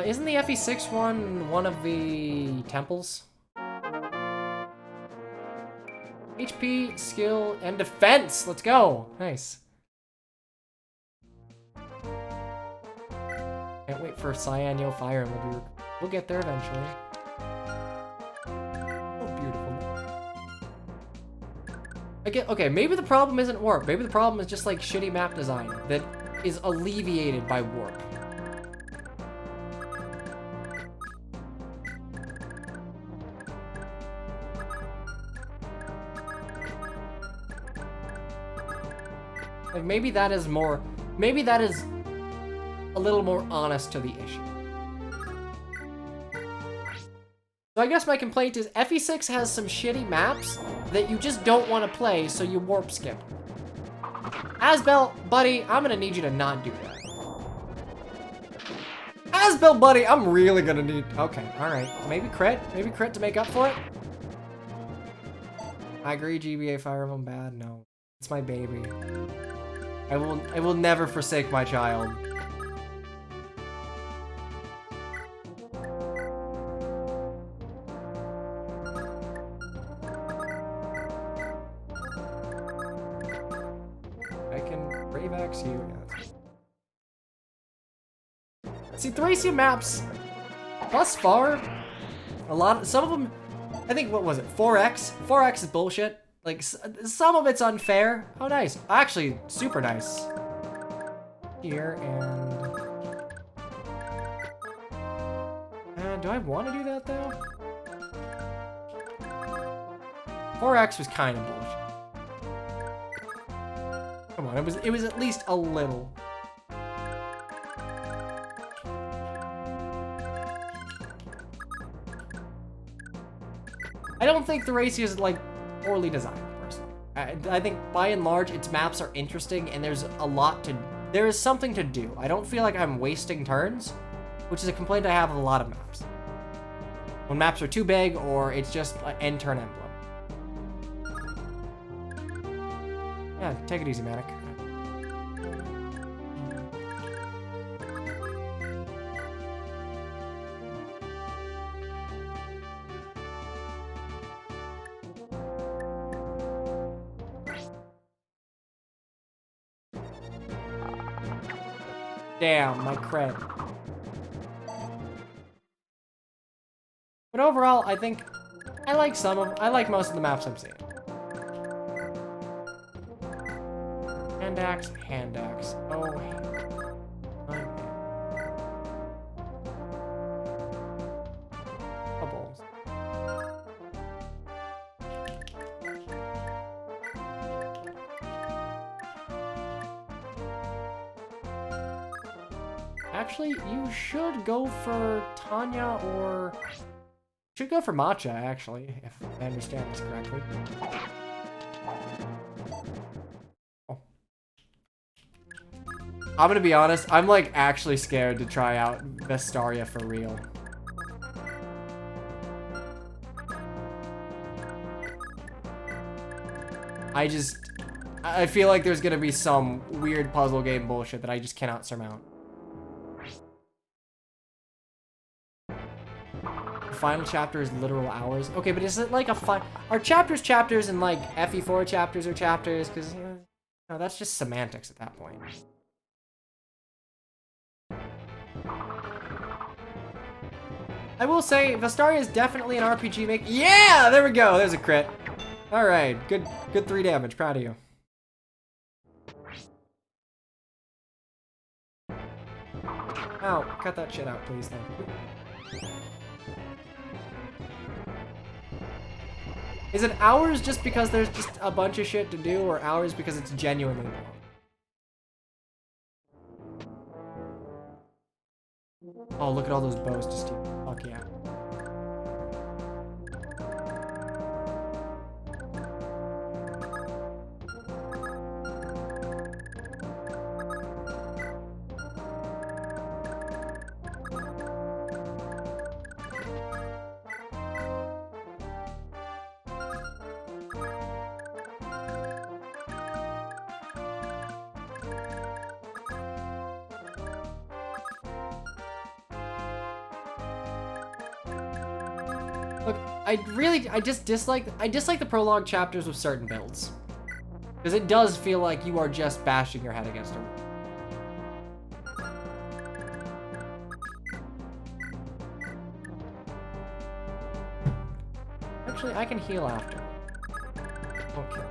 Isn't the FE6 one of the temples? HP, skill, and defense! Let's go! Nice. Can't wait for Cyan Fire Emblem. We'll get there eventually. Oh, beautiful. Okay, maybe the problem isn't warp. Maybe the problem is just like shitty map design that is alleviated by warp. Like maybe that is a little more honest to the issue. So I guess my complaint is FE6 has some shitty maps that you just don't want to play, so you warp skip. Asbel, buddy, I'm gonna need you to not do that. Asbel, buddy, I'm really gonna need... Okay, alright. Maybe crit to make up for it? I agree, GBA Fire Emblem bad. No. It's my baby. I will never forsake my child. I can Brave Axe you. Yeah. See, Thracia maps, thus far, some of them, I think, what was it, 4X? 4X is bullshit. Like, some of it's unfair. Oh, nice. Actually, super nice. Here, and... do I want to do that, though? 4X was kind of bullshit. Come on, it was at least a little. I don't think Thracia is, like, poorly designed, personally. I think, by and large, its maps are interesting, and there is something to do. I don't feel like I'm wasting turns, which is a complaint I have of a lot of maps. When maps are too big, or it's just an end turn emblem. Yeah, take it easy, Manic. Damn, my cred. But overall, I think I like most of the maps I'm seeing. Hand axe. Oh, man. Bubbles. Actually, you should go for Tanya or... should go for Matcha, actually, if I understand this correctly. Oh. I'm gonna be honest, I'm like actually scared to try out Vestaria for real. I feel like there's gonna be some weird puzzle game bullshit that I just cannot surmount. Final chapter is literal hours. Okay, but is it like are chapters and like FE4 chapters or chapters? Because, no, that's just semantics at that point. I will say, Vestaria is definitely an RPG make. Yeah, there we go. There's a crit. All right, good 3 damage. Proud of you. Ow, cut that shit out, please. Thank you. Is it hours just because there's just a bunch of shit to do, or hours because it's genuinely long? Oh, look at all those bows to steal. Fuck yeah. Look, I just dislike the prologue chapters with certain builds. Because it does feel like you are just bashing your head against a wall. Actually, I can heal after. Okay.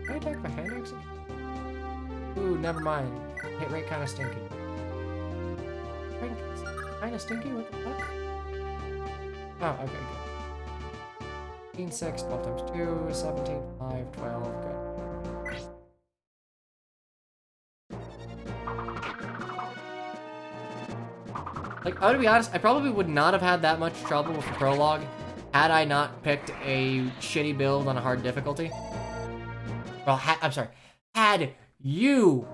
Can I attack the hand axe? Ooh, never mind. Hit rate kinda stinky. Kinda stinky? What the fuck? Oh, okay, good. 15, 6, 12 times 2, 17, 5, 12, good. Like, I'm gonna be honest, I probably would not have had that much trouble with the prologue had I not picked a shitty build on a hard difficulty. Well, I'm sorry. Had you,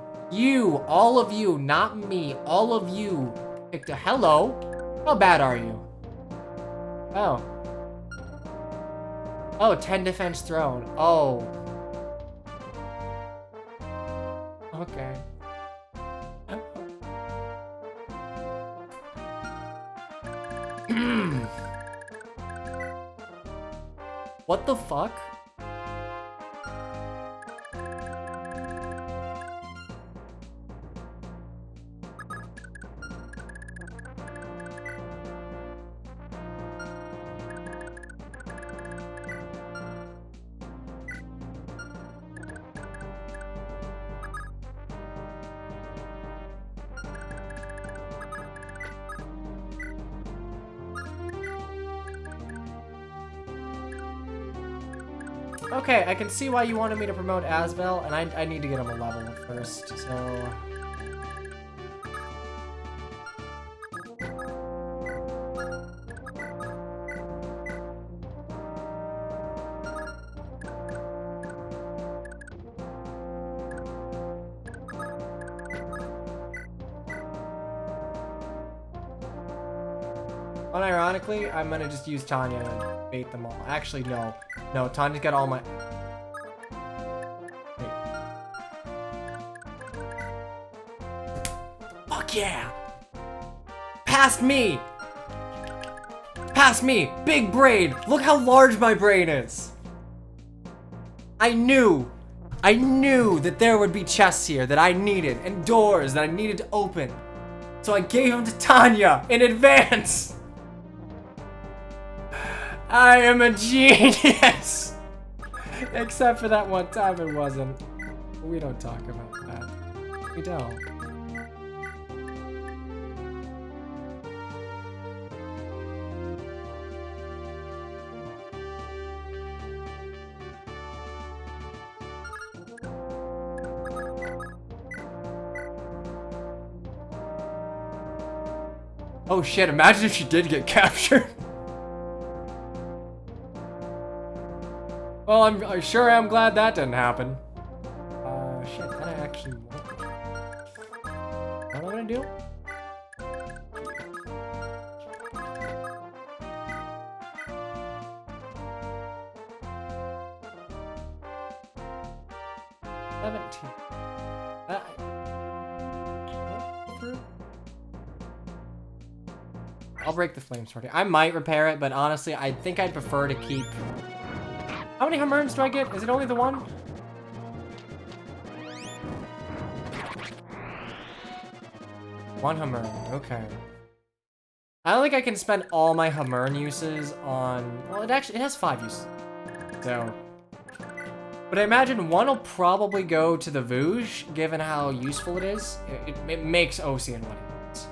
all of you, not me, all of you, picked a hello. How bad are you? Oh. Oh, 10 defense thrown. Oh. Okay. What the fuck? Okay, I can see why you wanted me to promote Asvel, and I need to get him a level first, so... Unironically, I'm gonna just use Tanya and bait them all. Actually, no. No, Tanya's got all my... Wait. Fuck yeah! Past me! Past me! Big brain! Look how large my brain is! I knew that there would be chests here that I needed, and doors that I needed to open. So I gave them to Tanya in advance! I am a genius! Except for that one time it wasn't. We don't talk about that. We don't. Oh shit, imagine if she did get captured. Well, I sure am glad that didn't happen. Shit, that I actually want. What am I gonna do? I'll break the flame sword. I might repair it, but honestly, I think I'd prefer to keep... How many Hummerns do I get? Is it only the one? One Hummern, okay. I don't think I can spend all my Hummern uses on... Well, it has 5 uses. So... But I imagine one will probably go to the Vouge, given how useful it is. It makes Ocean what it is.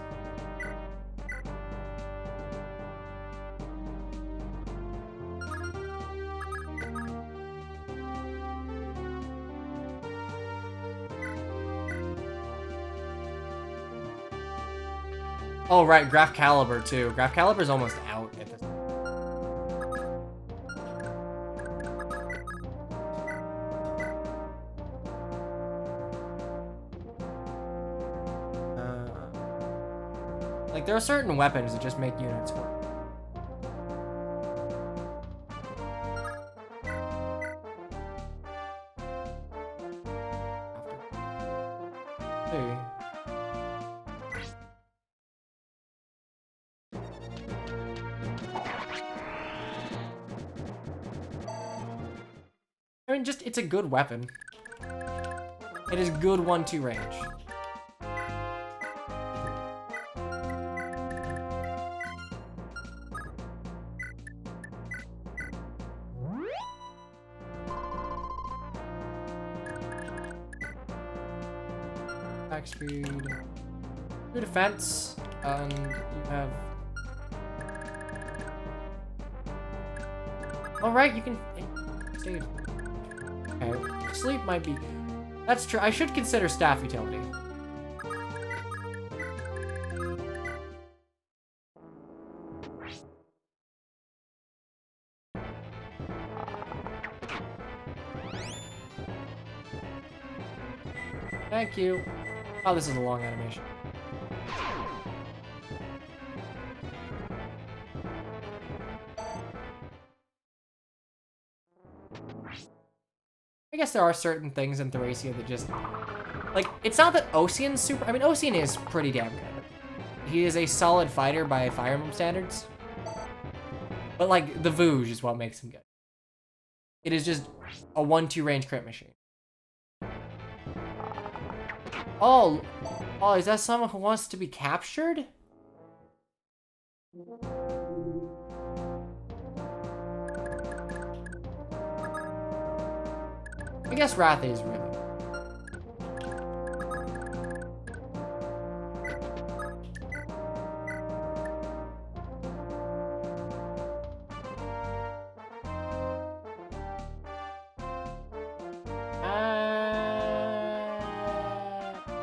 Oh, right, Graph Caliber, too. Graph Caliber's almost out at this point. Like, there are certain weapons that just make units work. I mean, just, it's a good weapon. It is good 1-2 range. Attack speed. 2 defense, and you have... Alright, you can... Save. Okay, sleep might be... That's true. I should consider staff utility. Thank you. Oh, this is a long animation. I guess there are certain things in Thracia that just... Like, it's not that Ocean's super... I mean, Ocean is pretty damn good. He is a solid fighter by Fire Emblem standards. But, like, the Vouge is what makes him good. It is just a 1-2 range crit machine. Oh, is that someone who wants to be captured? I guess Wrath is really.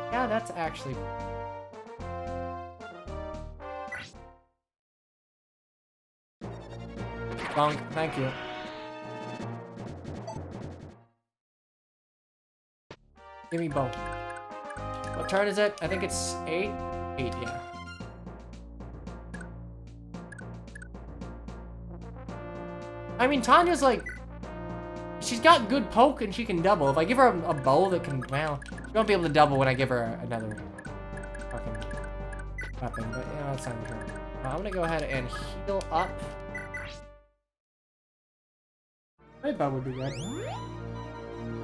Yeah, that's actually. Bonk, thank you. Give me both. What turn is it? I think it's 8? 8, yeah. I mean, Tanya's like... She's got good poke and she can double. If I give her a bow that can... Well, she won't be able to double when I give her another fucking weapon. But, you know, that's not the turn. I'm gonna go ahead and heal up. My bow would be good.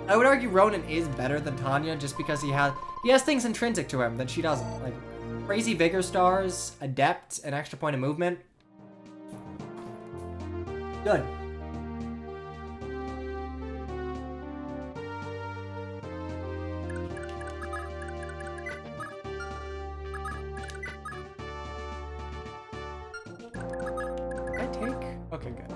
I would argue Ronan is better than Tanya just because he has things intrinsic to him that she doesn't. Like crazy vigor stars, adept, an extra point of movement. Good. Did I take? Okay, good.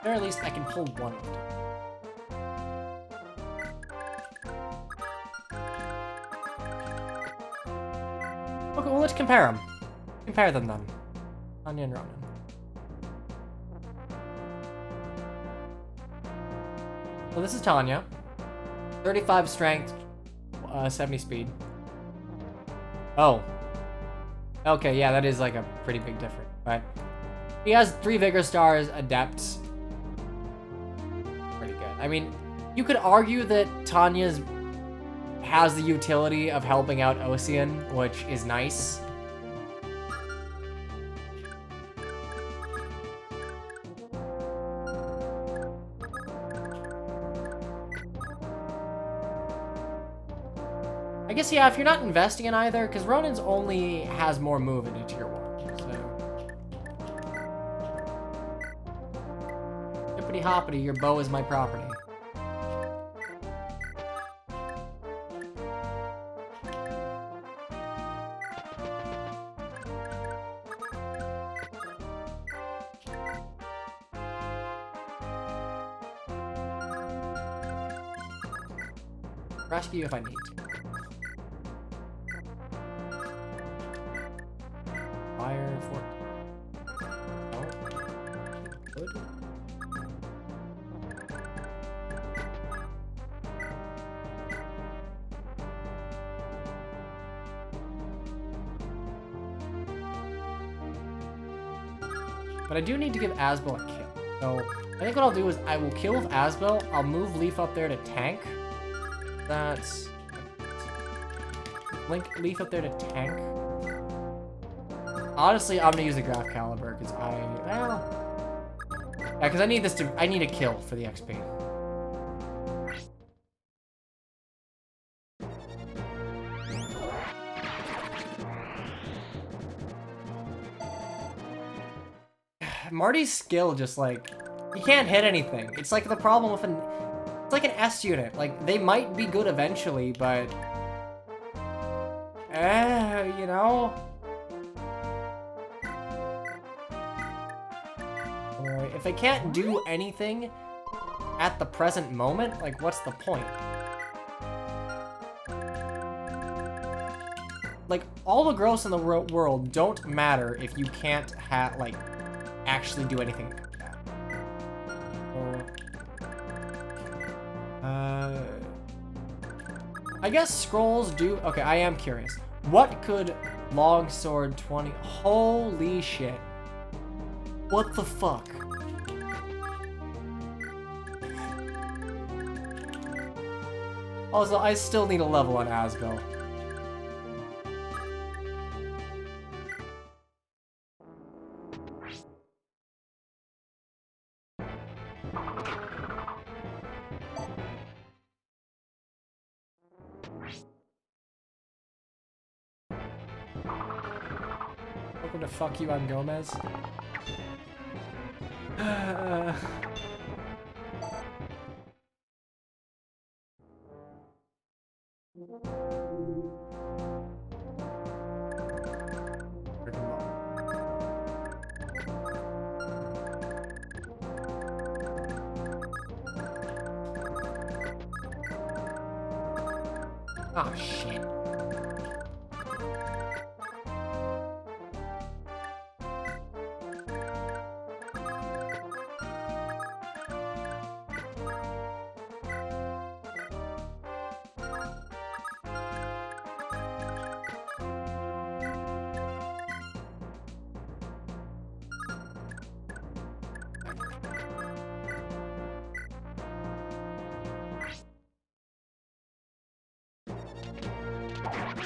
Or at least I can pull one of them. Okay, well let's compare them. Compare them then. Tanya and Ronan. So this is Tanya. 35 strength, 70 speed. Oh. Okay, yeah, that is like a pretty big difference. But he has 3 vigor stars, adept. Pretty good. I mean, you could argue that Tanya's has the utility of helping out Ocean, which is nice. I guess, yeah, if you're not investing in either, because Ronan's only has more move into tier 1, so... Hippity hoppity, your bow is my property. Rescue if I need to. Fire for... Oh. Good. But I do need to give Asbel a kill. So I think what I'll do is I will kill with Asbel. I'll move Leaf up there to tank. That's... Leaf up there to tank. Honestly, I'm gonna use a Graph Caliber because well... Yeah, because I need this to... I need a kill for the XP. Marty's skill just like... He can't hit anything. It's like the problem with an... It's like an S unit. Like, they might be good eventually, but... you know? Alright, if I can't do anything at the present moment, like, what's the point? Like, all the growths in the world don't matter if you can't like, actually do anything like that. I guess scrolls do... Okay, I am curious. What could longsword 20... Holy shit. What the fuck? Also, I still need a level on Asbel. Welcome to Fuck You, I'm Gomez. Oh shit.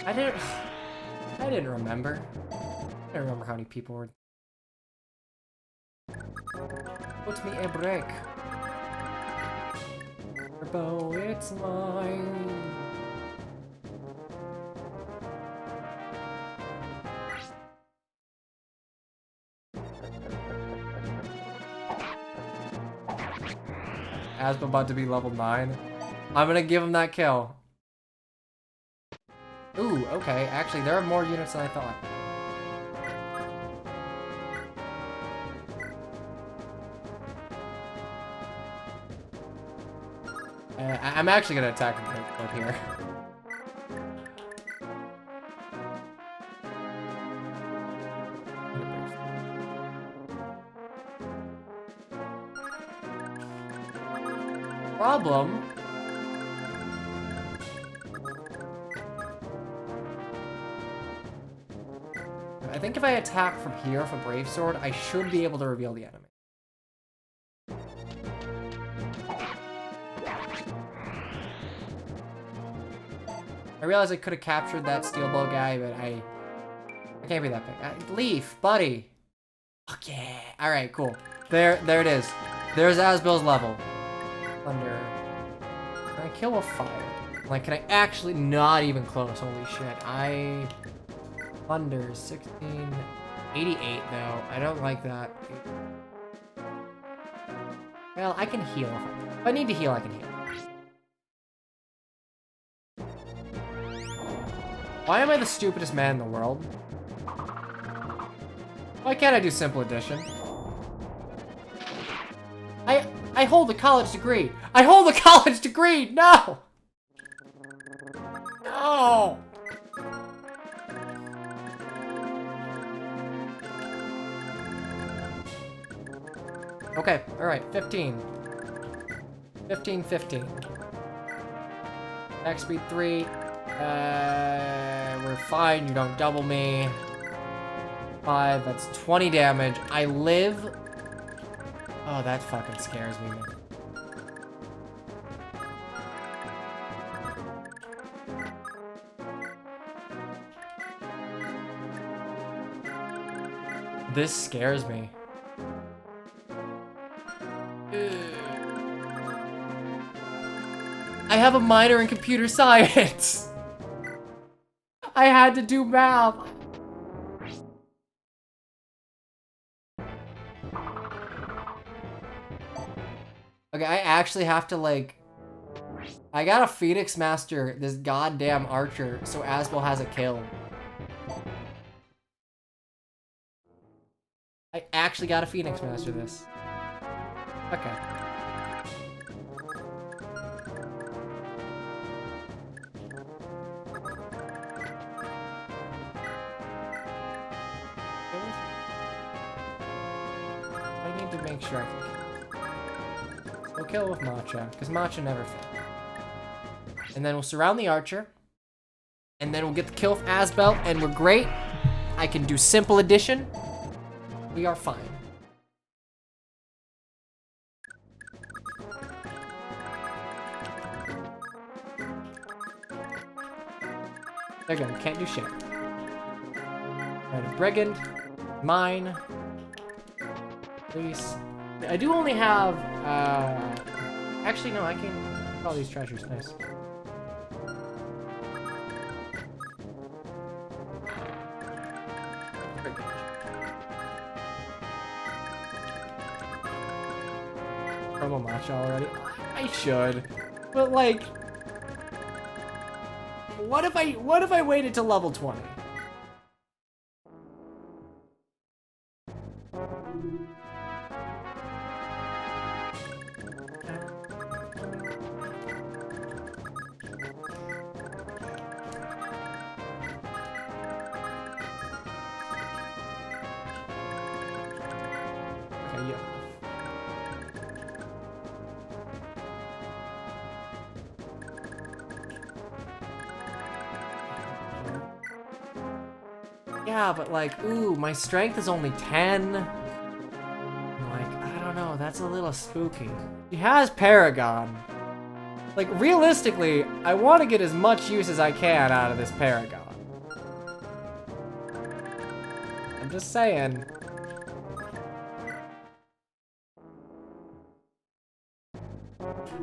I didn't remember. I don't remember how many people were. Put me a break. Turbo, it's mine. Asbel about to be level 9. I'm gonna give him that kill. Ooh, okay. Actually, there are more units than I thought. I'm actually gonna attack him up here. Problem. I think if I attack from here for Brave Sword, I should be able to reveal the enemy. I realize I could have captured that steel bow guy, but I can't be that big. Leaf, buddy. Fuck yeah. All right, cool. There it is. There's Asbel's level. Thunder. Can I kill with fire? Like, can I actually? Not even close. Holy shit. Thunder 1688 though. I don't like that. Well, I can heal. If I need to heal, I can heal. Why am I the stupidest man in the world? Why can't I do simple addition? I hold a college degree. I hold a college degree. No. No. Okay, alright, 15. 15. Attack speed 3. We're fine, you don't double me. 5, that's 20 damage. I live. Oh, that fucking scares me, man. This scares me. I have a minor in computer science. I had to do math. Okay, I actually have to, like... I gotta Phoenix Master this goddamn archer so Asbel has a kill. I actually gotta Phoenix Master this. Okay. I need to make sure I can kill. We'll kill with Matcha, because Matcha never fails. And then we'll surround the archer. And then we'll get the kill with Asbel, and we're great. I can do simple addition. We are fine. They're good. Can't do shit. Alright, a brigand. Mine. Police. I do only have, actually, no, I can get all these treasures. Nice. Promo match already. I should, but like, what if I waited till level 20? Okay, yeah. Yeah, but like, ooh, my strength is only 10. I'm like, I don't know, that's a little spooky. He has Paragon. Like, realistically, I want to get as much use as I can out of this Paragon. I'm just saying.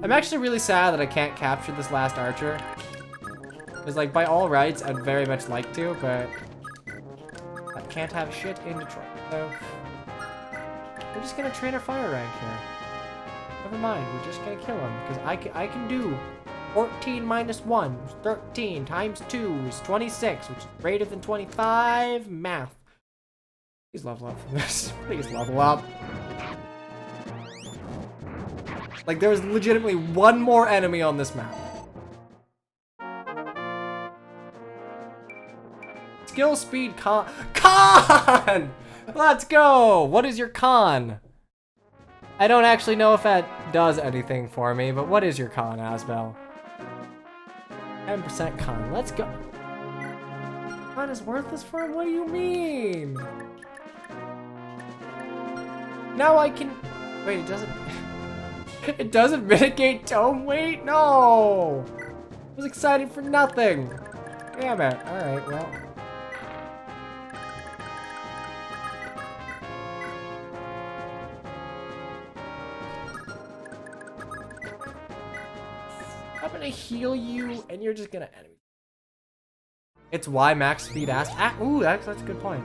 I'm actually really sad that I can't capture this last archer. Because, like, by all rights, I'd very much like to, but I can't have shit in Detroit. So, we're just gonna train our fire rank here. Never mind, we're just gonna kill him. Because I can do 14 minus 1, 13 times 2 is 26, which is greater than 25. Math. Please level up from this. Please level up. Like, there was legitimately one more enemy on this map. Skill, speed, con. Con! Let's go! What is your con? I don't actually know if that does anything for me, but what is your con, Asbel? 10% con. Let's go. Con is worthless for him? What do you mean? Now I can... Wait, it doesn't... It doesn't mitigate tome weight? No! I was excited for nothing. Damn it. Alright, well. I'm gonna heal you, and you're just gonna enemy. It's why max speed ass. Ah, ooh, that's a good point.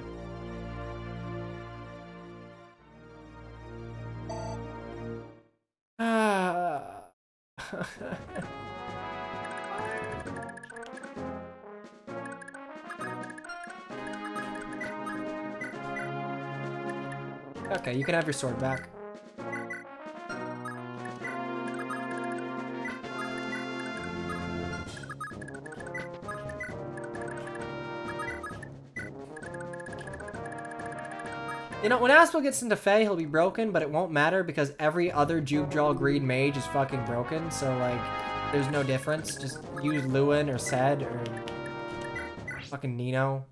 Okay, you can have your sword back. You know, when Aspel gets into Fae, he'll be broken, but it won't matter because every other Juke Draw Green Mage is fucking broken, so, like, there's no difference. Just use Lewin or Sed or fucking Nino.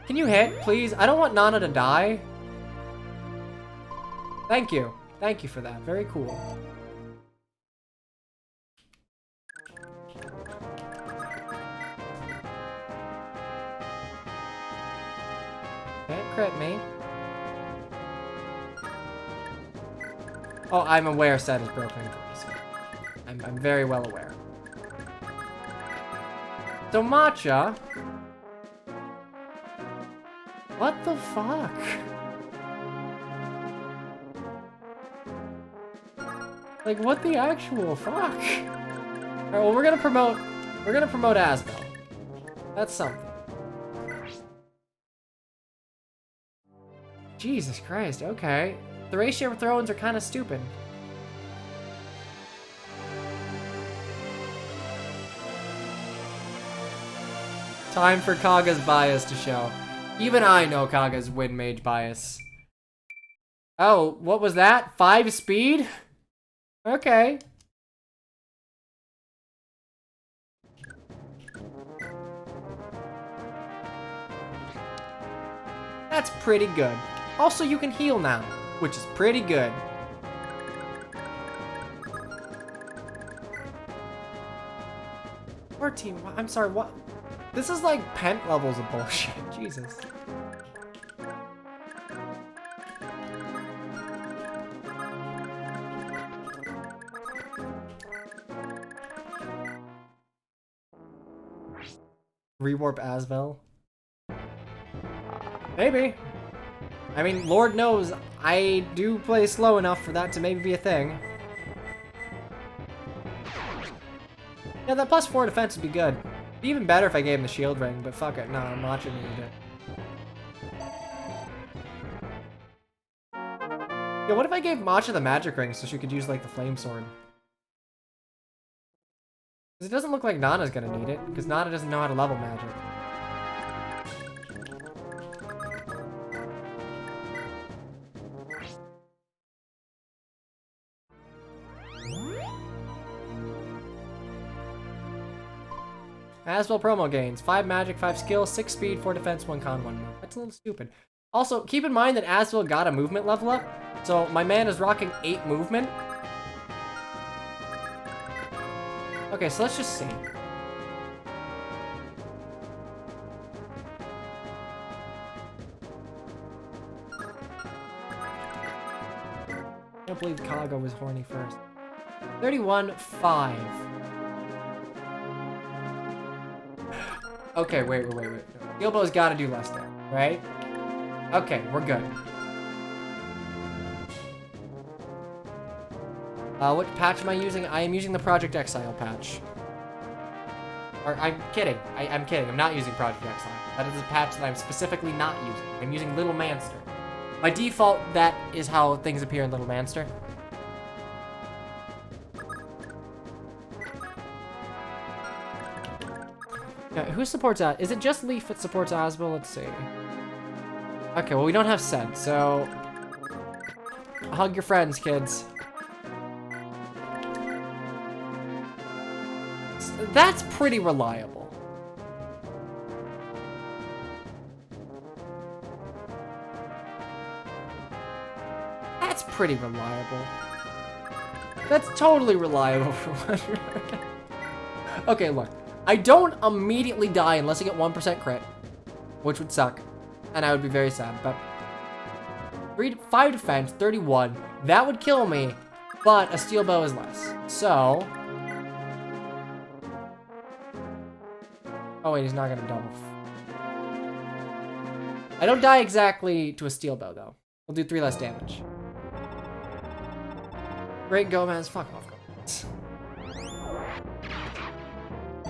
Can you hit, please? I don't want Nana to die. Thank you. Thank you for that. Very cool. Can't crit me. Oh, I'm aware Sed is broken. I'm very well aware. So Matcha. What the fuck? Like, what the actual fuck? Alright, well, we're gonna promote Asbel. That's something. Jesus Christ, okay. Thracia throw-ins are kind of stupid. Time for Kaga's bias to show. Even I know Kaga's Wind Mage bias. Oh, what was that? 5 speed? Okay. That's pretty good. Also, you can heal now, which is pretty good. Our team, I'm sorry, what? This is like pent levels of bullshit. Jesus. Rewarp Asvel? Maybe. I mean, Lord knows I do play slow enough for that to maybe be a thing. Yeah, that +4 defense would be good. It'd be even better if I gave him the shield ring, but fuck it. No, I'm not gonna need it. Yeah, what if I gave Matcha the magic ring so she could use, like, the flame sword? Because it doesn't look like Nana's gonna need it, because Nana doesn't know how to level magic. Asvel promo gains. 5 magic, 5 skill, 6 speed, 4 defense, 1 con, 1 move. That's a little stupid. Also, keep in mind that Asvel got a movement level up, so my man is rocking 8 movement. Okay, so let's just see. I can't believe Kaga was horny first. 31-5. Okay, wait. Steelbow's gotta do less damage, right? Okay, we're good. What patch am I using? I am using the Project Exile patch. Or, I'm kidding. I'm kidding. I'm not using Project Exile. That is a patch that I'm specifically not using. I'm using Little Manster. By default, that is how things appear in Little Manster. Yeah, who supports that? Is it just Leaf that supports Asbel? Let's see. Okay, well, we don't have Scent, so... hug your friends, kids. That's pretty reliable. That's pretty reliable. That's totally reliable for one. Okay, look. I don't immediately die unless I get 1% crit, which would suck, and I would be very sad, but 5 defense, 31, that would kill me, but a steel bow is less, so... Oh wait, he's not gonna double. I don't die exactly to a steel bow, though. We'll do 3 less damage. Great Gomez, fuck off, Gomez.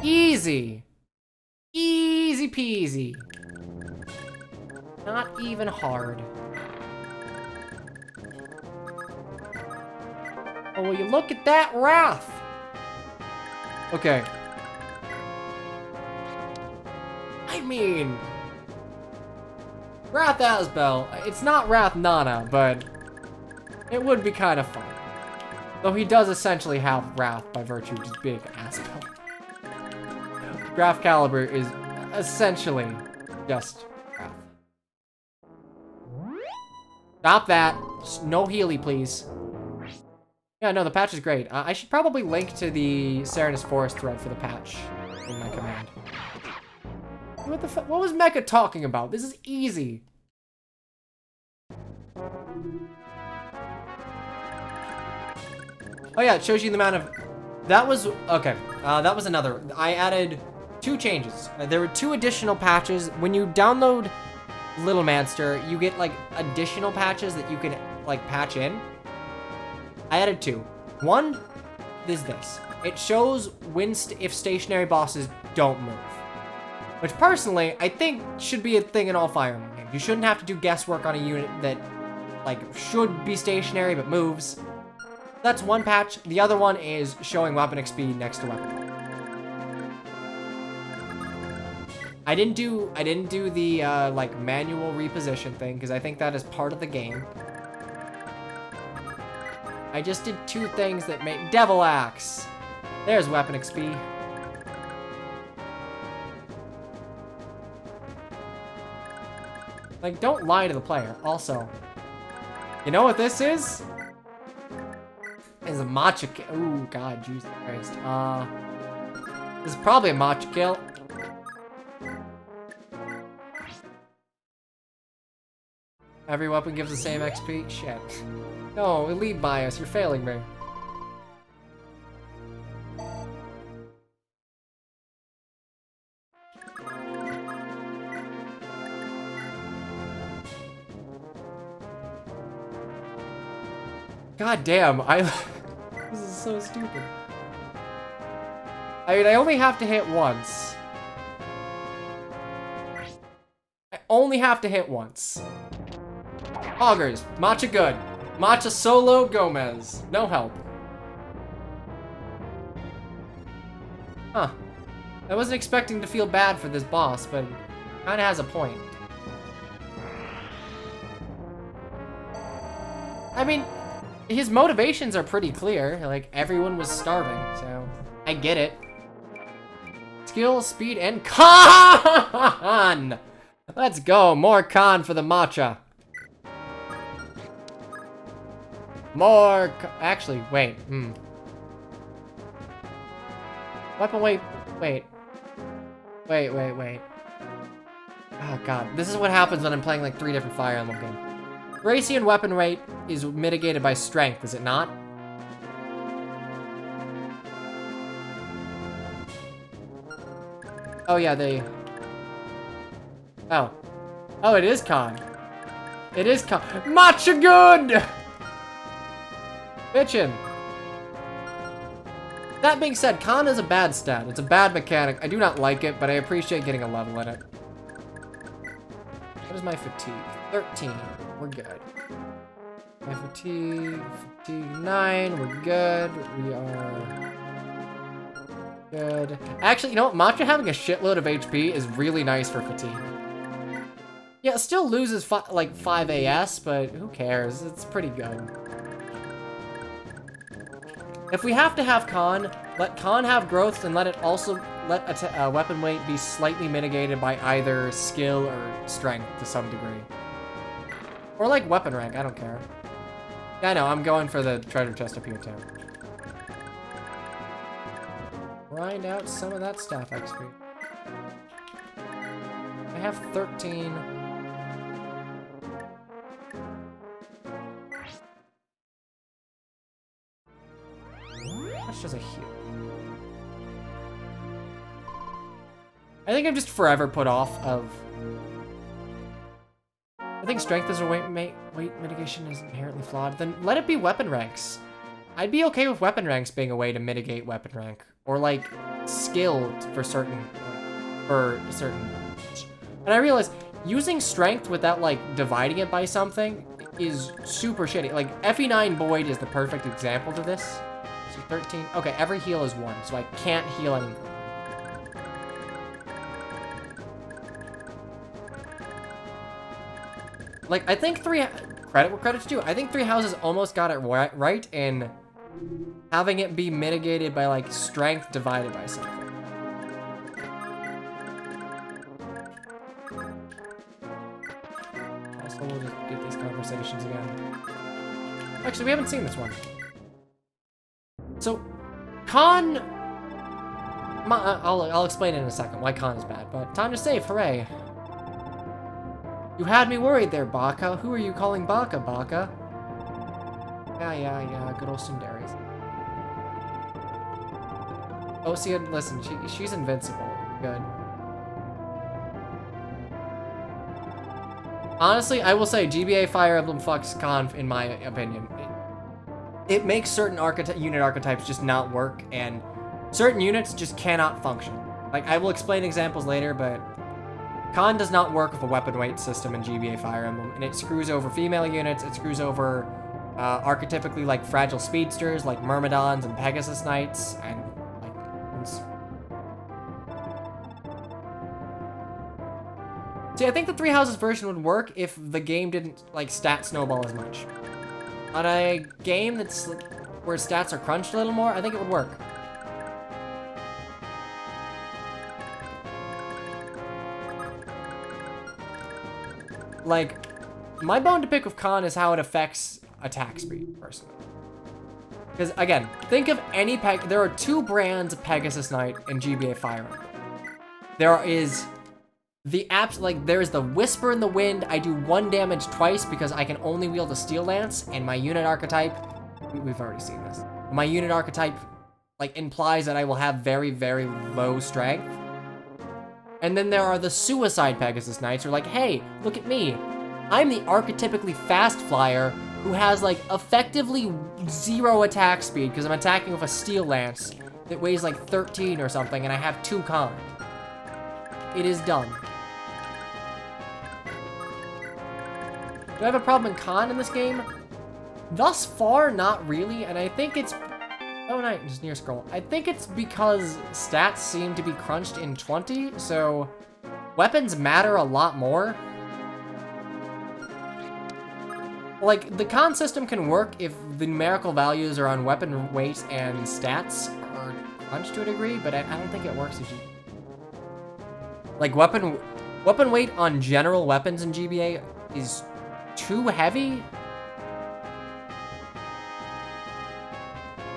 Easy. Easy peasy. Not even hard. Oh, will you look at that Wrath? Okay. I mean... Wrath Asbel. It's not Wrath Nana, but... it would be kind of fun. Though he does essentially have Wrath by virtue of just being Asbel. Graph Caliber is essentially just Wrath. Stop that. Just no Healy, please. Yeah, no, the patch is great. I should probably link to the Serenus Forest thread for the patch in my command. What the fuck? What was Mecha talking about? This is easy. Oh yeah, it shows you the amount of... That was... Okay, that was another... I added 2 changes. There were 2 additional patches. When you download Little Manster, you get, like, additional patches that you can, like, patch in. I added 2. One is this. It shows if stationary bosses don't move. Which, personally, I think should be a thing in all Fire Emblem games. You shouldn't have to do guesswork on a unit that like, should be stationary but moves. That's one patch. The other one is showing weapon XP next to weapon. I didn't do the, like, manual reposition thing, because I think that is part of the game. I just did 2 things that make Devil Axe. There's weapon XP. Like, don't lie to the player. Also, you know what this is? Is a matcha kill. Ooh, God, Jesus Christ. This is probably a matcha kill. Every weapon gives the same XP? Shit. No, elite bias, you're failing me. God damn, this is so stupid. I mean, I only have to hit once. I only have to hit once. Augers, matcha good. Matcha solo Gomez. No help. Huh. I wasn't expecting to feel bad for this boss, but kinda has a point. I mean, his motivations are pretty clear. Like, everyone was starving, so I get it. Skill, speed, and con! Let's go. More con for the matcha. More actually, wait. Weapon weight. Wait. Oh, God. This is what happens when I'm playing, like, 3 different Fire Emblem games. Thracian weapon weight is mitigated by strength, is it not? Oh, yeah, they... Oh. Oh, it is con. It is con. Matcha good! Bitchin'. That being said, con is a bad stat. It's a bad mechanic. I do not like it, but I appreciate getting a level in it. What is my fatigue? 13. We're good. My fatigue 9. We're good. We are good. Actually, you know what? Matcha having a shitload of HP is really nice for fatigue. Yeah, it still loses like 5 AS, but who cares? It's pretty good. If we have to have con, let con have growth and let it also let weapon weight be slightly mitigated by either skill or strength to some degree. Or like weapon rank, I don't care. Yeah, I know, I'm going for the treasure chest up here too. Grind out some of that staff XP. I have 13. That's just a heal. I think I'm just forever put off of... I think strength as a weight mitigation is inherently flawed. Then let it be weapon ranks. I'd be okay with weapon ranks being a way to mitigate weapon rank. Or like skill for certain... And I realize using strength without like dividing it by something is super shitty. Like FE9 Boyd is the perfect example to this. So 13. Okay, every heal is 1, so I can't heal anything. Like, I think credit where credit's due. I think 3 Houses almost got it right in having it be mitigated by, like, strength divided by something. Also, we'll just get these conversations again. Actually, we haven't seen this one. So, con... I'll explain it in a second why con is bad, but time to save, hooray. You had me worried there, Baka. Who are you calling Baka, Baka? Yeah, good old Sundaris. Ocean, listen, she's invincible. Good. Honestly, I will say GBA Fire Emblem fucks con, in my opinion. It makes certain unit archetypes just not work, and certain units just cannot function. Like, I will explain examples later, but Khan does not work with a weapon weight system in GBA Fire Emblem, and it screws over female units, it screws over archetypically like fragile speedsters like Myrmidons and Pegasus Knights, and like... See, I think the Three Houses version would work if the game didn't like stat snowball as much. On a game that's where stats are crunched a little more, I think it would work. Like, my bone to pick with Khan is how it affects attack speed, personally. Because, again, think of any there are 2 brands of Pegasus Knight in GBA Fire Emblem. There is the there's the Whisper in the Wind. I do 1 damage twice because I can only wield a Steel Lance, and my unit archetype, we've already seen this. My unit archetype, like, implies that I will have very, very low strength. And then there are the Suicide Pegasus Knights who are like, hey, look at me. I'm the archetypically fast flyer who has, like, effectively 0 attack speed because I'm attacking with a Steel Lance that weighs, like, 13 or something, and I have 2 Khan. It is done. Do I have a problem in Khan in this game? Thus far, not really, and I think it's... Oh, no, just near scroll. I think it's because stats seem to be crunched in 20, so weapons matter a lot more. Like, the Khan system can work if the numerical values are on weapon weight and stats are crunched to a degree, but I don't think it works if you... Like, weapon weight on general weapons in GBA is too heavy.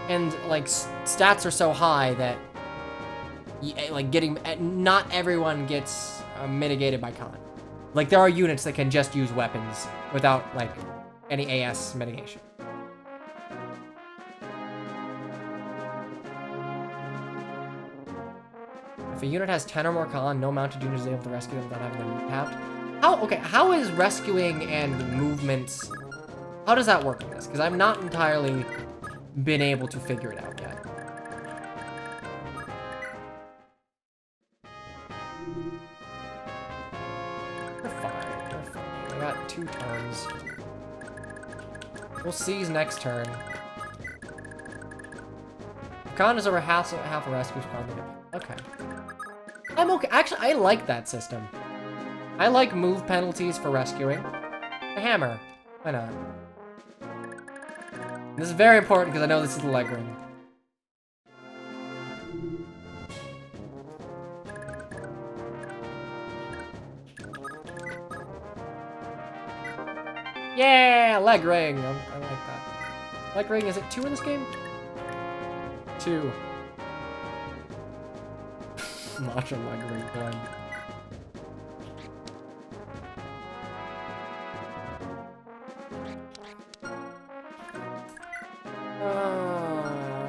And, like, stats are so high that, like, not everyone gets mitigated by Khan. Like, there are units that can just use weapons without, like, any AS mitigation. If a unit has 10 or more Khan, no mounted unit is able to rescue them without having them tapped. How is rescuing and movements, how does that work in this? Because I'm not entirely been able to figure it out yet. They're fine. I got 2 turns. We'll seize next turn. If Khan is over half a rescue squad. Okay. I'm okay. Actually, I like that system. I like move penalties for rescuing. A hammer. Why not? This is very important because I know this is the leg ring. Yeah, leg ring. I like that. Leg ring, is it 2 in this game? 2. Macho leg ring blend.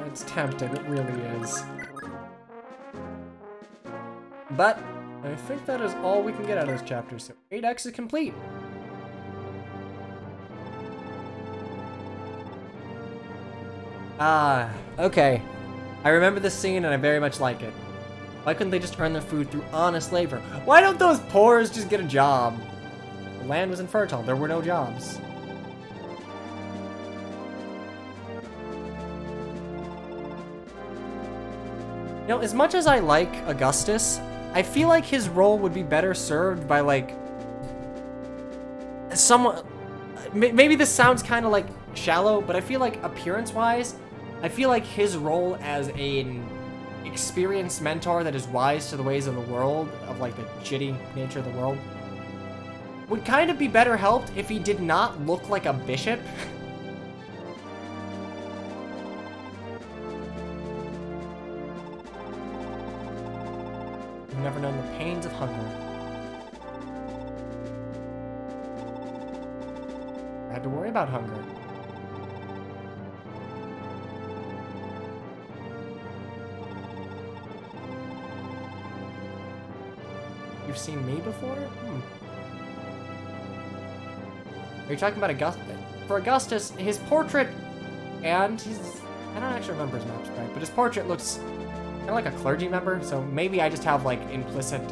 It's tempting, it really is. But I think that is all we can get out of this chapter, so 8X is complete. Okay. I remember this scene and I very much like it. Why couldn't they just earn their food through honest labor? Why don't those poors just get a job? The land was infertile, there were no jobs. You know, as much as I like Augustus, I feel like his role would be better served by, like, someone... Maybe this sounds kind of, like, shallow, but I feel like, appearance-wise, I feel like his role as an experienced mentor that is wise to the ways of the world, of, like, the shitty nature of the world, would kind of be better helped if he did not look like a bishop. Never known the pains of hunger. I had to worry about hunger. You've seen me before? Are you talking about Augustus? For Augustus, his portrait and his... I don't actually remember his maps right, but his portrait looks kind of like a clergy member, so maybe I just have, like, implicit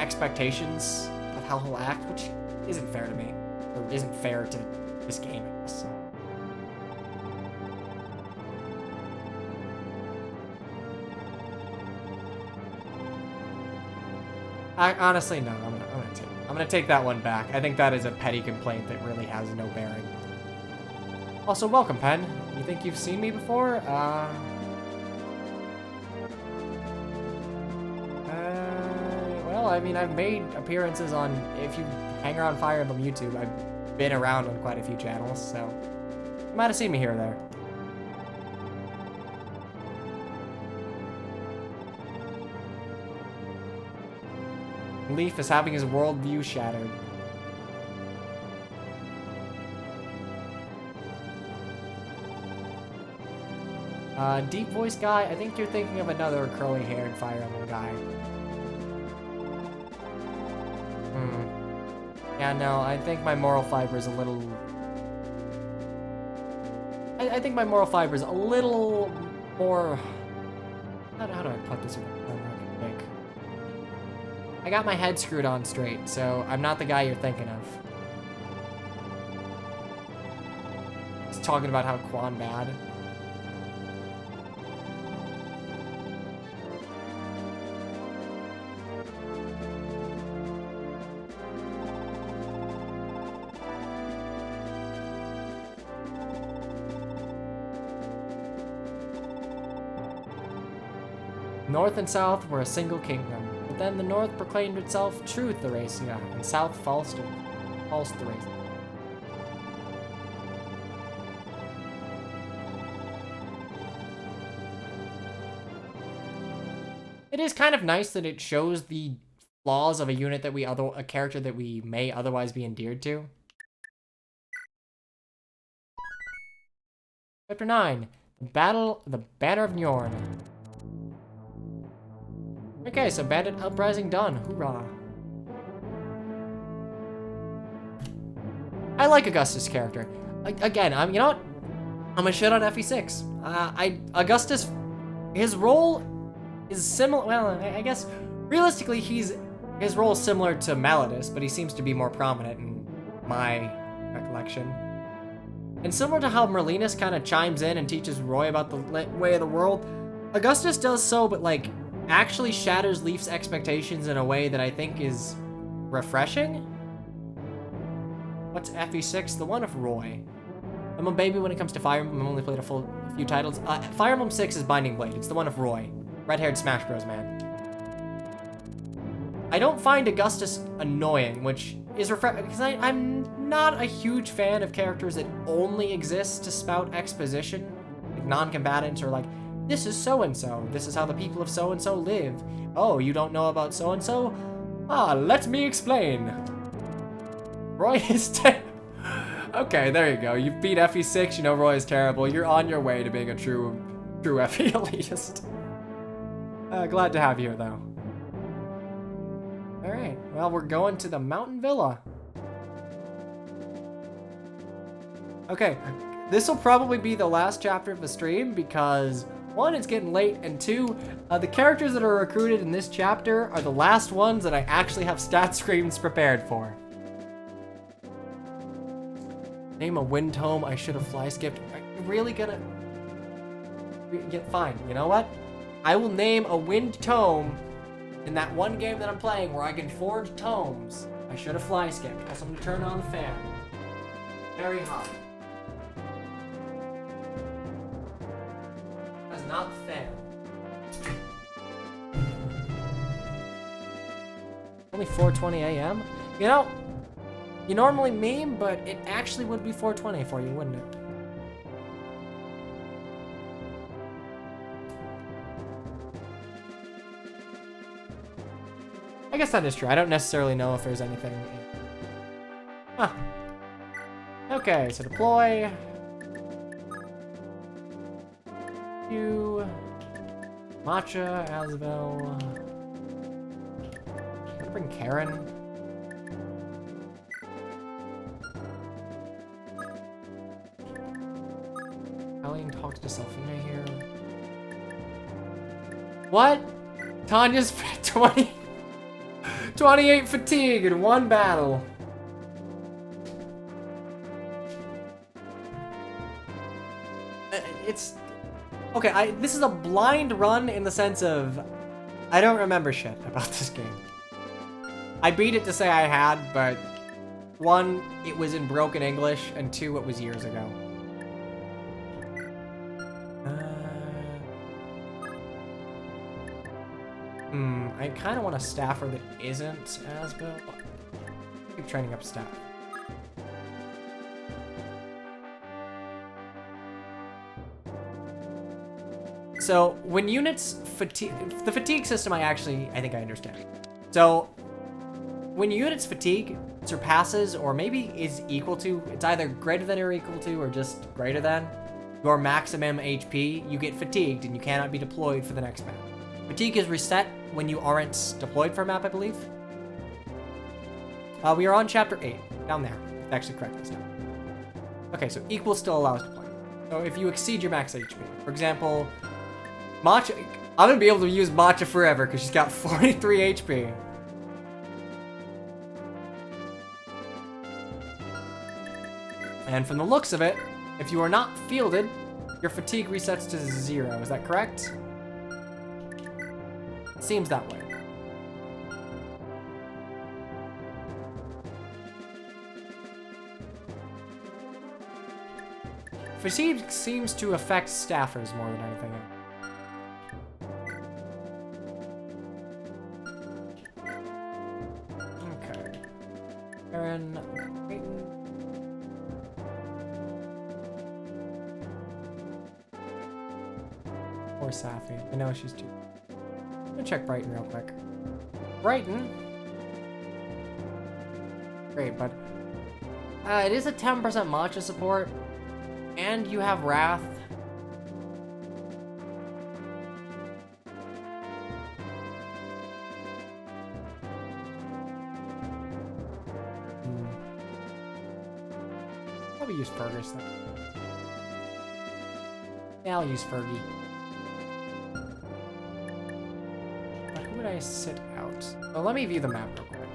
expectations of how he'll act, which isn't fair to me, or isn't fair to this game, I guess. Honestly, no. I'm gonna take that one back. I think that is a petty complaint that really has no bearing. Also, welcome, Pen. You think you've seen me before? Well, I mean, I've made appearances on, if you hang around Fire Emblem YouTube, I've been around on quite a few channels, so you might have seen me here or there. Leaf is having his worldview shattered. Deep voice guy, I think you're thinking of another curly-haired Fire Emblem guy. Yeah, no, I think my moral fiber is a little... I think my moral fiber is a little more... How do I put this in quick? I got my head screwed on straight, so I'm not the guy you're thinking of. He's talking about how Quan bad. North and South were a single kingdom, but then the North proclaimed itself true Thracia, and South false Thracia. It is kind of nice that it shows the flaws of a unit that a character that we may otherwise be endeared to. Chapter 9, the Banner of Njorn. Okay, so bandit uprising done. Hoorah. I like Augustus' character. Again, you know what? I'm gonna shit on FE6. Augustus, his role is similar. Well, I guess realistically, his role is similar to Maladus, but he seems to be more prominent in my recollection. And similar to how Merlinus kind of chimes in and teaches Roy about the way of the world, Augustus does so, but like, actually shatters Leaf's expectations in a way that I think is refreshing. What's FE6? The one of Roy. I'm a baby when it comes to Fire Emblem. I've only played a few titles. Fire Emblem 6 is Binding Blade. It's the one of Roy. Red-haired Smash Bros. Man. I don't find Augustus annoying, which is refreshing, because I'm not a huge fan of characters that only exist to spout exposition. Like non-combatants or like, this is so-and-so. This is how the people of so-and-so live. Oh, you don't know about so-and-so? Ah, let me explain. Roy is Okay, there you go. You beat FE6, you know Roy is terrible. You're on your way to being a true FE elitist. Glad to have you here, though. Alright, well, we're going to the Mountain Villa. Okay, this will probably be the last chapter of the stream because... one, it's getting late, and two, the characters that are recruited in this chapter are the last ones that I actually have stat screens prepared for. Name a wind tome I should have fly skipped. Are you really gonna... Yeah, fine, you know what? I will name a wind tome in that one game that I'm playing where I can forge tomes. I should have fly skipped. Also, I'm gonna turn on the fan. Very hot. Not the fan. Only 4:20 a.m. You know, you normally meme, but it actually would be 4:20 for you, wouldn't it? I guess that is true. I don't necessarily know if there's anything. Huh. Okay, so deploy. Matcha, Asvel. Can I bring Karen? Colleen talks to Selfina here. What? Tanya's 20? 28 fatigue in one battle. It's okay. This is a blind run in the sense of I don't remember shit about this game. I beat it to say I had, but one, it was in broken English, and two, it was years ago. I kind of want a staffer that isn't as built. Keep training up staff. So when units fatigue, the fatigue system I think I understand. So when units fatigue surpasses or maybe is equal to, it's either greater than or equal to or just greater than your maximum HP, you get fatigued and you cannot be deployed for the next map. Fatigue is reset when you aren't deployed for a map, I believe. We are on chapter 8, down there. It's actually correct this time. Okay, so equal still allows deploy. So if you exceed your max HP, for example, Matcha, I'm gonna be able to use Matcha forever because she's got 43 HP. And from the looks of it, if you are not fielded, your fatigue resets to 0. Is that correct? Seems that way. Fatigue seems to affect staffers more than anything else. Okay. Aaron, Peyton. Poor Safi. I know she's too. I'm gonna check Brighton real quick. Brighton? Great, but it is a 10% matcha support, and you have Wrath. Probably use Fergus then. Yeah, I'll use Fergie. But who would I sit out? Well, let me view the map real quick.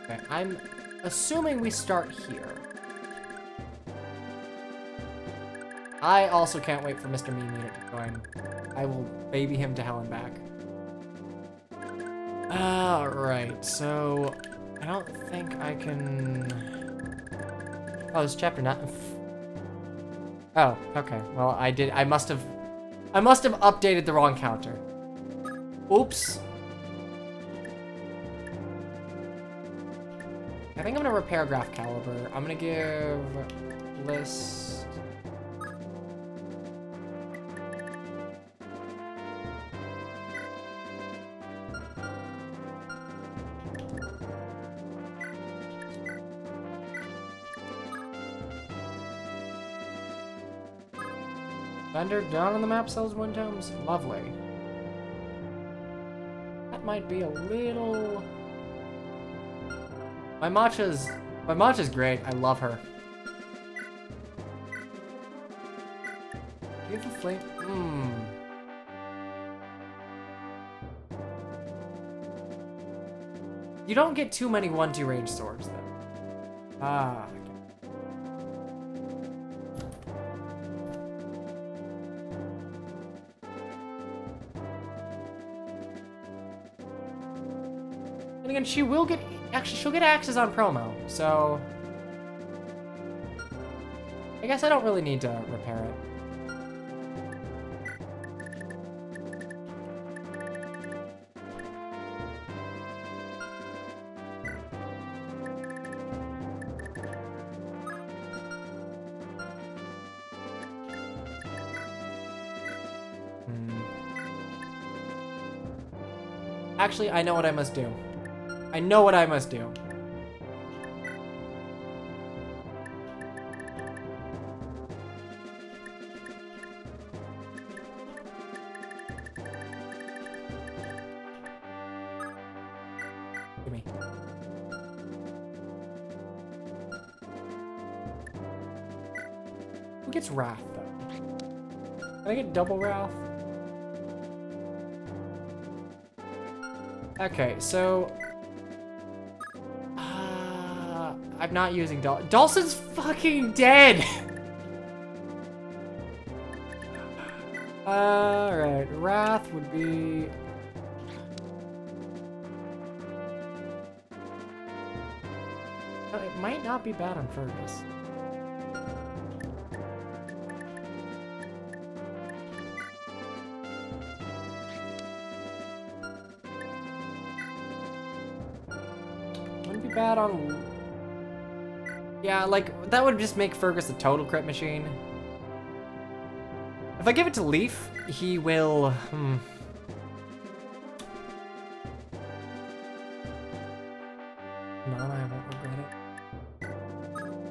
Okay, I'm assuming we start here. I also can't wait for Mr. Meme Unit to join. I will baby him to hell and back. Alright, so I don't think I can... Oh, it's chapter 9. Oh, okay. Well, I must have updated the wrong counter. Oops. I think I'm gonna repair Graph Caliber. I'm gonna give list. Vendor down on the map sells wind tomes. Lovely. That might be a little. My matcha's great. I love her. Give the flame. You don't get too many 1-2 range swords though. Ah. And again, she will get. Actually, she'll get axes on promo, so I guess I don't really need to repair it. Actually, I know what I must do. I know what I must do. Give me. Who gets Wrath, though? Can I get double Wrath? Okay, so... I'm not using Dawson's fucking dead! Alright, Wrath would be... No, it might not be bad on Fergus. Wouldn't be bad on... Yeah, like, that would just make Fergus a total crit machine. If I give it to Leaf, he will... No, I won't regret it.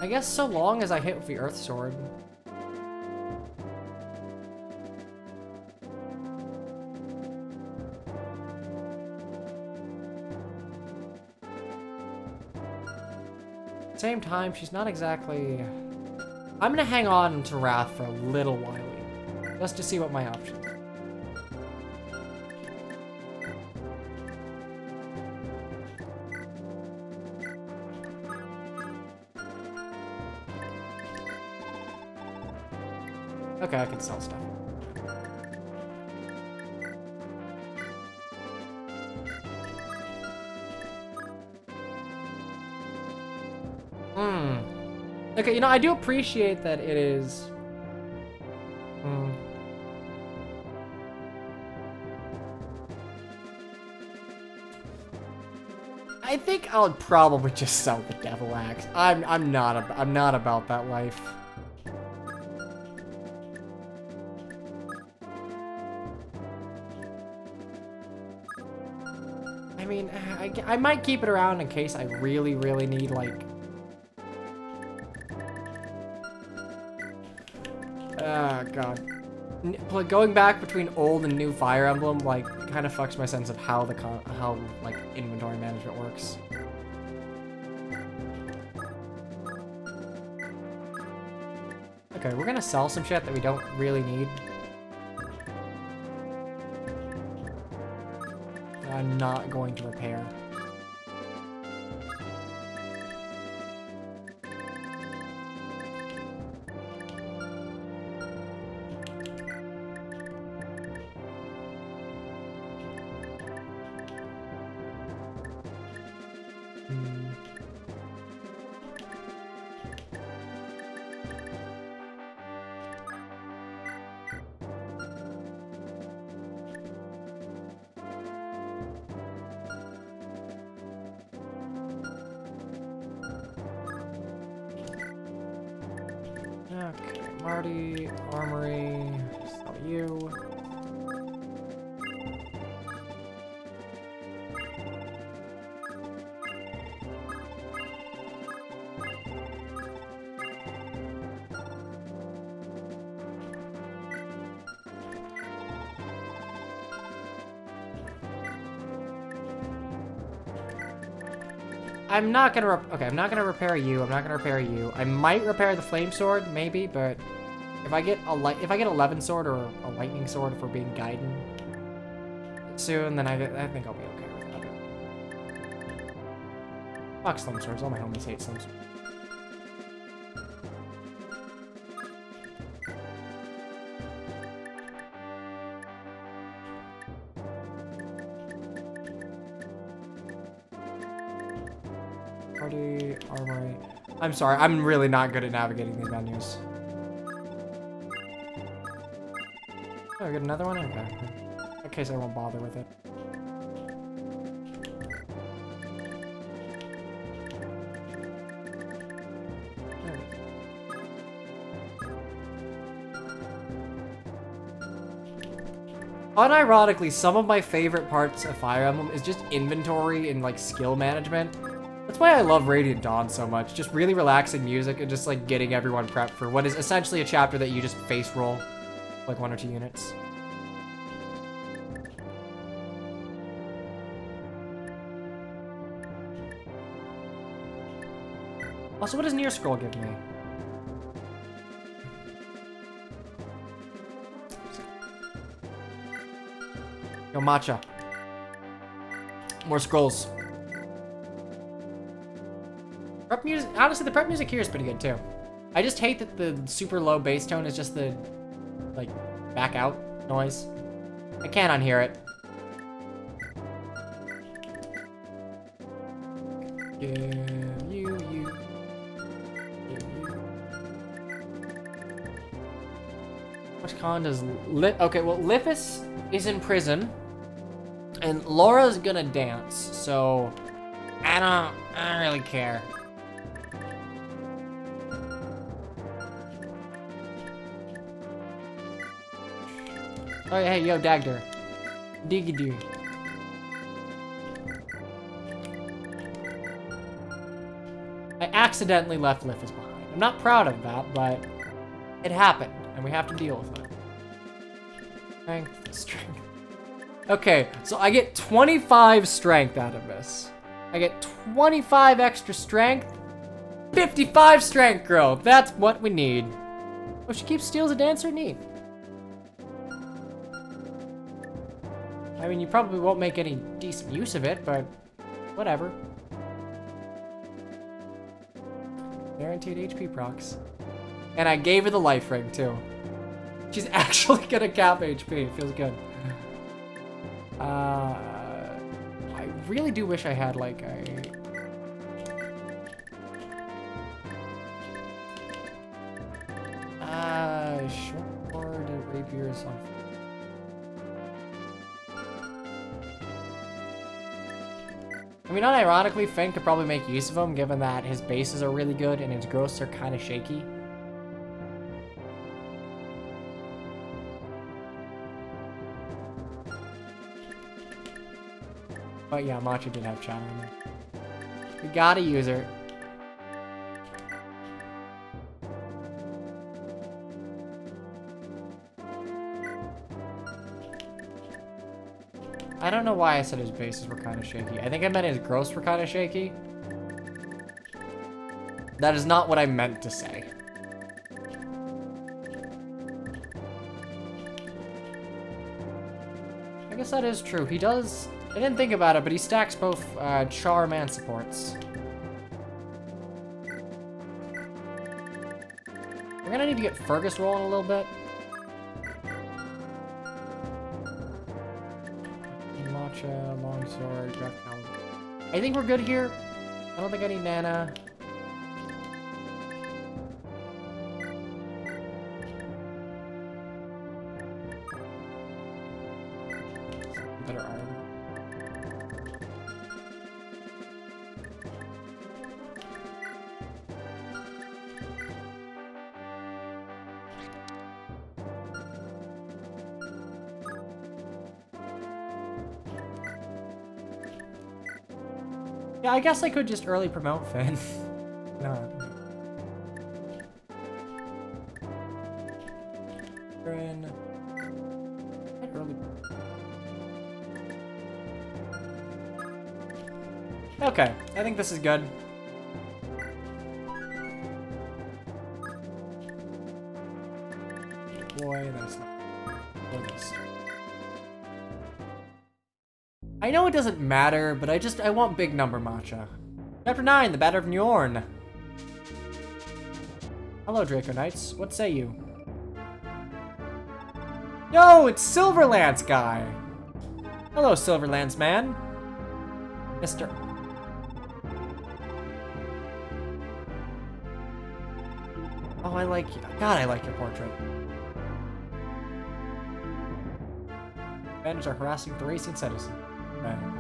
I guess so long as I hit with the Earth Sword. Same time, she's not exactly... I'm gonna hang on to Wrath for a little while, just to see what my options are. Okay, I can sell stuff. Okay, you know, I do appreciate that it is... I think I'll probably just sell the Devil Axe. I'm not about that life. I mean, I might keep it around in case I really, really need, like... God. Going back between old and new Fire Emblem, like, kind of fucks my sense of how like, inventory management works. Okay, we're gonna sell some shit that we don't really need. I'm not going to repair. Okay, Marty, Armory, sell you. I'm not gonna I'm not gonna repair you. I'm not gonna repair you. I might repair the flame sword, maybe, but if I get 11 sword or a lightning sword for being Gaiden soon, then I think I'll be okay with that. Fuck slim swords. All my homies hate slim swords. Armory. I'm sorry, I'm really not good at navigating these menus. Oh, I get another one? Okay. In case I won't bother with it. Unironically, some of my favorite parts of Fire Emblem is just inventory and, like, skill management. That's why I love Radiant Dawn so much. Just really relaxing music and just, like, getting everyone prepped for what is essentially a chapter that you just face roll, like, 1 or 2 units. Also, what does Near Scroll give me? Yo, Matcha. More scrolls. Prep music, honestly, the prep music here is pretty good too. I just hate that the super low bass tone is just the, like, back out noise. I can't unhear it. Give you. Which con does okay, well, Lippis is in prison, and Laura's gonna dance, so I don't really care. Oh, hey, yo, Dagder. Diggy-doo. I accidentally left Lippis behind. I'm not proud of that, but it happened, and we have to deal with it. Strength. Okay, so I get 25 strength out of this. I get 25 extra strength, 55 strength growth. That's what we need. Oh, she keeps steals a dancer? Neat. I mean, you probably won't make any decent use of it, but whatever. Guaranteed HP procs. And I gave her the life ring, too. She's actually gonna cap HP. Feels good. I really do wish I had, like, a... short rapiers on... I mean, unironically, Finn could probably make use of him, given that his bases are really good and his growths are kind of shaky. But yeah, Machi did have chat on her. We gotta use her. I don't know why I said his bases were kind of shaky. I think I meant his growths were kind of shaky. That is not what I meant to say. I guess that is true. He does... I didn't think about it, but he stacks both charm and supports. We're gonna need to get Fergus rolling a little bit. Matcha, longsword, draft calendar. I think we're good here. I don't think I need Nana. Better iron. Yeah, I guess I could just early promote Finn. No. Okay, I think this is good. Boy, that's not. I know it doesn't matter, but I want big number matcha. Chapter 9, the Battle of Njorn. Hello, Draco Knights. What say you? Yo, it's Silverlance guy. Hello, Silverlance man. Mr. Oh, I like you. God, I like your portrait. Bandits are harassing Thracian citizens. Man.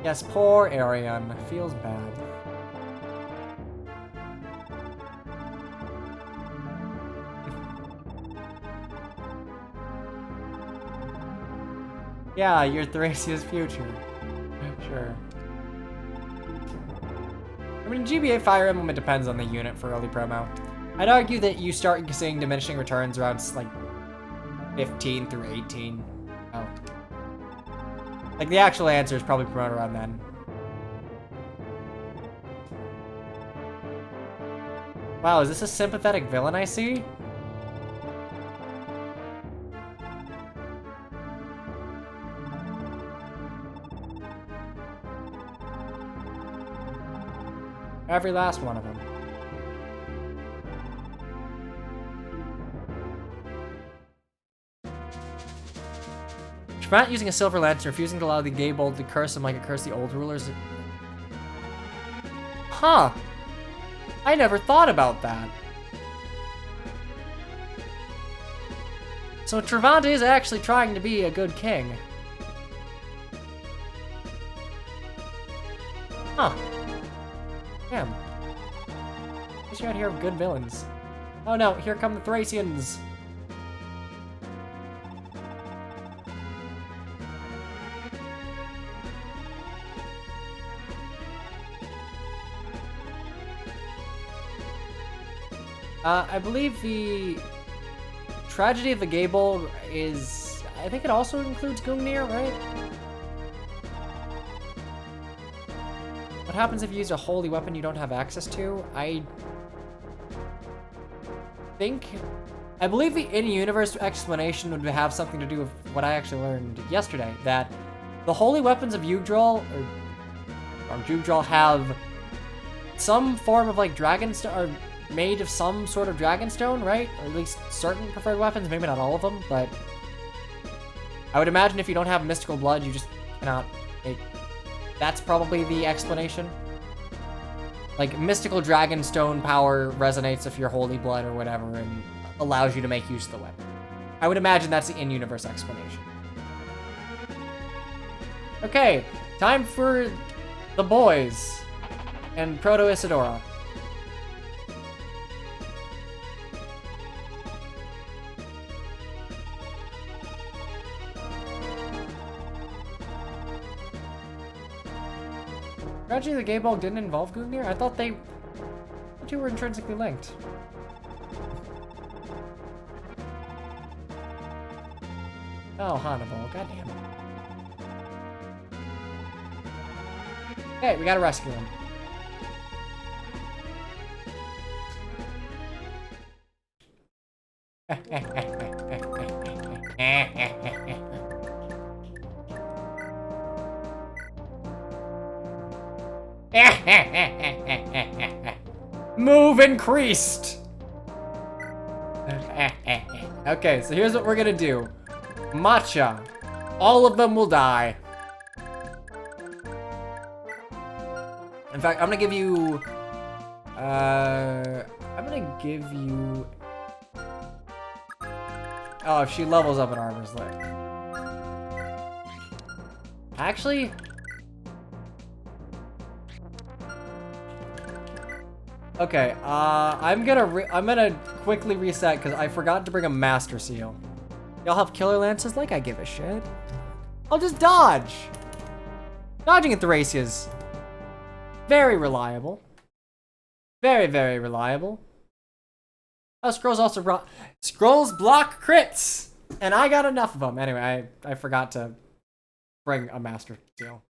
Yes, poor Arian. Feels bad. Yeah, you're Thracia's future. Sure. I mean, GBA Fire Emblem, it depends on the unit for early promo. I'd argue that you start seeing diminishing returns around, like, 15 through 18. Oh. Like, the actual answer is probably promoted around then. Wow, is this a sympathetic villain I see? Every last one of them. Trevant using a silver lantern, refusing to allow the Gaybold to curse him like it cursed the old rulers. Huh. I never thought about that. So Trevant is actually trying to be a good king. Huh. Damn. Wish you out here of good villains. Oh no, here come the Thracians. I believe the tragedy of the Gable is... I think it also includes Gungnir, right? What happens if you use a holy weapon you don't have access to? I believe the in-universe explanation would have something to do with what I actually learned yesterday, that the holy weapons of Yggdrasil, or Yggdrasil, have some form of like dragonstone, or made of some sort of dragonstone, right? Or at least certain preferred weapons, maybe not all of them, but I would imagine if you don't have mystical blood, you just cannot make... That's probably the explanation. Like, mystical dragonstone power resonates with your holy blood or whatever and allows you to make use of the weapon. I would imagine that's the in-universe explanation. Okay, time for the boys and Proto-Isidora. Tragedy of the Gable didn't involve Gungnir? I thought the two were intrinsically linked. Oh, Hannibal, goddamn. Hey, we gotta rescue him. Move increased! Okay, so here's what we're gonna do. Matcha. All of them will die. In fact, I'm gonna give you... Oh, if she levels up an armor's leg. Actually... Okay, I'm gonna quickly reset because I forgot to bring a Master Seal. Y'all have killer lances? Like I give a shit. I'll just dodge. Dodging at Thracia's very reliable. Very, very reliable. Oh, scrolls also brought... Scrolls block crits! And I got enough of them. Anyway, I forgot to bring a Master Seal.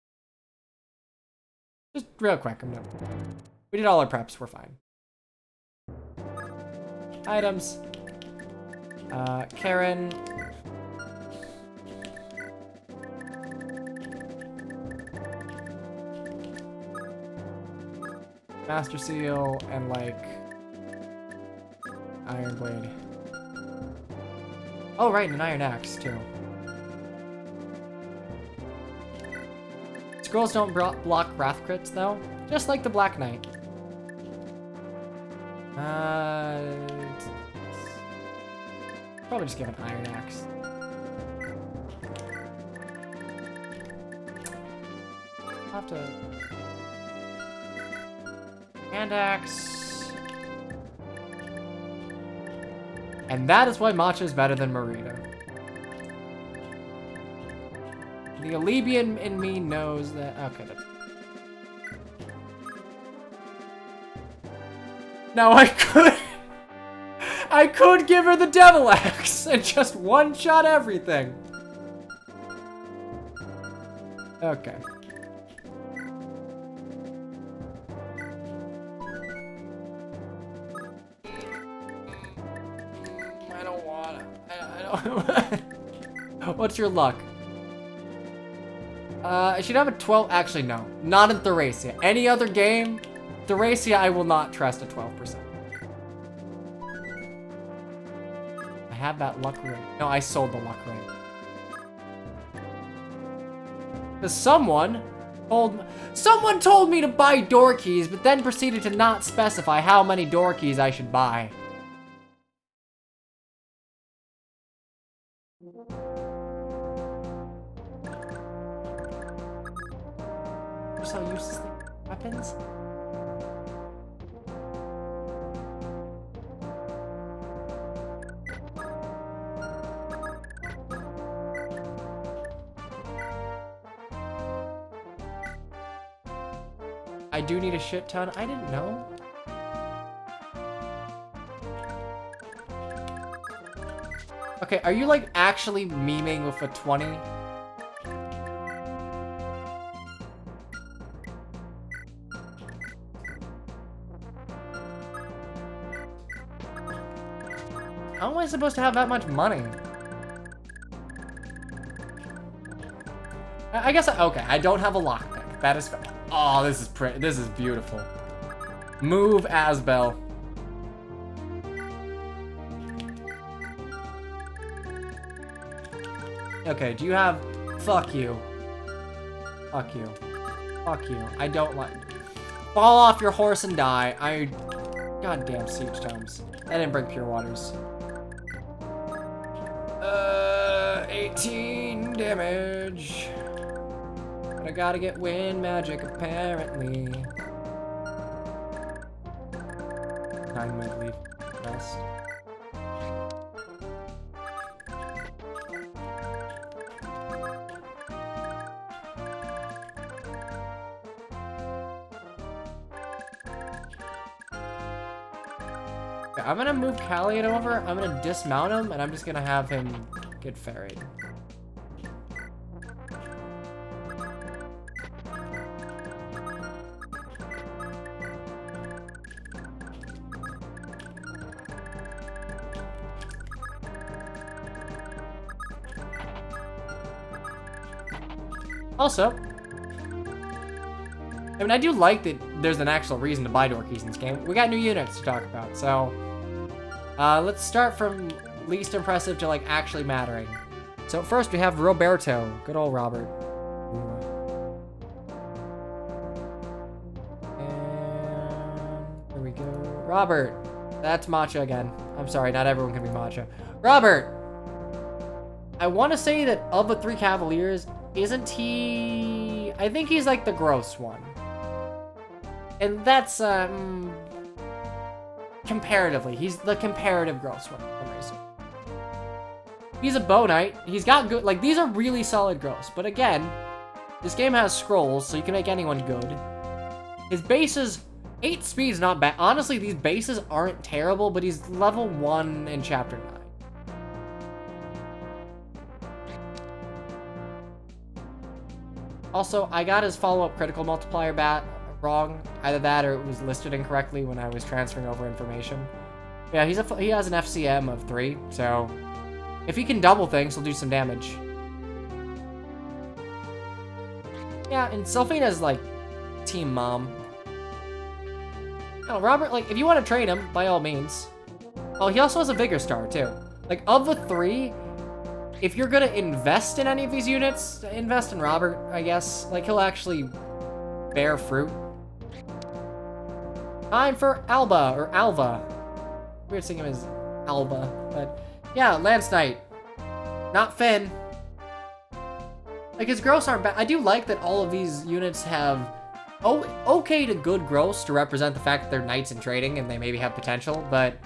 Just real quick, we did all our preps, we're fine. Items. Karen. Master Seal, and like... Iron Blade. Oh, right, and an Iron Axe, too. Scrolls don't block Wrath crits, though. Just like the Black Knight. Probably just give an Iron Axe. I'll have to... Hand Axe. And that is why Matcha is better than Marita. The Alebian in me knows that... Okay, now I could give her the Devil Axe and just one-shot everything. Okay. What's your luck? I should have a 12. Actually, no. Not in Thracia. Any other game, Thracia, I will not trust a 12%. I have that luck ring. No, I sold the luck ring. Because someone told me to buy door keys, but then proceeded to not specify how many door keys I should buy. Just how useless weapons? I do need a shit ton. I didn't know. Okay, are you like actually memeing with a 20? How am I supposed to have that much money? I guess okay, I don't have a lockpick. That is oh, this is pretty. This is beautiful. Move Asbel. Okay, do you have fuck you. Fuck you. Fuck you. I don't like fall off your horse and die. Goddamn siege tomes. I didn't bring pure waters. 18 damage. But I gotta get wind magic apparently. 9-minute leave. Rest. Okay, I'm gonna move Callian over. I'm gonna dismount him, and I'm just gonna have him get ferried. Also, I mean, I do like that there's an actual reason to buy door keys in this game. We got new units to talk about, so let's start from least impressive to like actually mattering. So first we have Roberto, good old Robert. And here we go, Robert. That's Matcha again. I'm sorry, not everyone can be Matcha. Robert, I want to say that of the 3 Cavaliers, isn't he? I think he's like the gross one. And that's, comparatively, he's the comparative gross one. He's a bow knight. He's got good, like, these are really solid gross. But again, this game has scrolls, so you can make anyone good. His bases, 8 speed's not bad. Honestly, these bases aren't terrible, but he's level 1 in chapter 9. Also, I got his follow-up critical multiplier wrong. Either that or it was listed incorrectly when I was transferring over information. Yeah, he has an FCM of 3, so if he can double things, he'll do some damage. Yeah, and Sylphina's like team mom. Oh, Robert, like, if you want to train him, by all means. Oh, he also has a Vigor Star, too. Like, of the 3, if you're gonna invest in any of these units, invest in Robert, I guess. Like, he'll actually bear fruit. Time for Alba, or Alva. Weird seeing him as Alba, but yeah, Lance Knight. Not Finn. Like, his gross aren't bad. I do like that all of these units have okay to good gross to represent the fact that they're knights in trading and they maybe have potential, but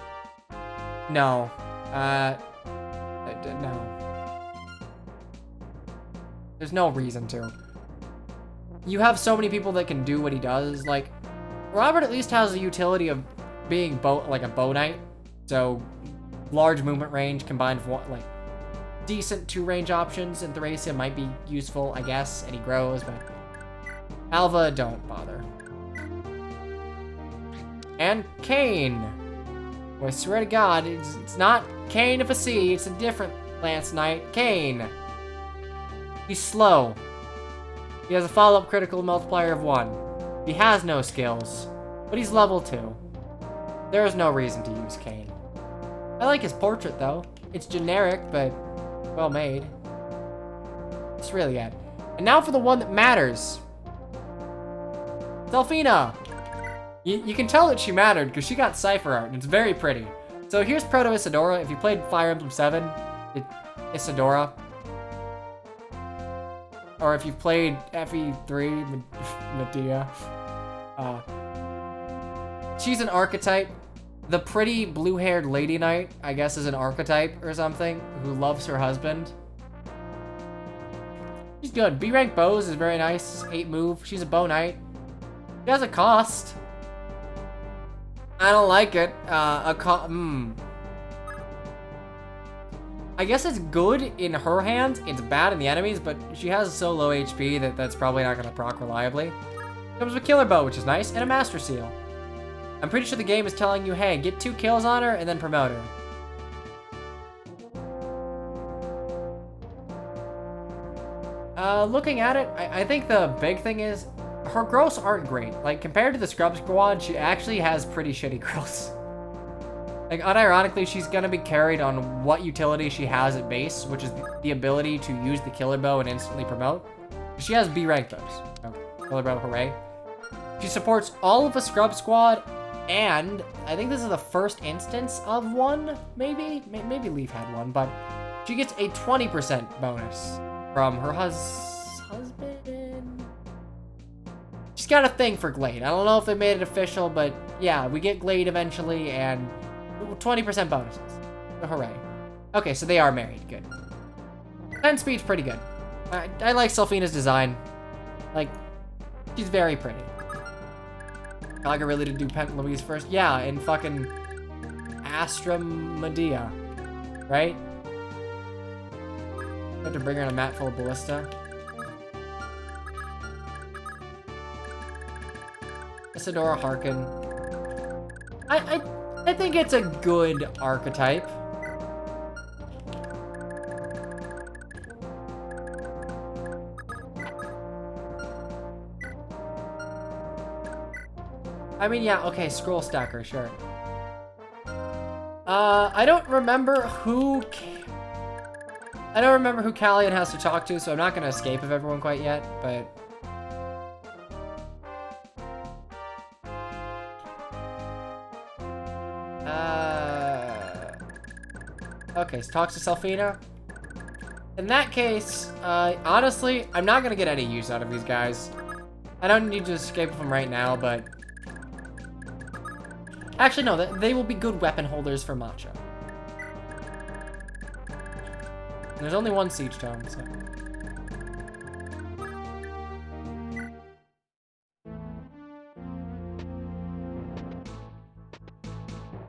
no. No. There's no reason to. You have so many people that can do what he does. Like, Robert at least has the utility of being like a bow knight. So, large movement range combined with like decent 2-range options in Thracia might be useful, I guess, and he grows, but Alva, don't bother. And Kane. Well, I swear to God, it's not Kane of a C, it's a different Lance Knight, Kane. He's slow. He has a follow-up critical multiplier of 1. He has no skills, but he's level 2. There is no reason to use Kane. I like his portrait though. It's generic, but well made. It's really good. And now for the one that matters. Delphina! You can tell that she mattered because she got cipher art and it's very pretty. So here's Proto Isadora. If you played Fire Emblem 7, Isadora. Or if you've played FE3, Medea. She's an archetype. The pretty blue-haired lady knight, I guess, is an archetype or something, who loves her husband. She's good. B rank bows is very nice. 8 move. She's a bow knight. She has a cost. I don't like it. I guess it's good in her hands. It's bad in the enemies, but she has so low HP that that's probably not going to proc reliably. Comes with Killer Bow, which is nice, and a Master Seal. I'm pretty sure the game is telling you, hey, get 2 kills on her and then promote her. Looking at it, I think the big thing is her growths aren't great. Like, compared to the Scrub Squad, she actually has pretty shitty growths. Like, unironically, she's gonna be carried on what utility she has at base, which is the ability to use the Killer Bow and instantly promote. She has B rank bows. Oh, Killer Bow, hooray. She supports all of the Scrub Squad, and I think this is the first instance of one, maybe? Maybe Leaf had one, but she gets a 20% bonus from her husband. She's got a thing for Glade. I don't know if they made it official, but yeah, we get Glade eventually, and 20% bonuses. So hooray. Okay, so they are married. Good. 10 speed's pretty good. I like Selfina's design. Like, she's very pretty. Kaga really did do Pent Louise first. Yeah, in fucking Astra Medea. Right? I have to bring her in a mat full of ballista. Isadora Harkin. I think it's a good archetype. I mean, yeah, okay, Scroll Stacker, sure. I don't remember who Callian has to talk to, so I'm not gonna escape of everyone quite yet, but... Okay, so talks to Selfina. In that case, honestly, I'm not gonna get any use out of these guys. I don't need to escape them right now, but... Actually, no, they will be good weapon holders for Matcha. There's only one Siege Tome, so...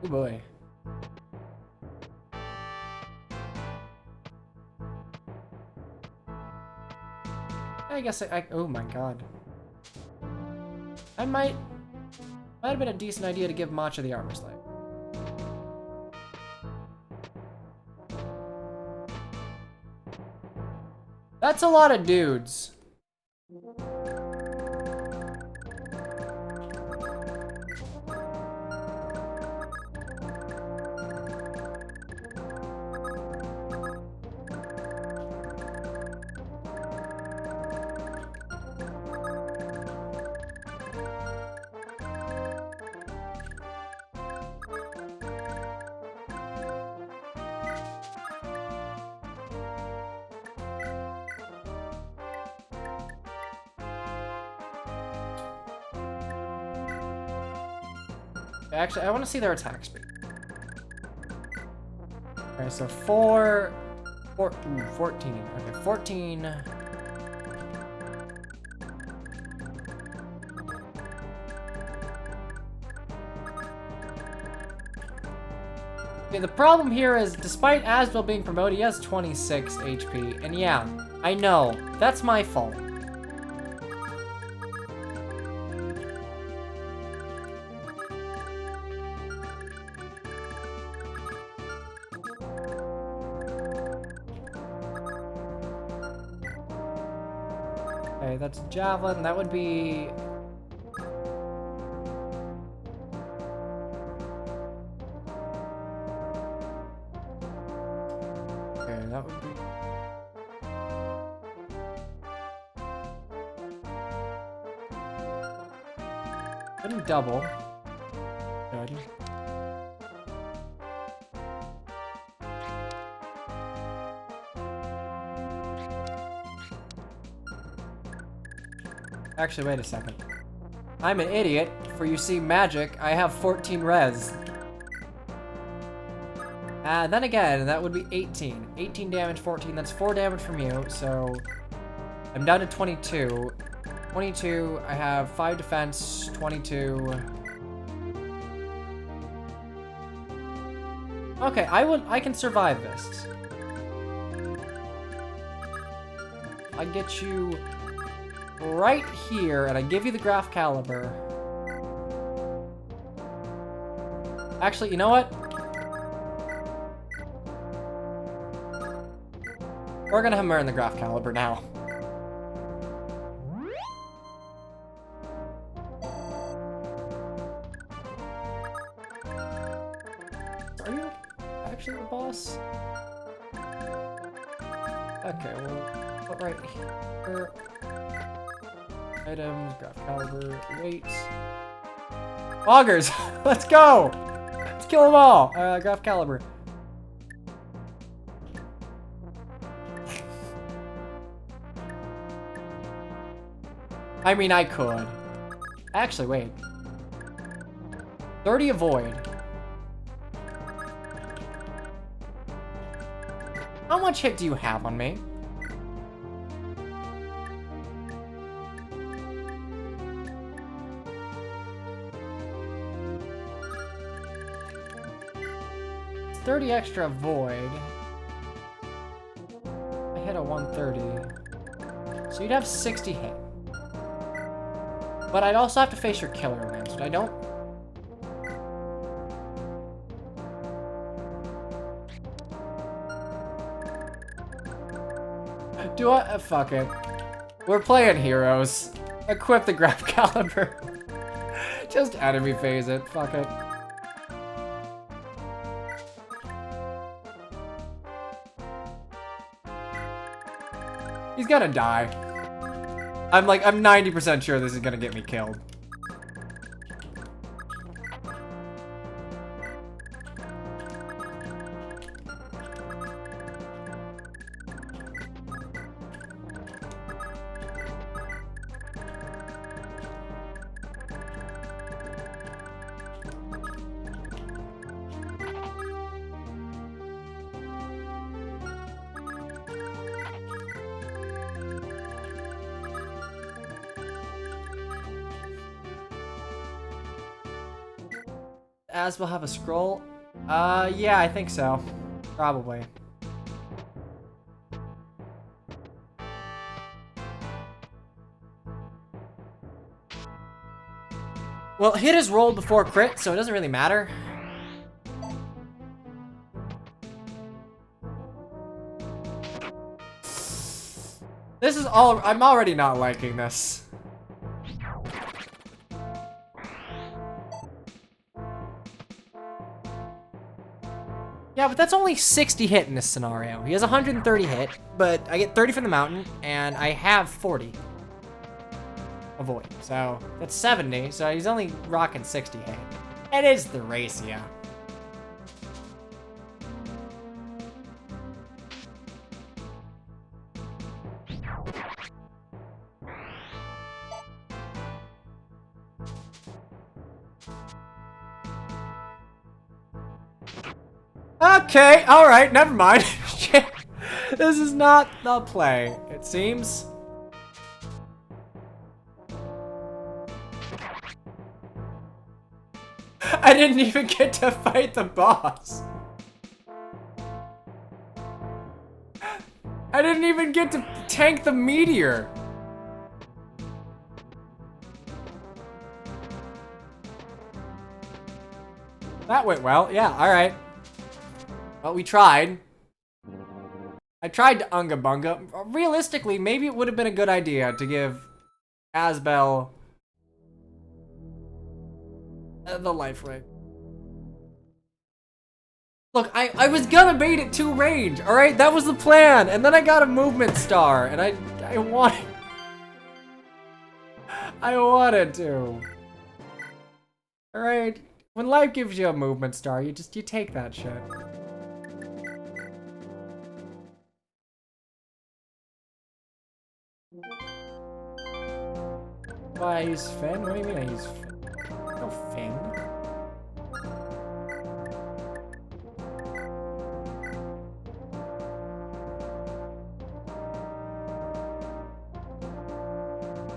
Oh boy. I guess oh my god. Might have been a decent idea to give Matcha the armor slave. That's a lot of dudes. Actually, I want to see their attack speed. Okay, so 14. Okay, 14. Okay, the problem here is, despite Asbel being promoted, he has 26 HP. And yeah, I know, that's my fault. Okay, that's javelin. That would be... Okay, that would be... Couldn't double. Good. Actually, wait a second. I'm an idiot, for you see magic, I have 14 res. And then again, that would be 18. 18 damage, 14, that's 4 damage from you, so... I'm down to 22. 22, I have 5 defense, 22... Okay, I can survive this. I get you right here, and I give you the Graph Caliber. Actually, you know what? We're gonna hammer in the Graph Caliber now. Are you actually the boss? Okay, well, put right here. Items, Graph Caliber, wait. Augers! Let's go! Let's kill them all! Graph Caliber. I mean, I could. Actually, wait. 30 avoid. How much hit do you have on me? It's 30 extra void. I hit a 130. So you'd have 60 hit. But I'd also have to face your killer lance, which I don't. Do I? Fuck it. We're playing heroes. Equip the Graph Caliber. Just enemy phase it. Fuck it. He's gonna die. I'm 90% sure this is gonna get me killed. As we'll have a scroll? Yeah, I think so. Probably. Well, hit is rolled before crit, so it doesn't really matter. This is all- I'm already not liking this. Yeah, but that's only 60 hit in this scenario. He has 130 hit, but I get 30 from the mountain, and I have 40 avoid. So that's 70, so he's only rocking 60 hit. It is Thracia. Okay, alright, never mind. Shit. This is not the play, it seems. I didn't even get to fight the boss. I didn't even get to tank the meteor. That went well, yeah, alright. Well, we tried. I tried to Unga Bunga. Realistically, maybe it would have been a good idea to give Asbel the life ray. Look, I was gonna bait it 2 range, alright? That was the plan. And then I got a movement star, and I wanted... I wanted to. Alright? When life gives you a movement star, you take that shit. Why I use Finn? What do you mean I use Finn? No Finn.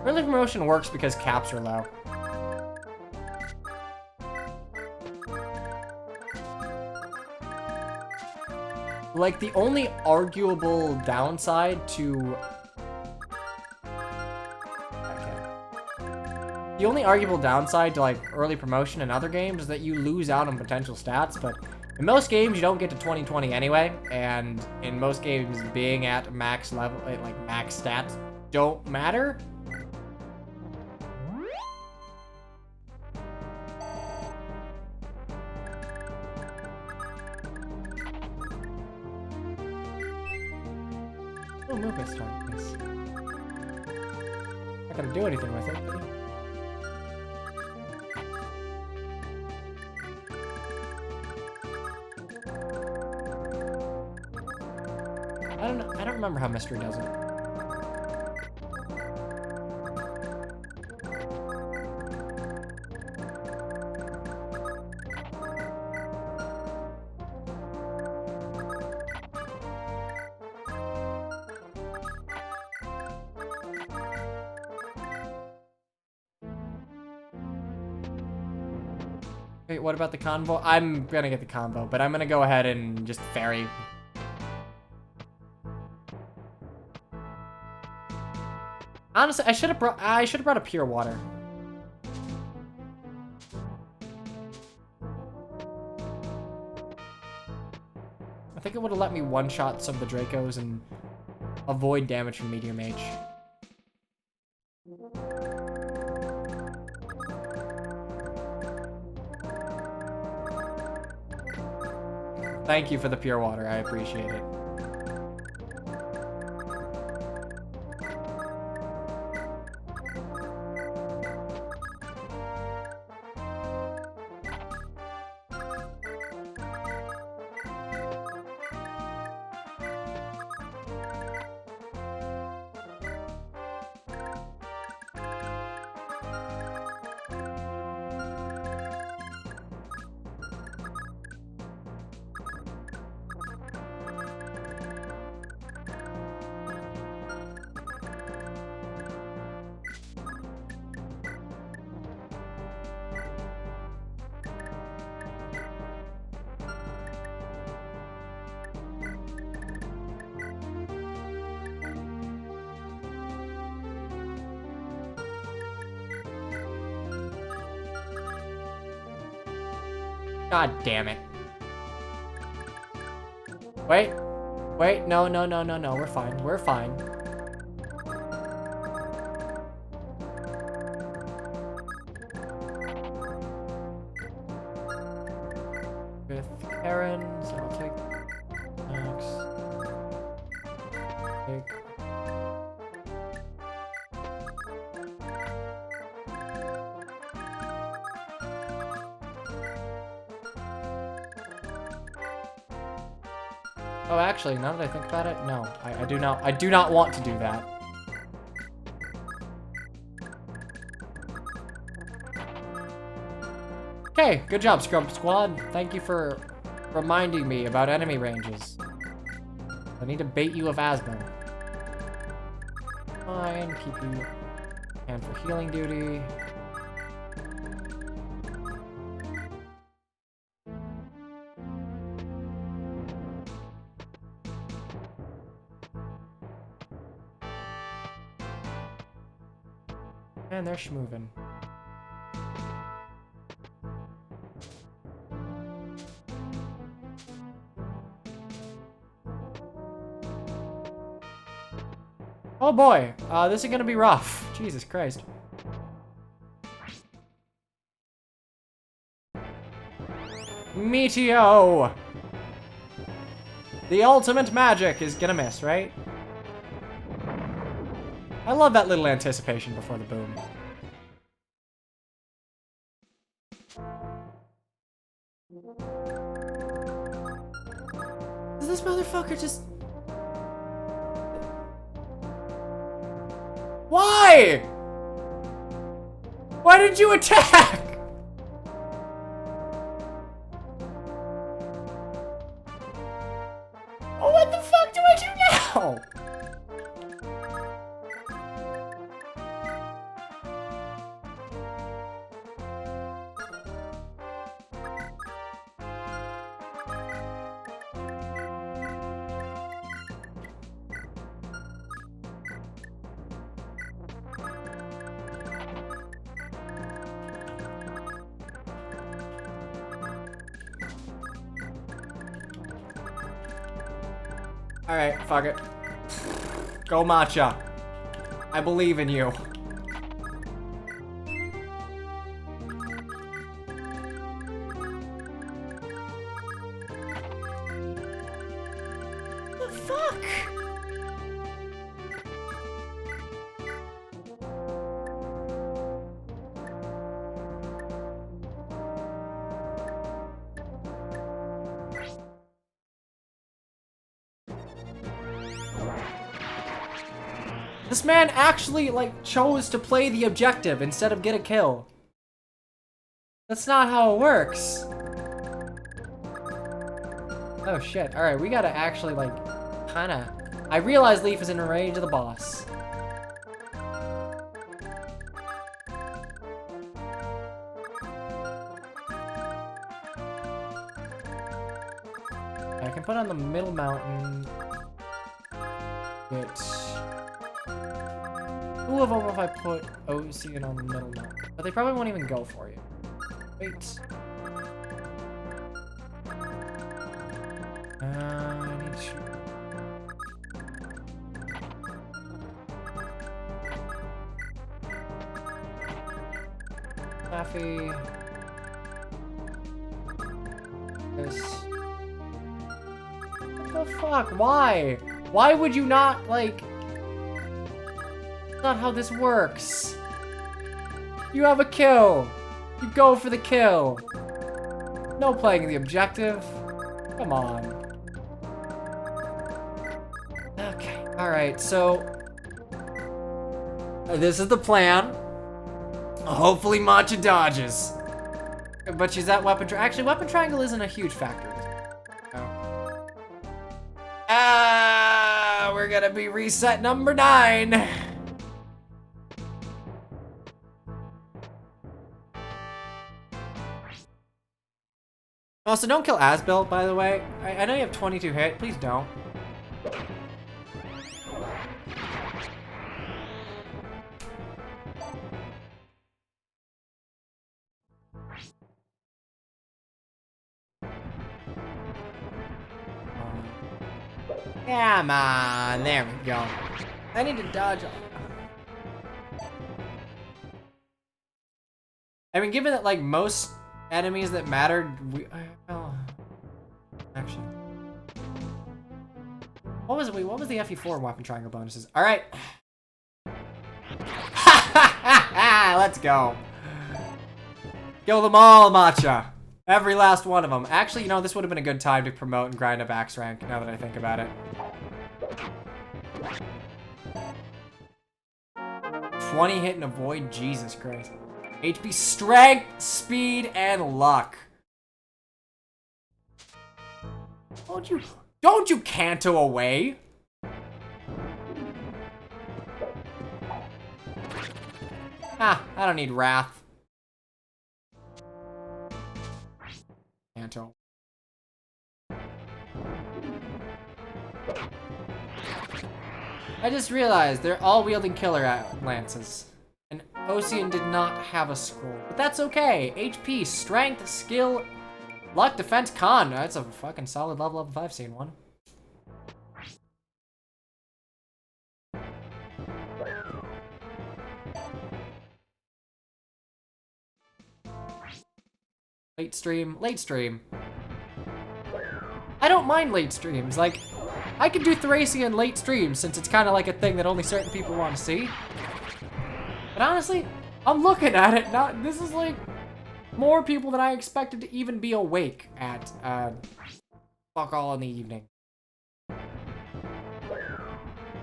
Early promotion works because caps are low. Like, the only arguable downside to... The only arguable downside to, like, early promotion in other games is that you lose out on potential stats, but in most games, you don't get to 2020 anyway, and in most games, being at max level, like, max stats don't matter. Oh, movement start, nice. Not gonna do anything with it, but yeah. I don't remember how Mystery does it. Wait, what about the convo? I'm gonna get the combo, but I'm gonna go ahead and just fairy. Honestly, I should have brought a pure water. I think it would have let me one-shot some of the Dracos and avoid damage from Meteor Mage. Thank you for the pure water. I appreciate it. God damn it. Wait. Wait, no, we're fine. We're fine. With Karen, so I'll take Max. Take. Oh, actually, now that I think about it, no. I do not want to do that. Okay, good job, Scrub Squad. Thank you for reminding me about enemy ranges. I need to bait you with Asbel. Fine, keep you hand for healing duty. And they're schmoovin'. Oh boy, this is gonna be rough. Jesus Christ. Meteo! The ultimate magic is gonna miss, right? I love that little anticipation before the boom. Does this motherfucker just... Why? Why did you attack? Oh, what the fuck do I do now? Alright, fuck it. Go Matcha. I believe in you. The fuck? This man actually, like, chose to play the objective instead of get a kill. That's not how it works. Oh shit, alright, we gotta actually, like, kinda... I realize Leaf is in range of the boss. I can put on the middle mountain. Who of them if I put Ocean on the middle mountain? But they probably won't even go for you. Wait. I need to shoot. Taffy. This. What the fuck? Why? Why would you not, like... That's not how this works. You have a kill. You go for the kill. No playing the objective. Come on. Okay. Alright, so... this is the plan. Hopefully Matcha dodges. But she's at weapon triangle. Actually, weapon triangle isn't a huge factor. We're gonna be reset number 9. Also, don't kill Asbill, by the way. I know you have 22 hit. Please don't. Come on, there we go. I need to dodge off. I mean, given that, like, most enemies that mattered, actually. What was the FE4 weapon triangle bonuses? Alright. Let's go. Kill them all, Matcha. Every last one of them. Actually, you know, this would have been a good time to promote and grind up axe rank, now that I think about it. 20 hit and avoid, Jesus Christ. HP, strength, speed, and luck. Don't you canto away? Ah, I don't need wrath. Canto. I just realized they're all wielding killer lances. And Ocean did not have a scroll. But that's okay. HP, strength, skill, luck, defense, con. That's a fucking solid level up if I've seen one. Late stream, late stream. I don't mind late streams. Like, I could do Thracia in late streams since it's kind of like a thing that only certain people want to see. But honestly, I'm looking at it. This is like more people than I expected to even be awake at fuck all in the evening.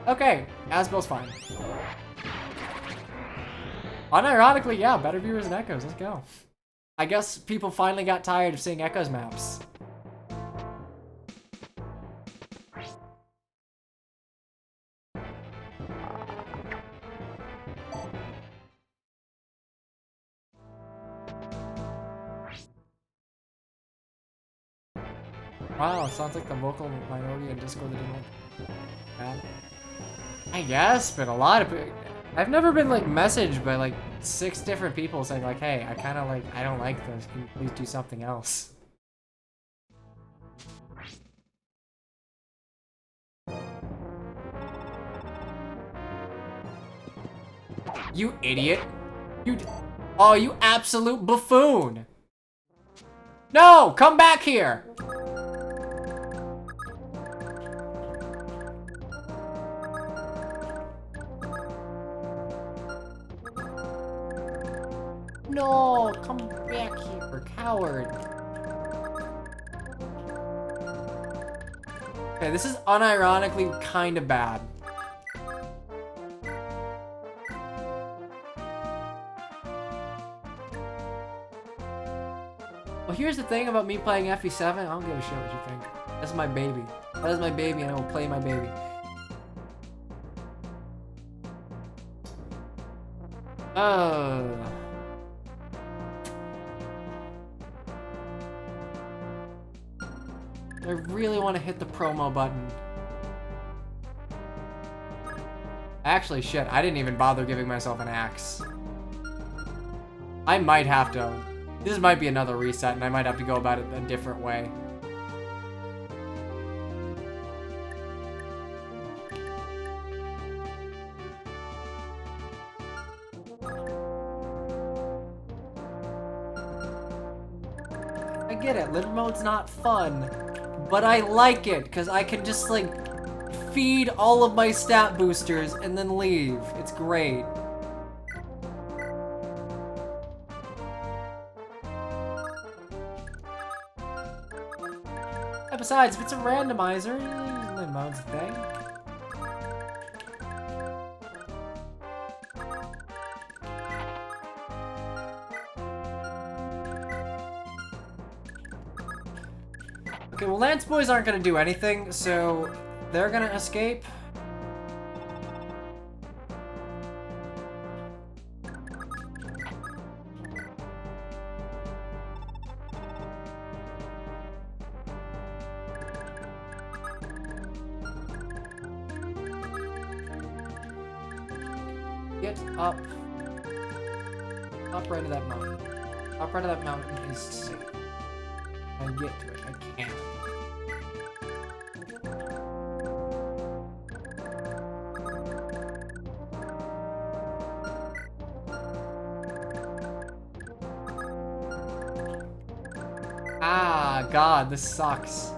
Okay, Asbel's fine. Unironically, yeah, better viewers than Echoes. Let's go. I guess people finally got tired of seeing Echoes maps. Wow, sounds like the vocal minority in Discord that didn't like that. I guess, but a lot of people... I've never been like messaged by like 6 different people saying like, hey, I kind of like, I don't like this. Can you please do something else? You idiot. Oh, you absolute buffoon. No, come back here. No, come back here, coward. Okay, this is unironically kind of bad. Well, here's the thing about me playing FE7. I don't give a shit what you think. That's my baby. That is my baby, and I will play my baby. I really want to hit the promo button. Actually, shit, I didn't even bother giving myself an axe. I might have to. This might be another reset, and I might have to go about it a different way. I get it, live mode's not fun, but I like it, because I can just, like, feed all of my stat boosters and then leave. It's great. And besides, if it's a randomizer, live mode's a thing. Okay, well, Lance Boys aren't gonna do anything, so they're gonna escape. Get up. Up right to that mountain. Up right to that mountain is safe. I get to it. I can't. Ah, God, this sucks.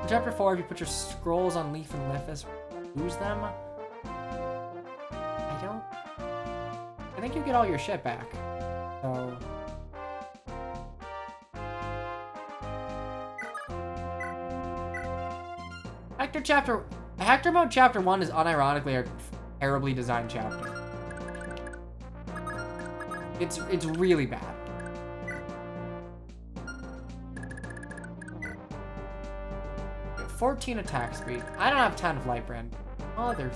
In Chapter 4, if you put your scrolls on Leaf and Lithus, lose them? I think you get all your shit back. So... Hector Mode Chapter 1 is unironically a terribly designed chapter. It's really bad. Okay, 14 attack speed. I don't have 10 of Light Brand. Mother...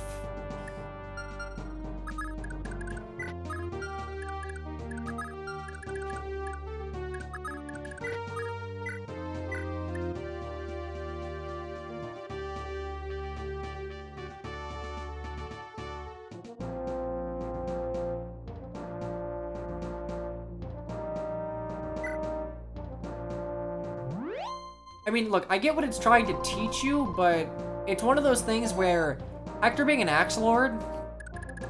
I mean, look, I get what it's trying to teach you, but it's one of those things where Hector being an Axe Lord,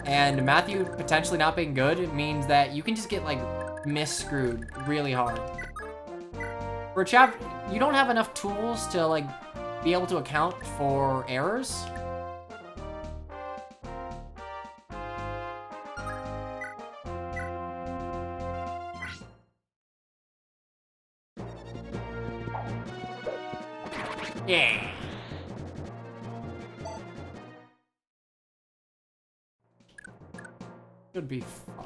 And Matthew potentially not being good means that you can just get, like, mis-screwed really hard. For a chapter, you don't have enough tools to, like, be able to account for errors. Yeah. Should be fine.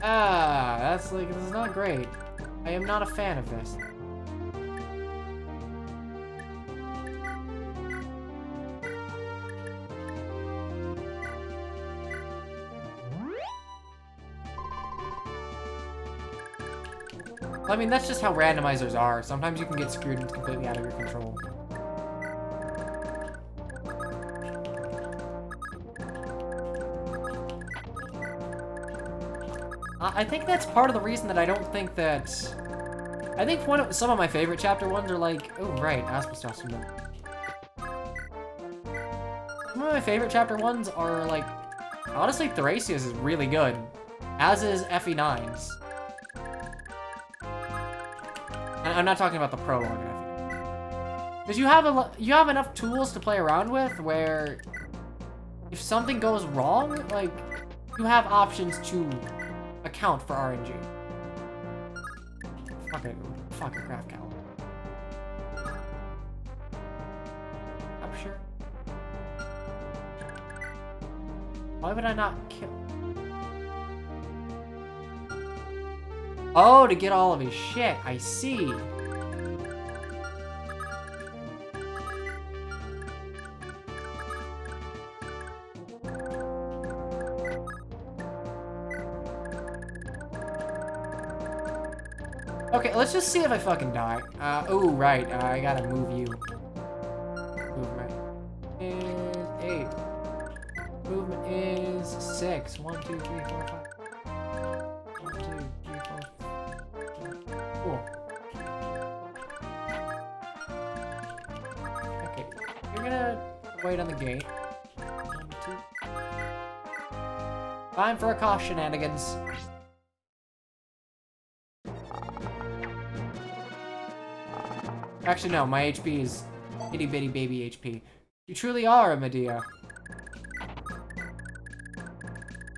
Ah, that's like, this is not great. I am not a fan of this. I mean, that's just how randomizers are. Sometimes you can get screwed and it's completely out of your control. I think that's part of the reason that I don't think that... I think some of my favorite chapter ones are like... Oh, right, Asbestos. Some of my favorite chapter ones are like... Honestly, Thracia's is really good. As is FE9's. I'm not talking about the prologue and FE9. Because you have enough tools to play around with where... If something goes wrong, like... You have options to... account for RNG. Fucking craft cow. I'm sure. Why would I not kill? Oh, to get all of his shit. I see. Okay, let's just see if I fucking die. Oh, right. I gotta move you. Movement is 8. Movement is 6. 1, 2, 3, 4, 5. 1, 2, 3, 4. Cool. Okay, you're gonna wait on the gate. 1, 2. Time for a caution shenanigans. Actually, no, my HP is itty bitty baby HP. You truly are a Medea.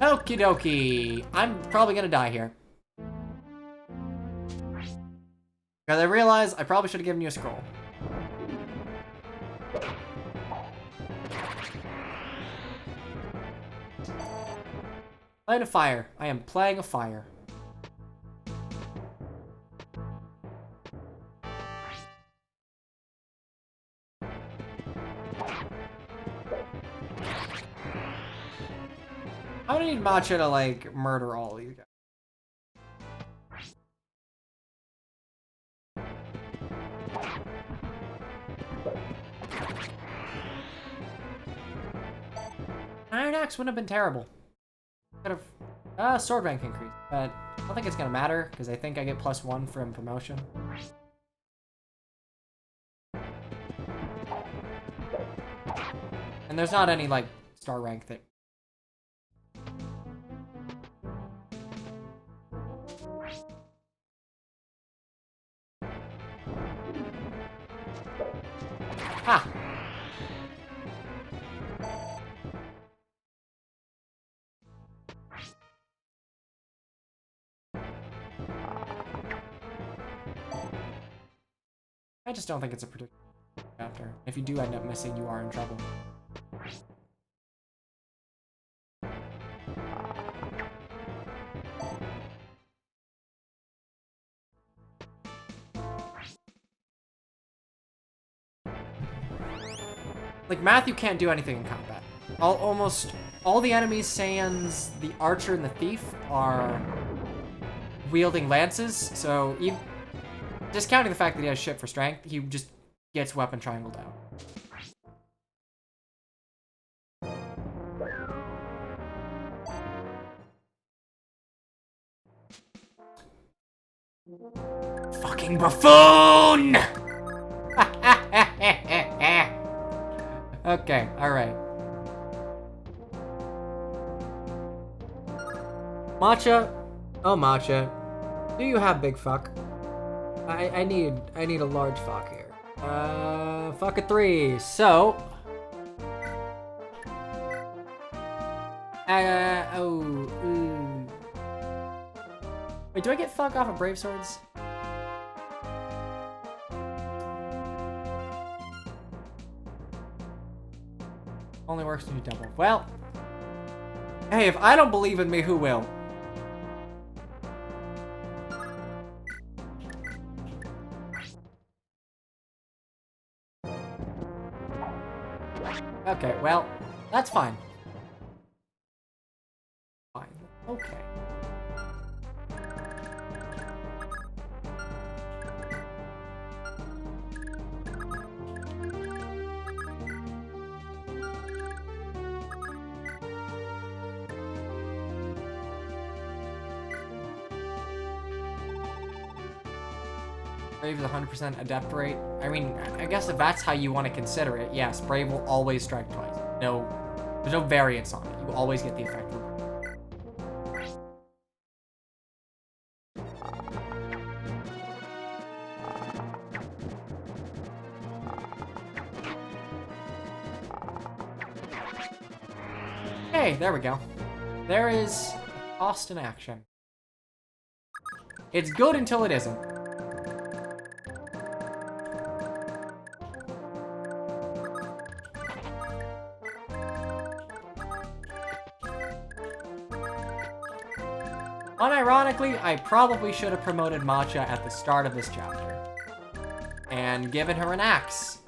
Okie dokie. I'm probably gonna die here. Because I realize I probably should have given you a scroll. Playing a fire. I am playing a fire. I don't need Matcha to, like, murder all these guys. Iron Axe wouldn't have been terrible. Could have... sword rank increase. But I don't think it's gonna matter, because I think I get +1 from promotion. And there's not any, like, star rank that... Ha! I just don't think it's a predictable chapter. If you do end up missing, you are in trouble. Like, Matthew can't do anything in combat. Almost all the enemies, sans the archer and the thief, are wielding lances, so even discounting the fact that he has shit for strength, he just gets weapon triangled out. Fucking buffoon! Okay, alright. Matcha. Oh, Matcha. Do you have big fuck? I need a large fuck here. Fuck a 3. So. Wait, do I get fuck off of Brave Swords? Only works when you double. Well. Hey, if I don't believe in me, who will? Okay, well, that's fine. Fine. Okay. Brave is 100% adept rate. I mean, I guess if that's how you want to consider it, yes, Brave will always strike twice. No, there's no variance on it. You always get the effect from Okay, there we go. There is cost in action. It's good until it isn't. Unironically, I probably should have promoted Matcha at the start of this chapter. And given her an axe.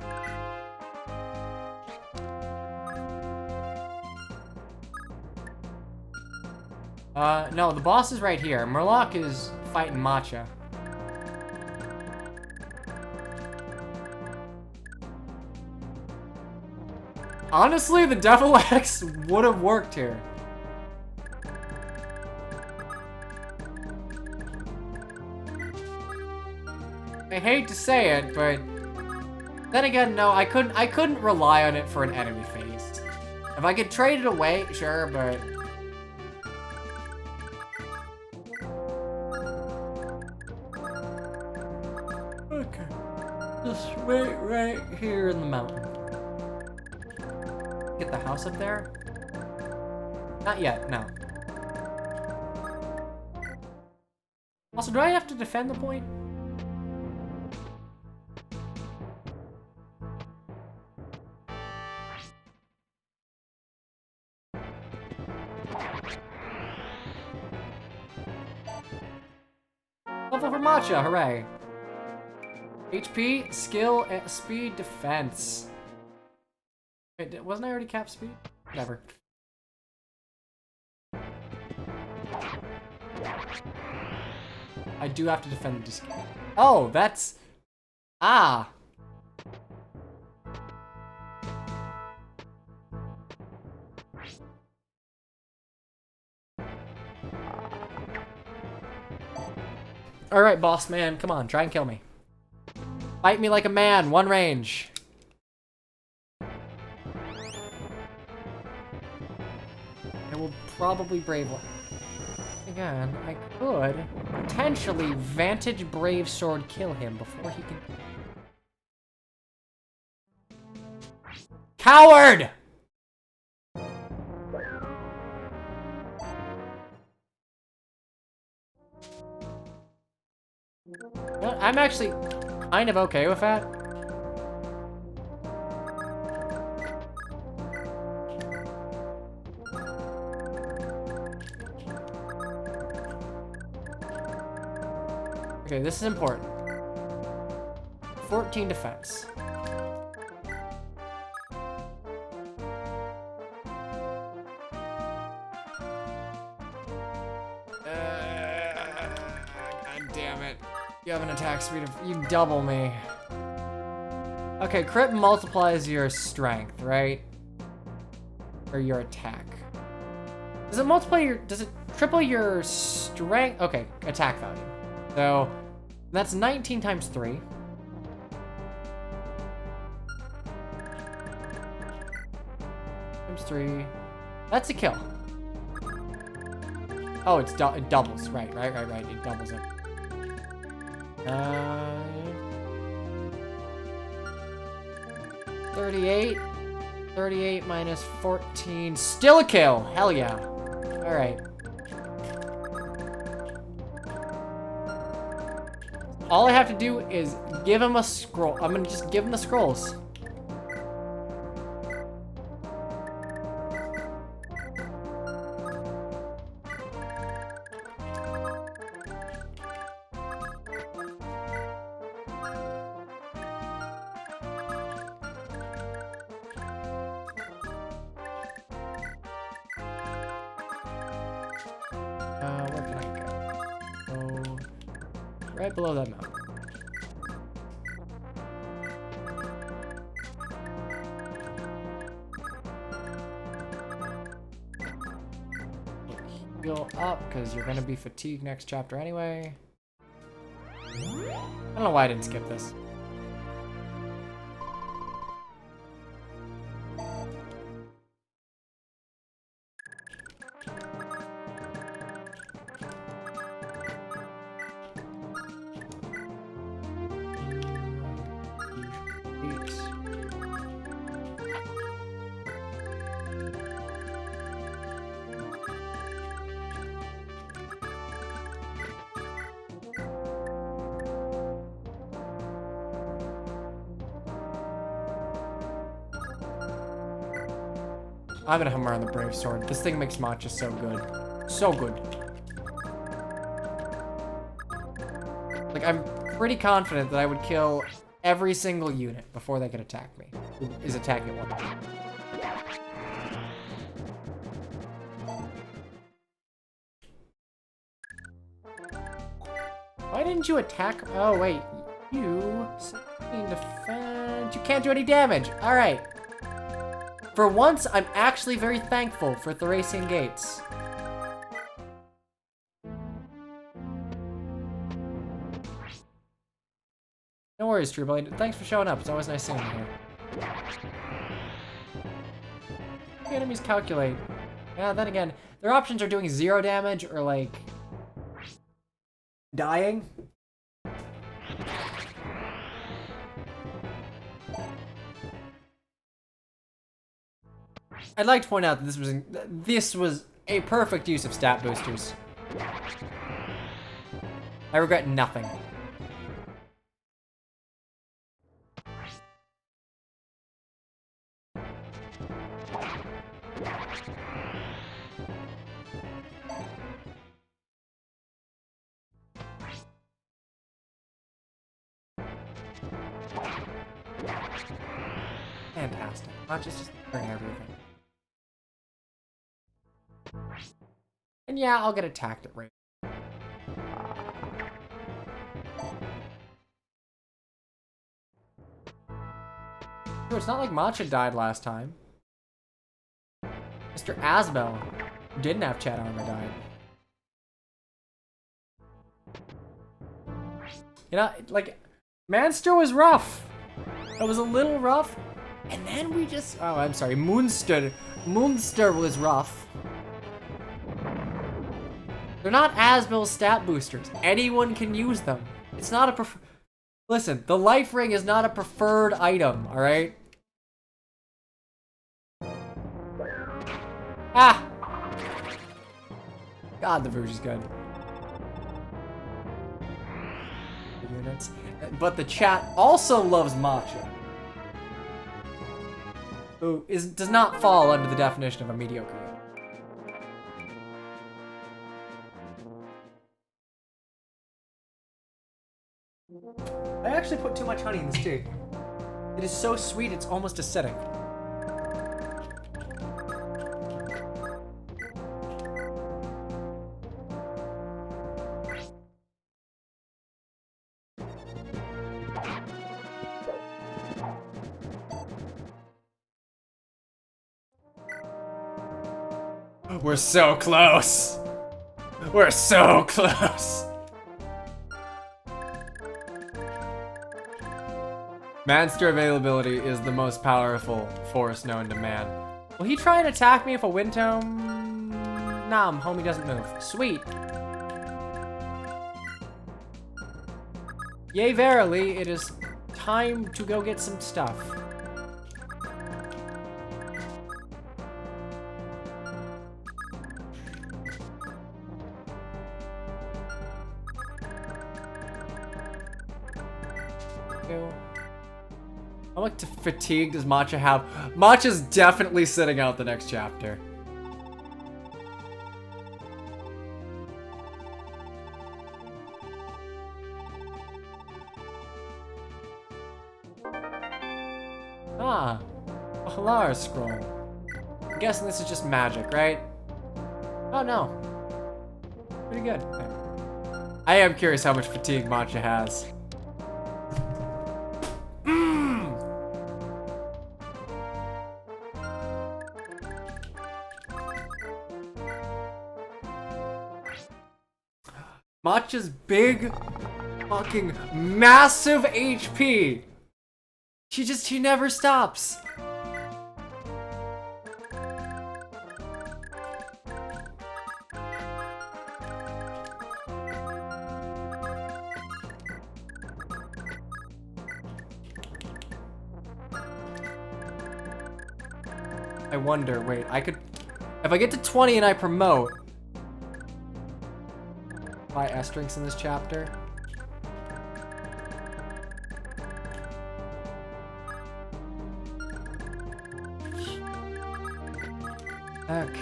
No, the boss is right here. Murloc is fighting Matcha. Honestly, the Devil Axe would have worked here. I hate to say it, but then again, no, I couldn't rely on it for an enemy phase. If I could trade it away, sure, but okay. Just wait right here in the mountain. Get the house up there? Not yet, no. Also, do I have to defend the point? Level for Matcha, hooray. HP, skill, speed, defense. Wait, wasn't I already capped speed? Whatever. I do have to defend the disc. Oh, that's... Ah! Alright, boss man, come on, try and kill me. Fight me like a man, one range. I will probably Brave one. Again, I could potentially Vantage Brave Sword kill him before he can... Coward! I'm actually kind of okay with that. Okay, this is important. 14 defense. God damn it. You have an attack speed of... You double me. Okay, crit multiplies your strength, right? Or your attack. Does it multiply your... Does it triple your strength? Okay, attack value. So, That's 19 times 3. Times 3. That's a kill. Oh, it doubles. Right. It doubles it. 38. 38 minus 14. Still a kill. Hell yeah. All right. All I have to do is give him a scroll. I'm gonna just give him the scrolls. Where can I go? Oh, right below that mountain. Heal up, because you're gonna be fatigued next chapter anyway. I don't know why I didn't skip this. I'm gonna hammer on the Brave Sword. This thing makes matcha so good. So good. Like, I'm pretty confident that I would kill every single unit before they could attack me. Who is attacking one. Why didn't you attack? Oh, wait. You 16 defense. You can't do any damage. All right. For once, I'm actually very thankful for Thracian Gates. No worries, True Blade. Thanks for showing up. It's always nice seeing you here. The enemies calculate. Yeah, then again, their options are doing 0 damage or, like, dying. I'd like to point out that this was a perfect use of stat boosters. I regret nothing. Fantastic. Not just burning everything. And yeah, I'll get attacked at range. Dude, it's not like Matcha died last time. Mr. Asbel, who didn't have chat armor, died. You know, like, Manster was rough. It was a little rough. And then we just... Oh, I'm sorry. Munster was rough. They're not Asbel's stat boosters. Anyone can use them. It's not a Listen, the life ring is not a preferred item, alright? Ah! God, the Vouge is good. Units. But the chat also loves matcha. Who does not fall under the definition of a mediocre unit. I actually put too much honey in this tea. It is so sweet, it's almost acidic. We're so close. We're so close. Manster availability is the most powerful force known to man. Will he try and attack me if a wind tome? Nah, homie doesn't move. Sweet. Yea, verily, it is time to go get some stuff. How much fatigue does Matcha have? Matcha's definitely sitting out the next chapter. Ah, a Halar scroll. I'm guessing this is just magic, right? Oh no. Pretty good. Okay. I am curious how much fatigue Matcha has. Matcha's big, fucking massive HP. He never stops. I wonder, wait, if I get to 20 and I promote, buy S drinks in this chapter. Okay.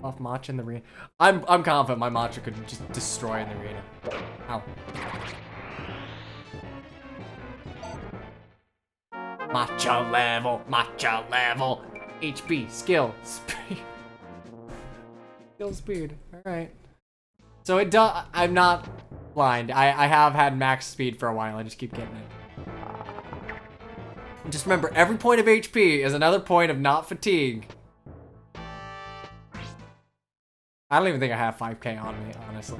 Off Matcha in the arena. I'm confident my Matcha could just destroy in the arena. Ow. Matcha level. HP, skill, speed. Skill, speed. Alright. So it does. I'm not blind. I have had max speed for a while. I just keep getting it. Just remember, every point of HP is another point of not fatigue. I don't even think I have 5k on me, honestly.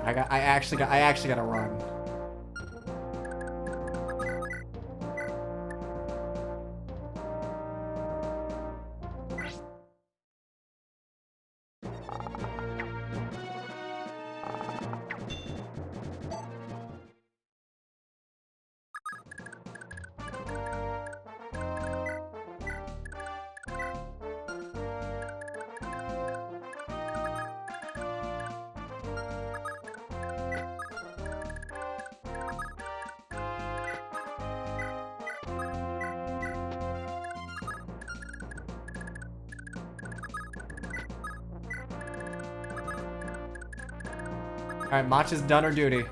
Okay, I actually gotta run. Alright, Matcha's done her duty.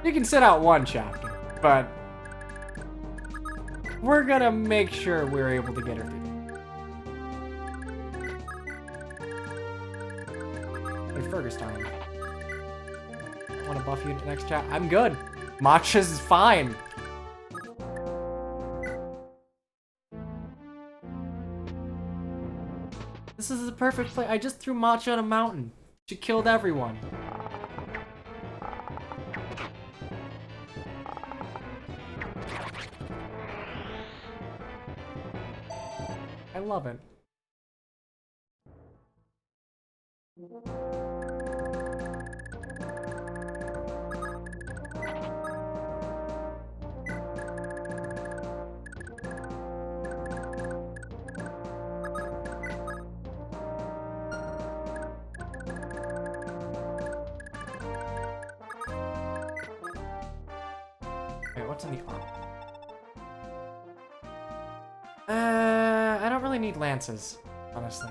You can sit out one chapter, but we're gonna make sure we're able to get her through. Hey, Fergus time. Wanna buff you next chapter? I'm good. Matcha's fine. This is the perfect play. I just threw Matcha on a mountain. She killed everyone. I love it. What's in the arm? I don't really need lances, honestly.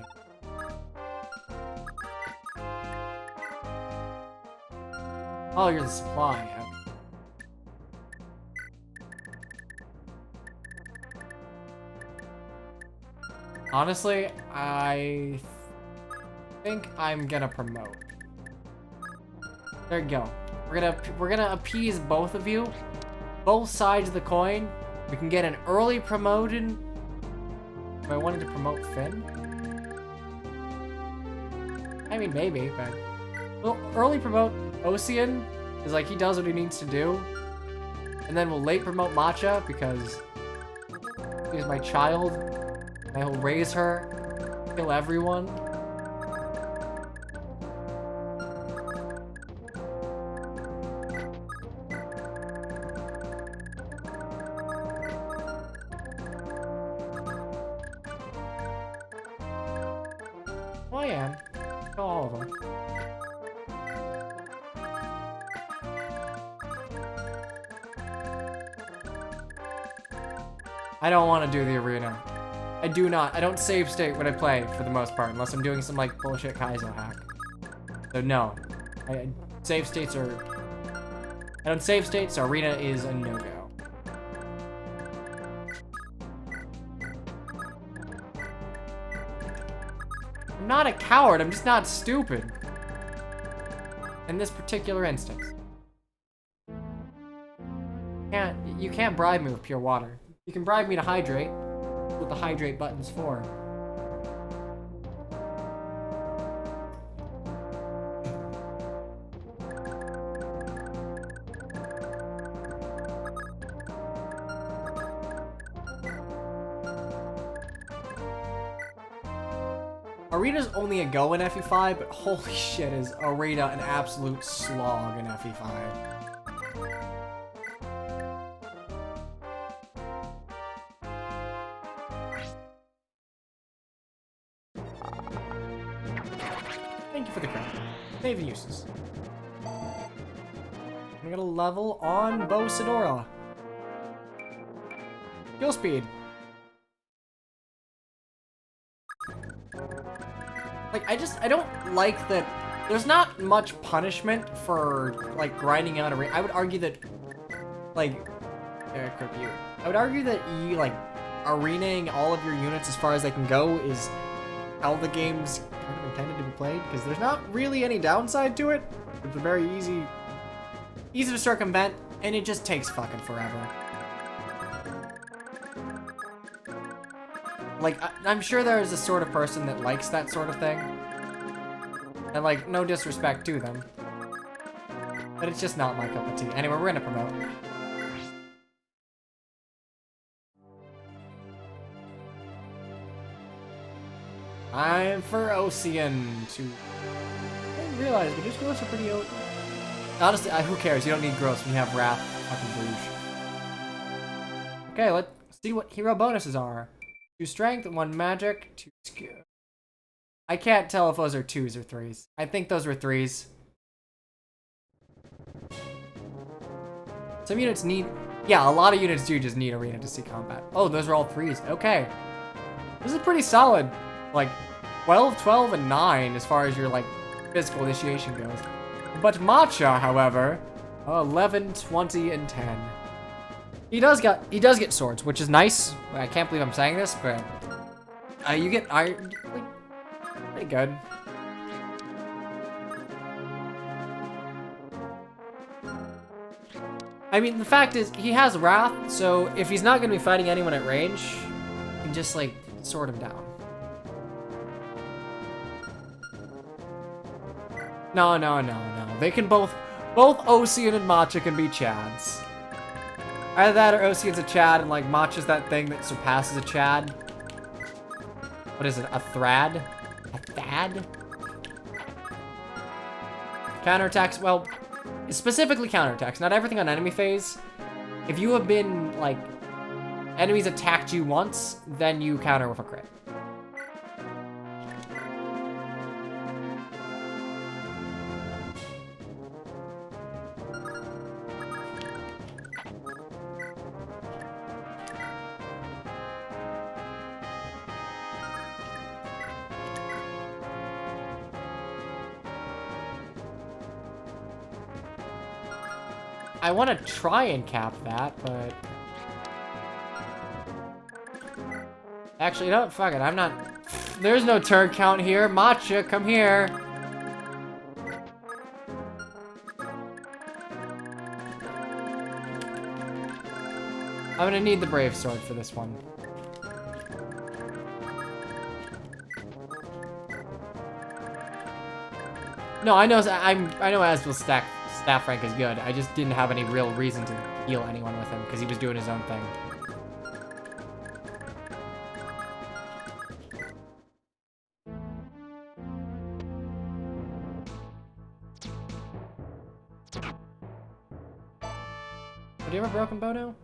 Oh, you're the supply. Honestly, I think I'm gonna promote. There you go. We're gonna appease both of you. Both sides of the coin. We can get an early promotion. If I wanted to promote Finn. I mean, maybe, but we'll early promote Ocean, because like he does what he needs to do. And then we'll late promote Matcha because she's my child. And I will raise her, kill everyone. Oh, I am. Kill all of them. I don't want to do the arena. I do not. I don't save state when I play, for the most part, unless I'm doing some, like, bullshit Kaizo hack. So, no. Save states are... I don't save states, so arena is a no-go. I'm not a coward, I'm just not stupid. In this particular instance. You can't bribe me with pure water. You can bribe me to hydrate. That's what the hydrate button's for. Arena's only a go in FE5, but holy shit is Arena an absolute slog in FE5. Thank you for the credit. Saving uses. I'm gonna level on Bo Sidora. Kill speed. Like, I don't like that there's not much punishment for, like, grinding out a ring. I would argue that, like, I would argue that you, like, arenaing all of your units as far as they can go is how the game's kind of intended to be played, because there's not really any downside to it. It's a very easy to circumvent, and it just takes fucking forever. Like, I'm sure there is a sort of person that likes that sort of thing. And, like, no disrespect to them. But it's just not my cup of tea. Anyway, we're gonna promote. I'm for Ocean to... I didn't realize, but these growths are pretty old. Honestly, who cares? You don't need growths when you have Wrath fucking Boosh. Okay, let's see what hero bonuses are. 2 strength, 1 magic, 2 skill. I can't tell if those are 2s or 3s. I think those were 3s. Some units need... Yeah, a lot of units do just need arena to see combat. Oh, those are all 3s. Okay. This is pretty solid. Like, 12, 12, and 9 as far as your, like, physical initiation goes. But Matcha, however, 11, 20, and 10. He does get swords, which is nice. I can't believe I'm saying this, but you get iron, like, pretty good. I mean, the fact is, he has Wrath, so if he's not gonna be fighting anyone at range, you can just, like, sword him down. No. They can both Ocean and Matcha can be Chads. Either that or Ocean's a Chad and, like, Matcha's that thing that surpasses a Chad. What is it? A Thrad? A Thad? Counterattacks, well, specifically counterattacks. Not everything on enemy phase. If you have been, like, enemies attacked you once, then you counter with a crit. I want to try and cap that, but... Actually, no, fuck it. I'm not... There's no turn count here. Matcha, come here. I'm gonna need the Brave Sword for this one. No, I know Asbel's staff rank is good. I just didn't have any real reason to heal anyone with him because he was doing his own thing. Do you have a broken bow now?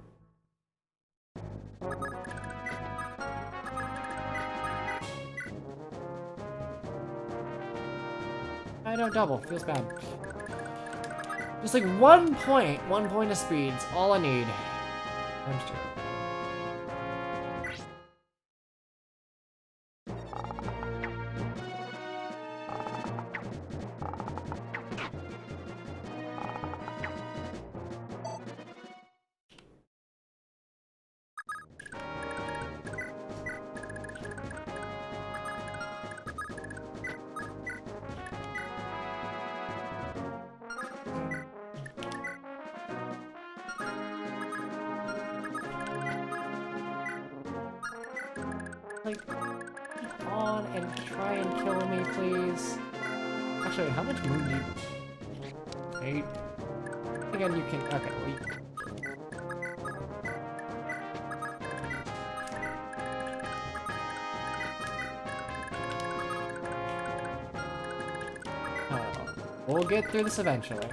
I don't double. Feels bad. Just like 1 point of speed's all I need. Times 2. Like, come on and try and kill me, please. Actually, how much moon do you... 8? Again, you can... Okay, wait. Oh, we'll get through this eventually.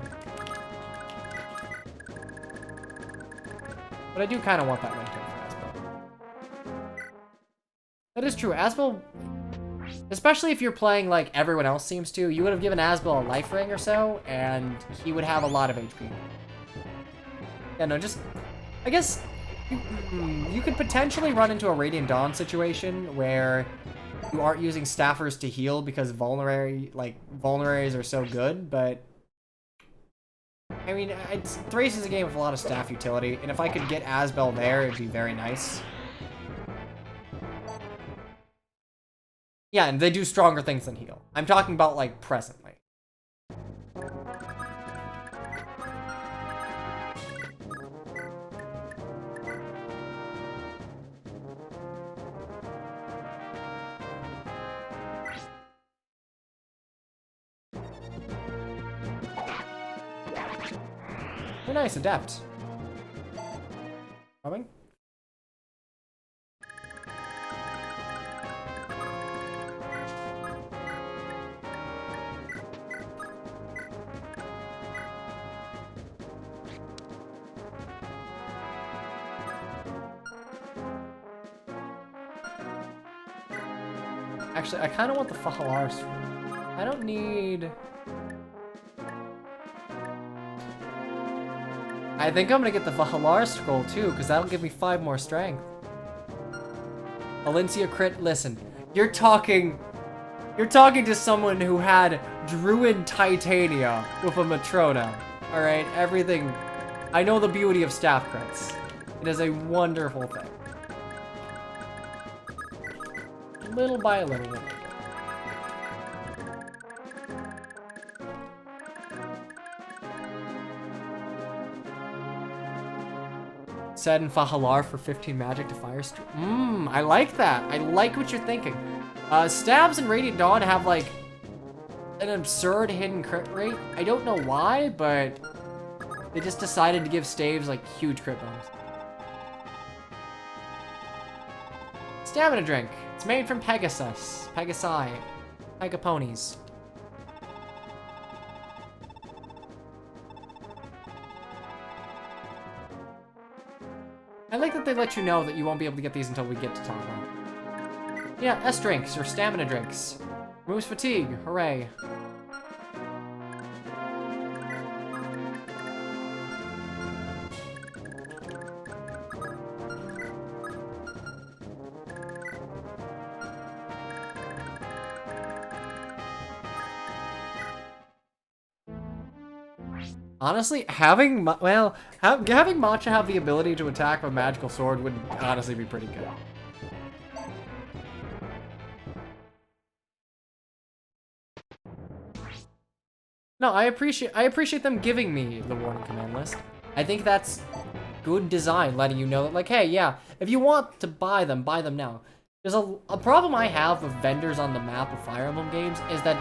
But I do kind of want that win for Asbel. That is true. Asbel, especially if you're playing like everyone else seems to, you would have given Asbel a life ring or so, and he would have a lot of HP. Yeah, no, just... I guess you could potentially run into a Radiant Dawn situation where you aren't using staffers to heal because vulneraries are so good, but... I mean, Thracia is a game with a lot of staff utility, and if I could get Asbel there, it'd be very nice. Yeah, and they do stronger things than heal. I'm talking about, like, presently. You're nice, adept. Coming? Actually, I kind of want the Fahalar scroll. I don't need... I think I'm gonna get the Fahalar scroll too, because that'll give me 5 more strength. Valencia crit, listen. You're talking to someone who had Druid Titania with a Matrona. Alright, everything. I know the beauty of staff crits. It is a wonderful thing. Little by little. Set in Fahalar for 15 magic to fire. I like that. I like what you're thinking. Stabs and Radiant Dawn have like an absurd hidden crit rate. I don't know why, but they just decided to give staves like huge crit bonus. Stamina drink. It's made from Pegasus. Pegasi. Pegaponies. I like that they let you know that you won't be able to get these until we get to Taco. Yeah, S drinks or stamina drinks. Removes fatigue. Hooray. Honestly, having Matcha have the ability to attack with a magical sword would honestly be pretty good. No, I appreciate them giving me the warning command list. I think that's good design, letting you know that, like, hey, yeah, if you want to buy them now. There's a problem I have with vendors on the map of Fire Emblem games is that,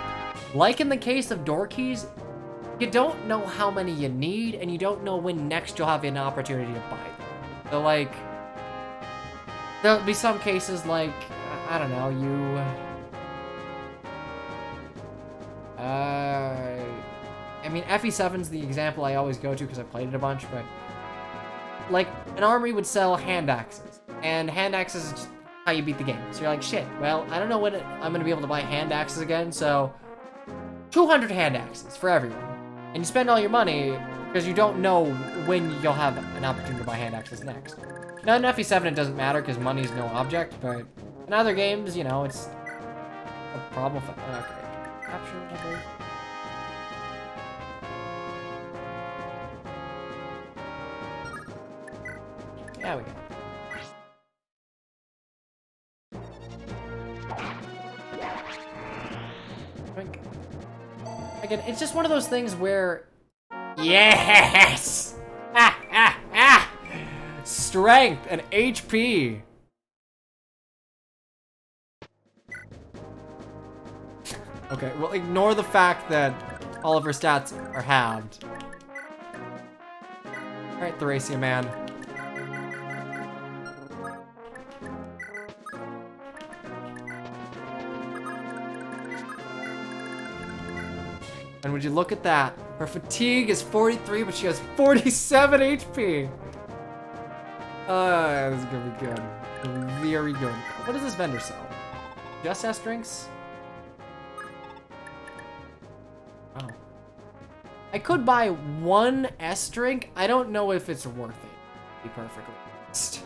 like in the case of door keys, you don't know how many you need, and you don't know when next you'll have an opportunity to buy them. So, like, there'll be some cases like, I don't know, I mean, FE7's the example I always go to because I've played it a bunch, but, like, an armory would sell hand axes, and hand axes is just how you beat the game. So you're like, shit, well, I don't know when I'm going to be able to buy hand axes again, so 200 hand axes for everyone. And you spend all your money because you don't know when you'll have an opportunity to buy hand axes next. Now in FE7 it doesn't matter because money's no object, but in other games, you know, it's a problem. Okay. Capture, I believe. There we go. Again, it's just one of those things where... Yes! Strength and HP! Okay, well, ignore the fact that all of her stats are halved. Alright, Thracia, man. And would you look at that? Her fatigue is 43, but she has 47 HP. This is gonna be good. Very good. What does this vendor sell? Just S drinks? Oh. I could buy one S drink. I don't know if it's worth it, to be perfectly honest.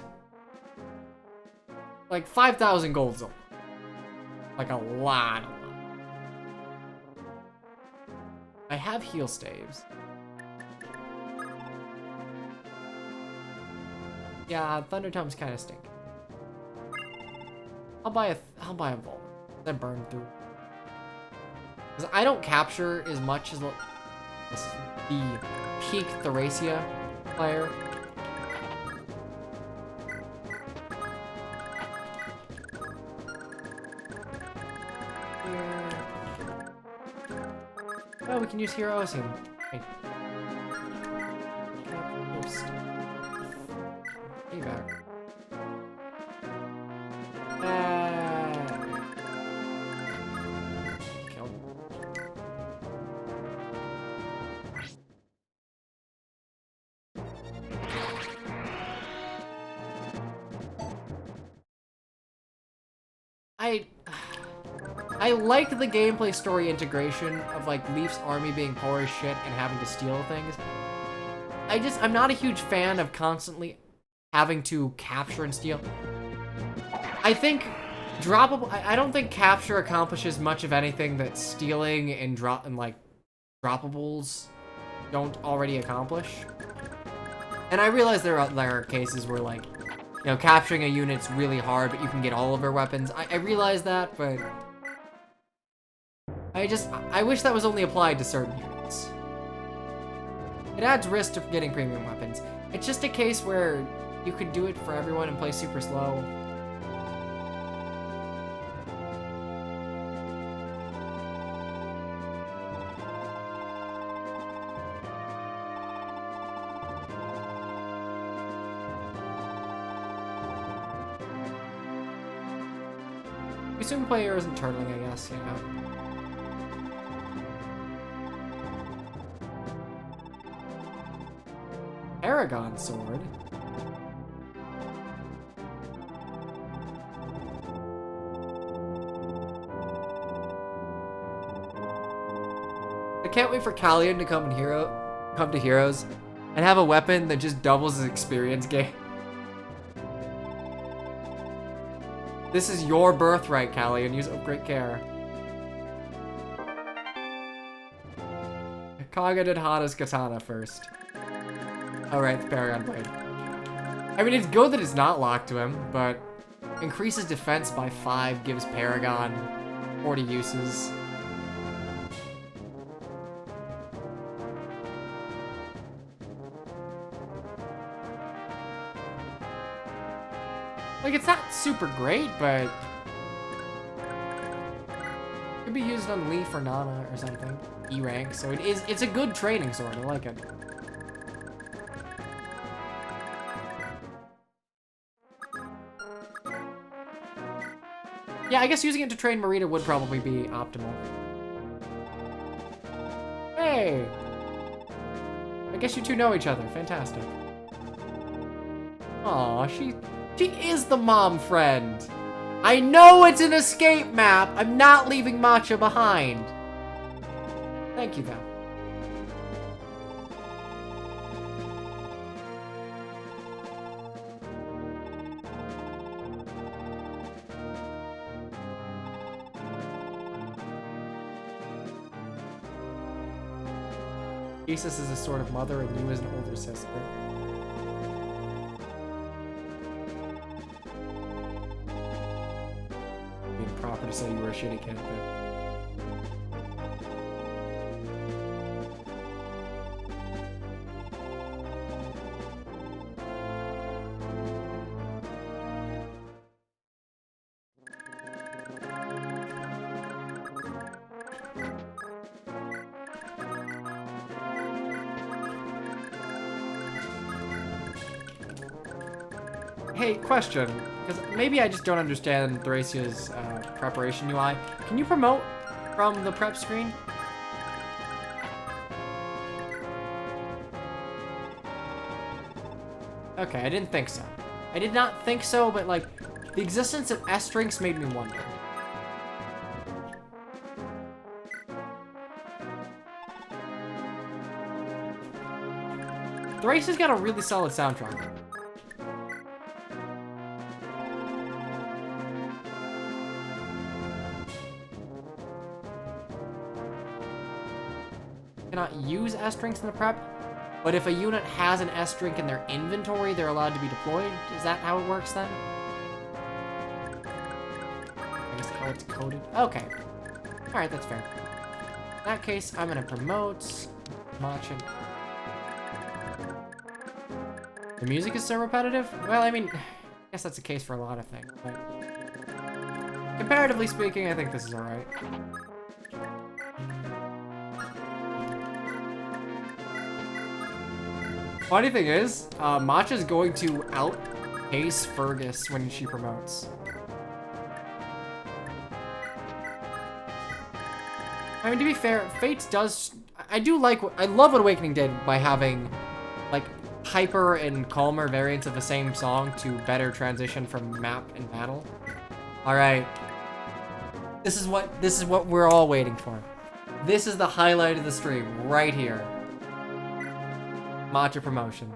Like 5,000 gold's like a lot. I have heal staves. Yeah, Thunder Tome's kind of stink. I'll buy a vault. Then burn through. Because I don't capture as much as the peak Thracia player. Oh, we can use heroes and hey. Payback. Kill him. I like the gameplay story integration of, like, Leaf's army being poor as shit and having to steal things. I'm not a huge fan of constantly having to capture and steal. I think I don't think capture accomplishes much of anything that stealing and droppables don't already accomplish. And I realize there are cases where, like, you know, capturing a unit's really hard, but you can get all of her weapons. I realize that, but I wish that was only applied to certain units. It adds risk to getting premium weapons. It's just a case where you could do it for everyone and play super slow. We assume the player isn't turtling, I guess, you know. Paragon sword. I can't wait for Callion to come to Heroes and have a weapon that just doubles his experience gain. This is your birthright, Callion. Use it with great care. Kaga did Hana's katana first. Alright, the Paragon Blade. I mean, it's good that it's not locked to him, but increases defense by 5, gives Paragon 40 uses. Like, it's not super great, but it could be used on Leaf or Nana or something. E rank, so it's a good training sword. I like it. Yeah, I guess using it to train Marita would probably be optimal. Hey! I guess you two know each other. Fantastic. Aw, she is the mom friend. I know it's an escape map. I'm not leaving Matcha behind. Thank you, though. Jesus is a sort of mother, and you as an older sister. Being proper to say you were a shitty kid, but... Hey, question, because maybe I just don't understand Thracia's preparation UI. Can you promote from the prep screen? Okay, I didn't think so. I did not think so, but like, the existence of S-drinks made me wonder. Thracia's got a really solid soundtrack. Cannot use S-drinks in the prep, but if a unit has an S-drink in their inventory, they're allowed to be deployed. Is that how it works then? I guess how it's coded. Okay. Alright, that's fair. In that case, I'm gonna promote Machin. The music is so repetitive? Well, I mean, I guess that's the case for a lot of things, but comparatively speaking, I think this is alright. Funny thing is, Matcha's going to outpace Fergus when she promotes. I mean, to be fair, Fates does... I love what Awakening did by having, like, hyper and calmer variants of the same song to better transition from map and battle. Alright. This is what we're all waiting for. This is the highlight of the stream, right here. Matcha promotion.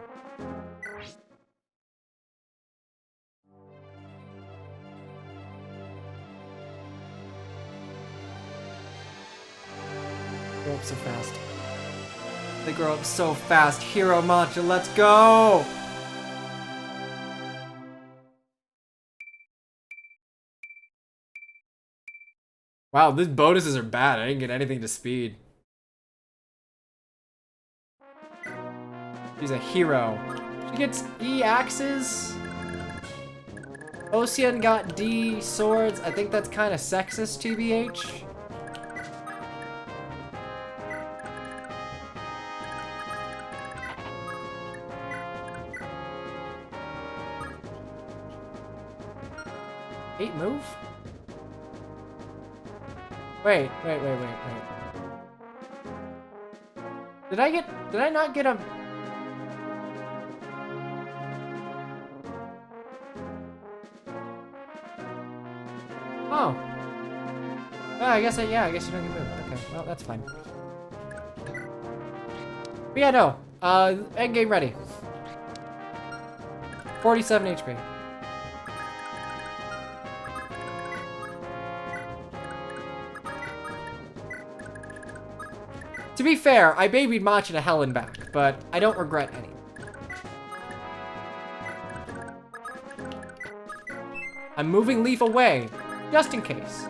Grow up so fast. They grow up so fast. Hero Matcha, let's go! Wow, these bonuses are bad. I didn't get anything to speed. She's a hero. She gets E axes. Ocean got D swords. I think that's kind of sexist, TBH. Eight move? Wait. Did I not get a... Oh. Oh, I guess you don't get moved. Okay, well, that's fine. But yeah, no. End game ready. 47 HP. To be fair, I babied Matcha to hell and back, but I don't regret any. I'm moving Leaf away, just in case.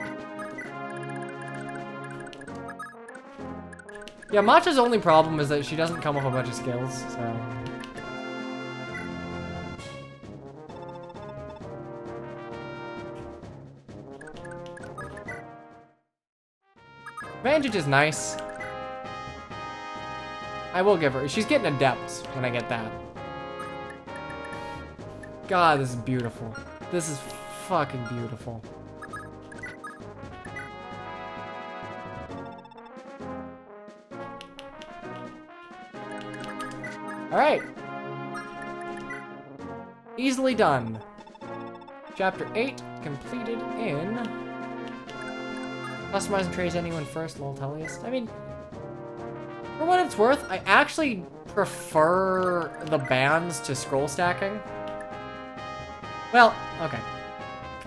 Yeah, Matcha's only problem is that she doesn't come with a bunch of skills, so... Vantage is nice. I will give her. She's getting adept when I get that. God, this is beautiful. This is fucking beautiful. Alright. Easily done. Chapter 8 completed in... Customize and trace anyone first, lol telliest. I mean, for what it's worth, I actually prefer the bands to scroll stacking. Well, okay.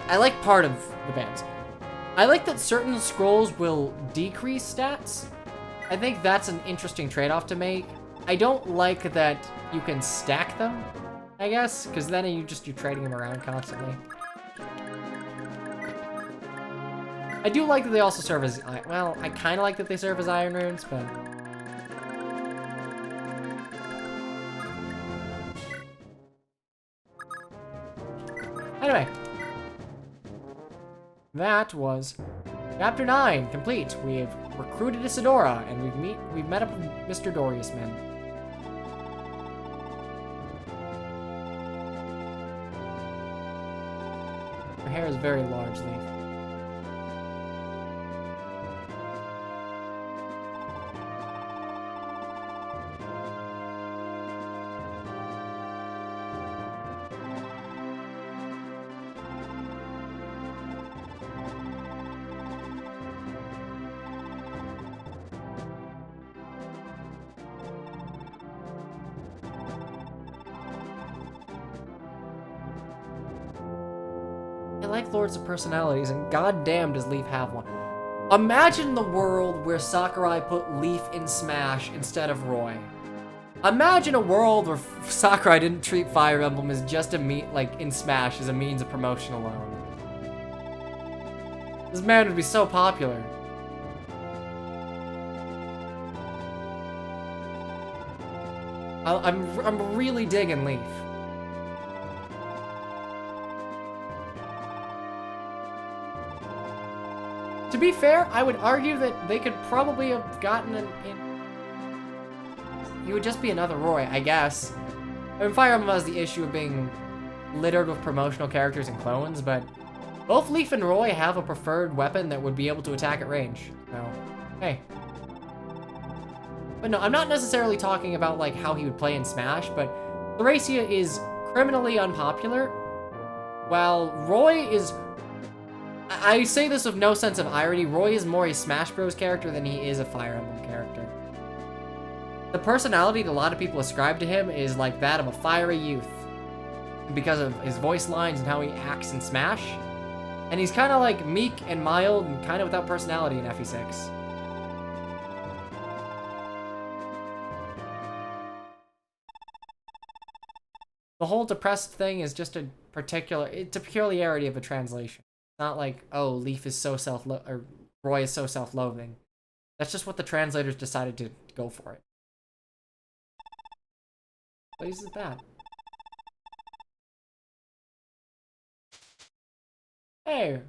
I like part of the bands. I like that certain scrolls will decrease stats. I think that's an interesting trade-off to make. I don't like that you can stack them, I guess, because then you're trading them around constantly. I do like that they also serve as, well, I kind of like that they serve as iron runes, but... Anyway. That was Chapter 9 complete. We've recruited Isadora, and we've met up with Mr. Dorius Man. Her hair is very large, Leaf. I like Lords of Personalities, and goddamn does Leaf have one. Imagine the world where Sakurai put Leaf in Smash instead of Roy. Imagine a world where Sakurai didn't treat Fire Emblem as just in Smash as a means of promotion alone. This man would be so popular. I'm really digging Leaf. To be fair, I would argue that they could probably have gotten he would just be another Roy, I guess. I mean, Fire Emblem has the issue of being littered with promotional characters and clones, but both Leaf and Roy have a preferred weapon that would be able to attack at range. So, hey. But no, I'm not necessarily talking about like how he would play in Smash, but Thracia is criminally unpopular, while Roy is... I say this with no sense of irony. Roy is more a Smash Bros. Character than he is a Fire Emblem character. The personality that a lot of people ascribe to him is like that of a fiery youth because of his voice lines and how he acts in Smash. And he's kind of like meek and mild and kind of without personality in FE6. The whole depressed thing is just it's a peculiarity of a translation. Not like, oh, Leaf is so or Roy is so self-loathing. That's just what the translators decided to go for it. What is that? Hey,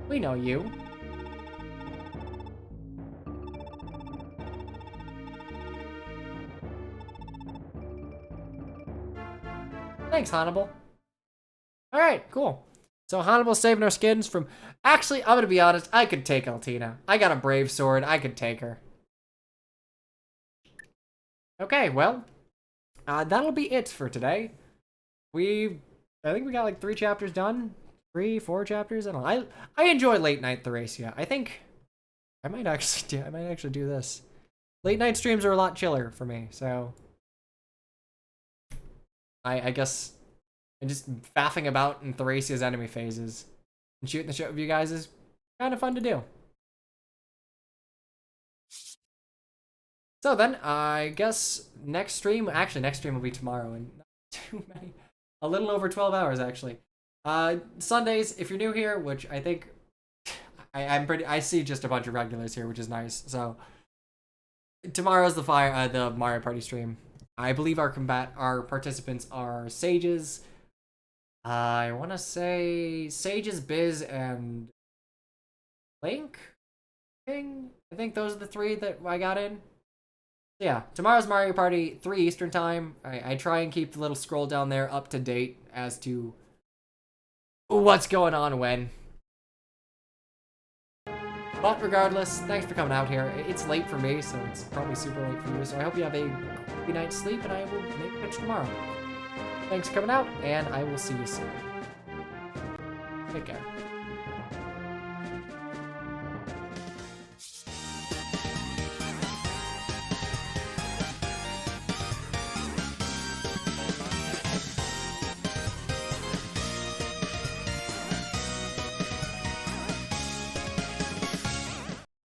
we know you. Thanks, Hannibal. All right, cool. So Hannibal's saving our skins from... Actually, I'm gonna be honest, I could take Altina. I got a brave sword, I could take her. Okay, well, that'll be it for today. I think we got like 3 chapters done. 3, 4 chapters, I don't know. I enjoy late night Thracia. I think I might actually do this. Late night streams are a lot chiller for me, so I guess and just faffing about in Thracia's enemy phases and shooting the shit with you guys is kind of fun to do. So then, I guess next stream will be tomorrow, and not too many, a little over 12 hours actually. Sundays, if you're new here, which I think I see just a bunch of regulars here, which is nice. So tomorrow's the Mario Party stream. I believe our participants are Sages. I want to say Sages, Biz, and Link. I think those are the 3 that I got in. So yeah, tomorrow's Mario Party 3 Eastern Time. I try and keep the little scroll down there up to date as to what's going on when. But regardless, thanks for coming out here. It's late for me, so it's probably super late for you. So I hope you have a good night's sleep, and I will make a pitch tomorrow. Thanks for coming out, and I will see you soon. Take care.